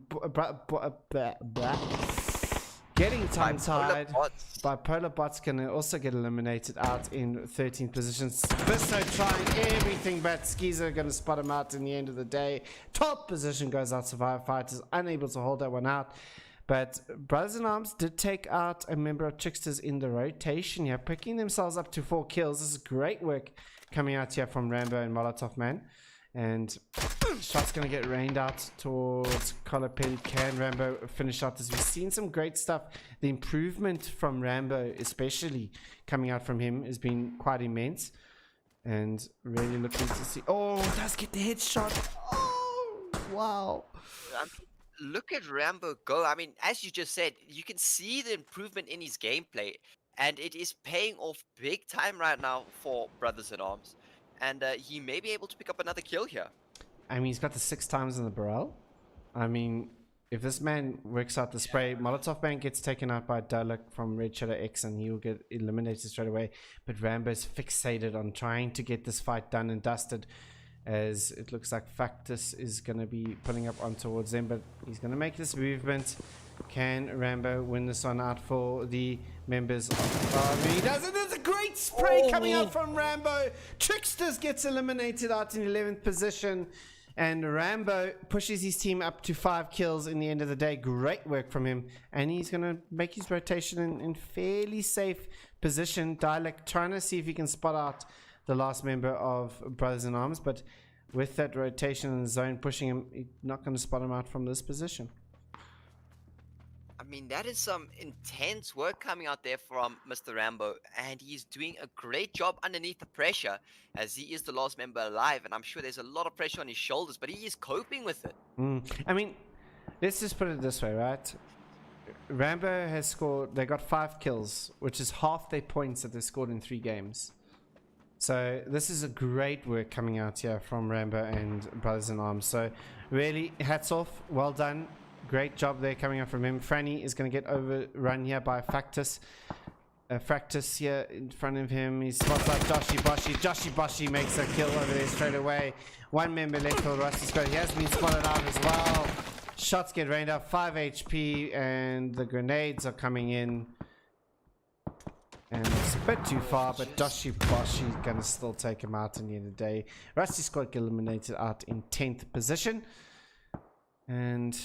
getting tongue-tied. Bipolar Bot's going to also get eliminated out in 13th positions. Bisso trying everything, but Schizo going to spot him out in the end of the day. Top position goes out. Survivor Fighters unable to hold that one out. But Brothers in Arms did take out a member of Tricksters in the rotation here, picking themselves up to 4 kills. This is great work coming out here from Rambo and Molotov Man. And shots going to get rained out towards Colopelli. Can Rambo finish out this? We've seen some great stuff. The improvement from Rambo, especially coming out from him, has been quite immense. And really looking to see... Oh, does get the headshot. Oh, wow. Look at Rambo go. I mean, as you just said, you can see the improvement in his gameplay, and it is paying off big time right now for Brothers in Arms. And he may be able to pick up another kill here. I mean, he's got the 6 times in the barrel. I mean, if this man works out the spray, Molotov Man gets taken out by Dalek from Red Shadow X, and he will get eliminated straight away. But Rambo's fixated on trying to get this fight done and dusted, as it looks like Factus is going to be pulling up on towards them, but he's going to make this movement. Can Rambo win this one out for the members of he does it. There's a great spray coming out from Rambo. Tricksters gets eliminated out in 11th position, and Rambo pushes his team up to 5 kills in the end of the day. Great work from him, and he's going to make his rotation in fairly safe position. Dialect trying to see if he can spot out the last member of Brothers in Arms, but with that rotation in the zone pushing him, he's not going to spot him out from this position. I mean, that is some intense work coming out there from Mr. Rambo, and he's doing a great job underneath the pressure, as he is the last member alive, and I'm sure there's a lot of pressure on his shoulders, but he is coping with it. I mean, let's just put it this way, right? Rambo has scored, they got 5 kills, which is half their points that they scored in 3 games. So this is a great work coming out here from Rambo and Brothers in Arms. So really, hats off, well done. Great job there coming out from him. Franny is going to get overrun here by Factus. Factus here in front of him. He spots out Joshi Boshi. Joshi Boshi makes a kill over there straight away. 1 member left for Rusty Squad. He has been spotted out as well. Shots get rained out. 5 HP, and the grenades are coming in. And it's a bit too far, but Joshi Boshi is going to still take him out in the end of the day. Rusty Squad get eliminated out in 10th position. And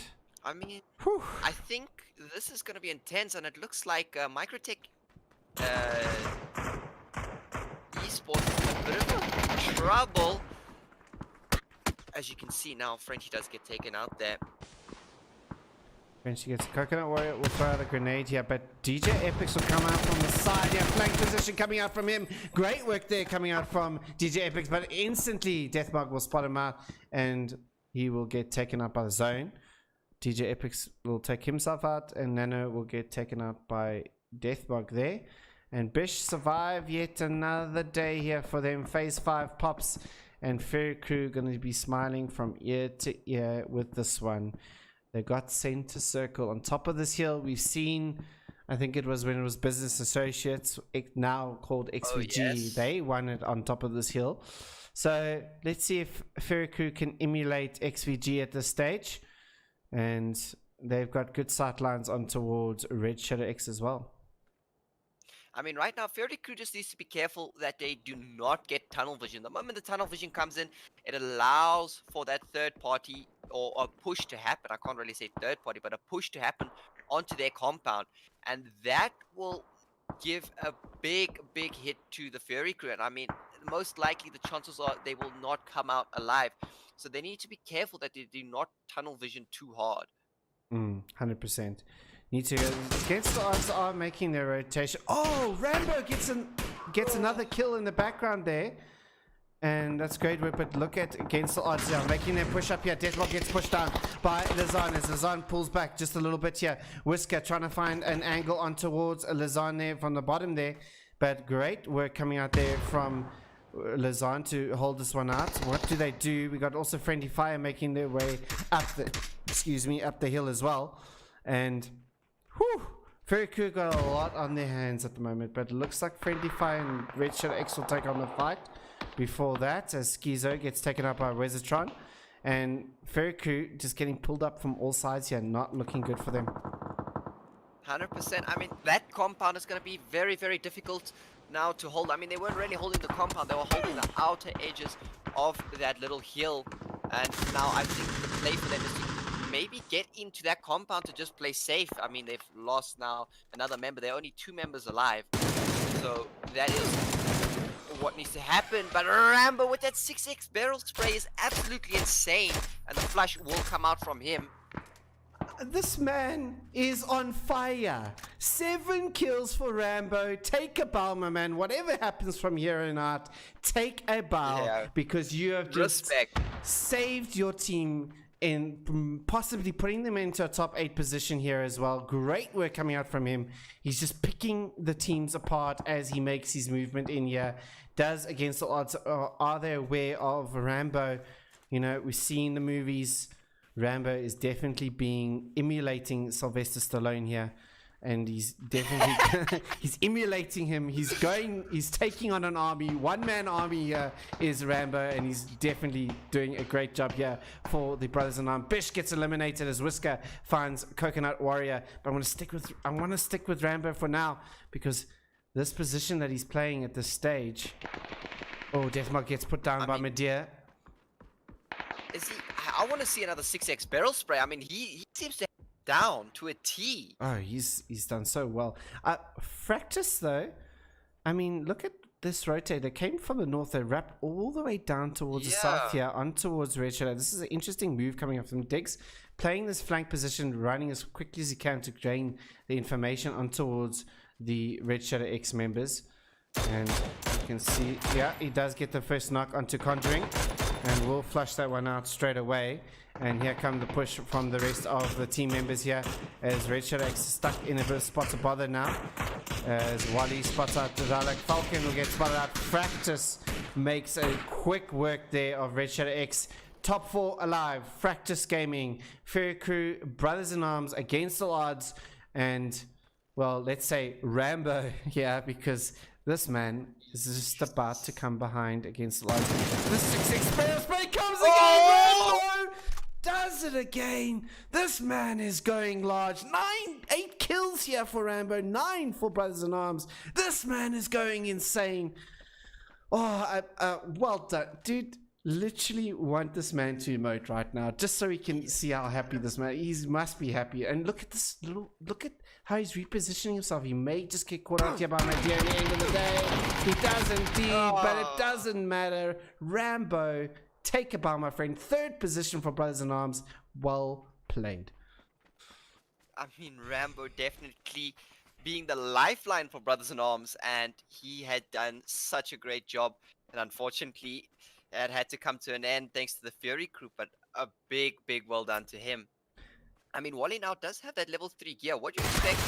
I mean, whew, I think this is going to be intense, and it looks like Microtech Esports is in a bit of trouble. As you can see now, Frenchie does get taken out there. When she gets Coconut Warrior, will throw out a grenade here, but DJ Epics will come out from the side here. Flank position coming out from him. Great work there coming out from DJ Epics, but instantly Deathmark will spot him out and he will get taken out by the zone. DJ Epics will take himself out and Nano will get taken out by Deathmark there. And Bish survive yet another day here for them. Phase 5 pops and Fairy Crew going to be smiling from ear to ear with this one. They got center circle on top of this hill. We've seen, I think it was when it was Business Associates, now called XVG. Oh, yes. They won it on top of this hill. So let's see if Fairy Crew can emulate XVG at this stage. And they've got good sight lines on towards Red Shadow X as well. I mean, right now, Fairy Crew just needs to be careful that they do not get tunnel vision. The moment the tunnel vision comes in, it allows for that third party or a push to happen. I can't really say third party, but a push to happen onto their compound. And that will give a big hit to the Fairy Crew. And I mean, most likely the chances are they will not come out alive. So they need to be careful that they do not tunnel vision too hard. 100%. Need to against the odds are making their rotation. Oh, Rambo gets another kill in the background there. And that's great work, but look at against the odds here, making their push up here. Deathlock gets pushed down by Lazan as Lazan pulls back just a little bit here. Whisker trying to find an angle on towards Lazan there from the bottom there. But great work coming out there from Lazan to hold this one out. What do they do? We got also Friendly Fire making their way up the hill as well. And whew, Fairy Crew got a lot on their hands at the moment, but it looks like Friendly Fire and Red Shadow X will take on the fight. Before that, as Schizo gets taken up by Resitron, and Fairy Crew just getting pulled up from all sides here, not looking good for them. 100%. I mean, that compound is going to be very difficult now to hold. I mean, they weren't really holding the compound, they were holding the outer edges of that little hill. And now I think the play for them is to maybe get into that compound to just play safe. I mean, they've lost now another member. There are only 2 members alive. So that is what needs to happen. But Rambo with that 6x barrel spray is absolutely insane. And the flush will come out from him. This man is on fire. 7 kills for Rambo. Take a bow, my man. Whatever happens from here on out, take a bow, because you have just saved your team in possibly putting them into a top 8 position here as well. Great work coming out from him. He's just picking the teams apart as he makes his movement in here. Does against the odds. Are they aware of Rambo? You know, we've seen the movies. Rambo is definitely emulating Sylvester Stallone here, and he's definitely he's emulating him. He's taking on an army, 1-man army here is Rambo, and he's definitely doing a great job here for the Brothers in Arms. Bish gets eliminated as Whisker finds Coconut Warrior, but I want to stick with Rambo for now, because this position that he's playing at this stage. Oh, Deathmark gets put down by Medea. I want to see another 6x barrel spray. I mean, he seems to have down to a T. Oh, he's done so well. Fractus though, I mean, look at this rotate. They came from the north. They wrapped all the way down towards the south here, on towards Red Shadow. This is an interesting move coming up from Diggs, playing this flank position, running as quickly as he can to gain the information on towards the Red Shadow X members. And you can see, yeah, he does get the first knock onto Conjuring, and we'll flush that one out straight away. And here come the push from the rest of the team members here, as Red Shadow X is stuck in a bit of spot to bother now, as Wally spots out the Dalek. Falcon will get spotted out. Fractus makes a quick work there of Red Shadow X. Top 4 alive. Fractus Gaming, Fairy Crew, Brothers in Arms against all odds, and well, let's say Rambo here, because this man is just about to come behind against the odds. The 6x barrel spray comes again. Rambo does it again. This man is going large. 8 kills here for Rambo, 9 for Brothers in Arms. This man is going insane. Oh, well done, dude. Literally want this man to emote right now, just so we can see how happy this man. He must be happy. And look at this. Look at how he's repositioning himself. He may just get caught out here by Medea at the end of the day. He does indeed, but it doesn't matter. Rambo, take a bow, my friend. 3rd position for Brothers in Arms. Well played. I mean, Rambo definitely being the lifeline for Brothers in Arms, and he had done such a great job. And unfortunately, it had to come to an end thanks to the Fury crew, but a big, big well done to him. I mean, Wally now does have that level 3 gear. What do you expect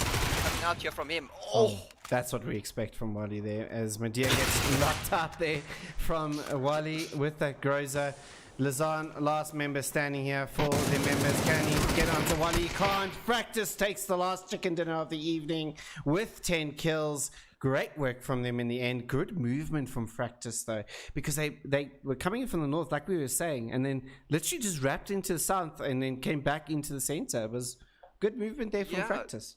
coming out here from him? Oh, Oh, that's what we expect from Wally there, as Medea gets knocked out there from Wally with that Groza. Lazan, last member standing here for the members. Can he get onto Wally? He can't. Fractus takes the last chicken dinner of the evening with 10 kills. Great work from them in the end. Good movement from Fractus, though, because they were coming in from the north, like we were saying, and then literally just wrapped into the south and then came back into the center. It was good movement there from yeah. Fractus.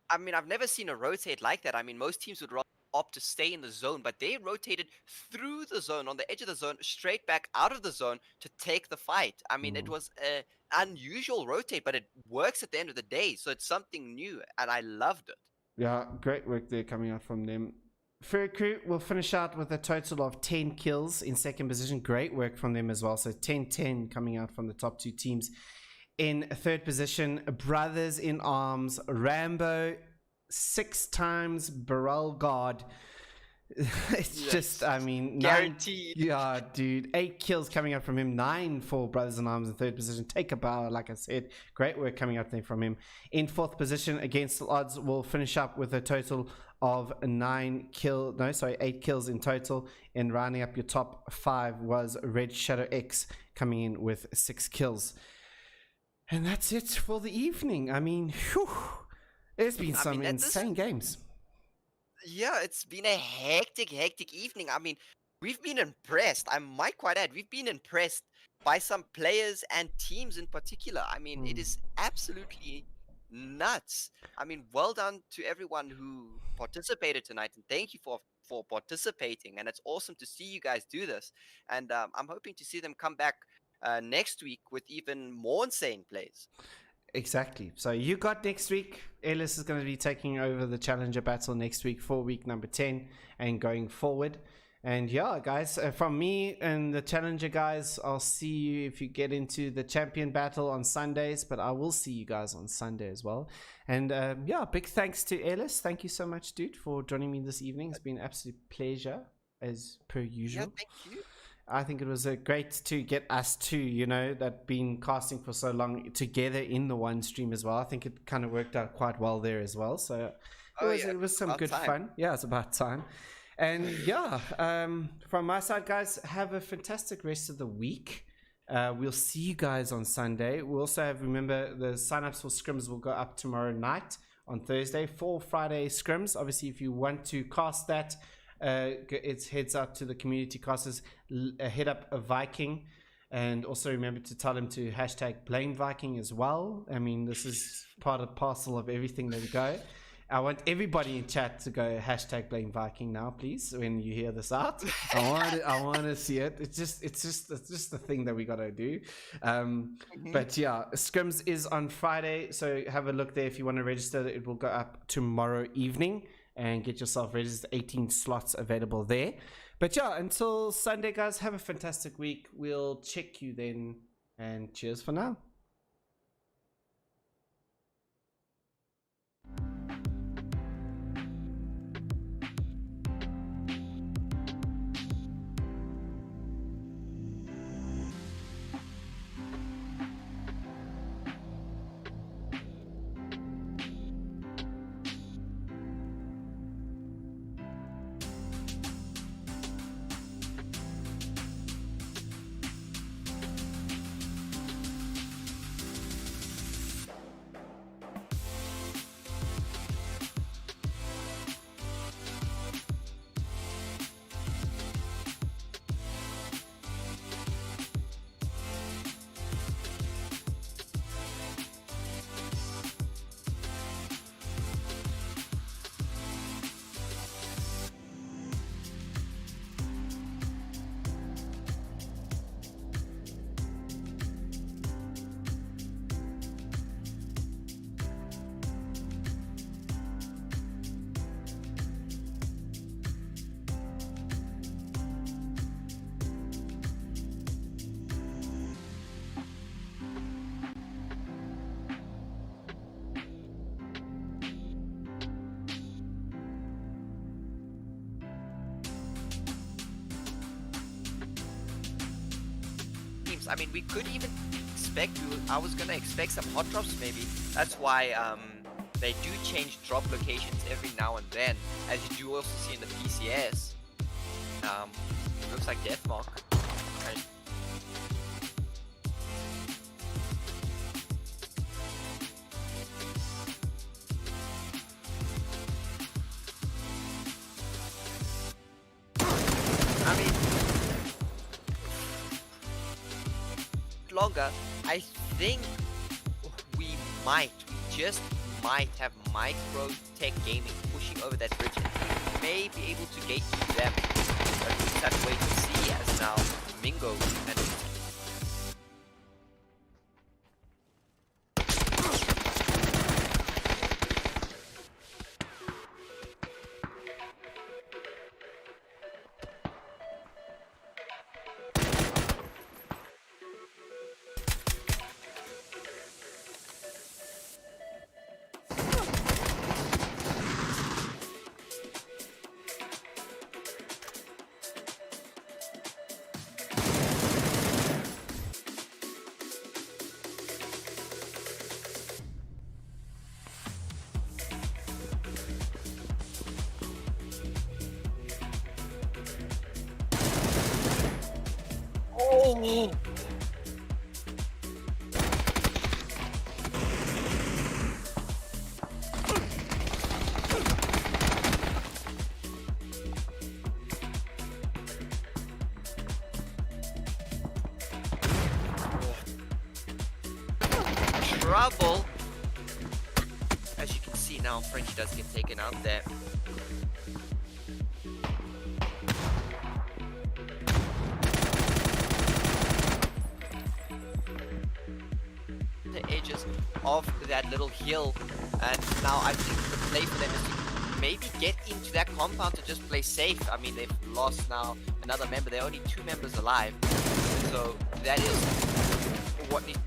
I mean, I've never seen a rotate like that. I mean, most teams would opt to stay in the zone, but they rotated through the zone, on the edge of the zone, straight back out of the zone to take the fight. I mean, it was an unusual rotate, but it works at the end of the day, so it's something new, and I loved it. Yeah, great work there coming out from them. Fur Crew will finish out with a total of 10 kills in second position. Great work from them as well. So 10-10 coming out from the top two teams. In third position, Brothers in Arms, Rambo, 6 times Barrel God. It's Yes. just, I mean, Guaranteed. yeah, dude. 8 kills coming out from him, 9 for Brothers in Arms in third position. Take a bow, like I said. Great work coming out there from him. In fourth position, against the odds, will finish up with a total of 8 kills in total. And rounding up your top 5 was Red Shadow X coming in with 6 kills. And that's it for the evening. I mean, whew, there's been some insane games. Yeah, it's been a hectic evening. I mean, we've been impressed. I might quite add, we've been impressed by some players and teams in particular. I mean, it is absolutely nuts. I mean, well done to everyone who participated tonight, and thank you for participating. And it's awesome to see you guys do this. And I'm hoping to see them come back next week with even more insane plays. Exactly. So you got next week. Ellis is going to be taking over the Challenger Battle next week for week number 10 and going forward. And yeah, guys, from me and the Challenger guys, I'll see you if you get into the Champion Battle on Sundays, but I will see you guys on Sunday as well. And yeah, big thanks to Ellis. Thank you so much, dude, for joining me this evening. It's been an absolute pleasure as per usual. Yeah, thank you. I think it was great to get us two, you know, that been casting for so long together in the one stream as well. I think it kind of worked out quite well there as well. So it was some good fun. Yeah, it's about time. And yeah, from my side, guys, have a fantastic rest of the week. We'll see you guys on Sunday. We also have, remember, the sign-ups for Scrims will go up tomorrow night on Thursday for Friday Scrims. Obviously, if you want to cast that, it heads out to the community casters. Hit up a Viking, and also remember to tell him to hashtag blame Viking as well. I mean, this is part and parcel of everything that we go. I want everybody in chat to go hashtag blame Viking now, please. When you hear this out, I want to see it. It's just the thing that we gotta do. But yeah, Scrims is on Friday, so have a look there if you want to register. It will go up tomorrow evening. And get yourself registered. 18 slots available there. But yeah, until Sunday, guys, have a fantastic week. We'll check you then. And cheers for now. I mean, we could even expect. I was gonna expect some hot drops maybe. That's why they do change drop locations every now and then, as you do also see in the PCS. Looks like Deathmark. Right. I mean, longer. I think we just might have Micro Tech Gaming pushing over that bridge and may be able to gatekeep them. But we'll have to wait to see as now Mingo and oh! Trouble. As you can see now, Frenchie does get taken out there. The edges of that little hill, and now I think the play for them is to maybe get into that compound to just play safe. I mean, they've lost now another member. There are only 2 members alive, so that is what needs.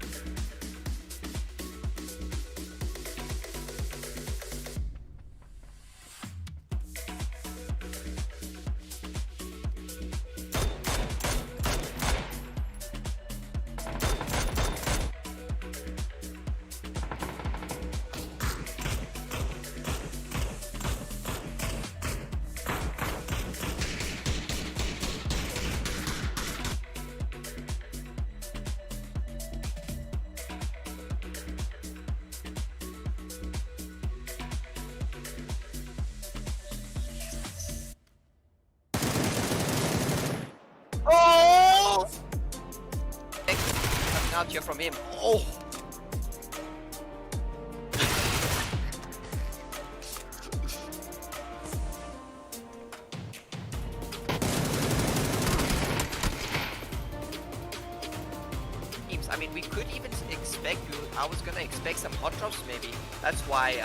Oh! Coming out here from him. Oh! I mean, we could even expect. I was gonna expect some hot drops maybe. That's why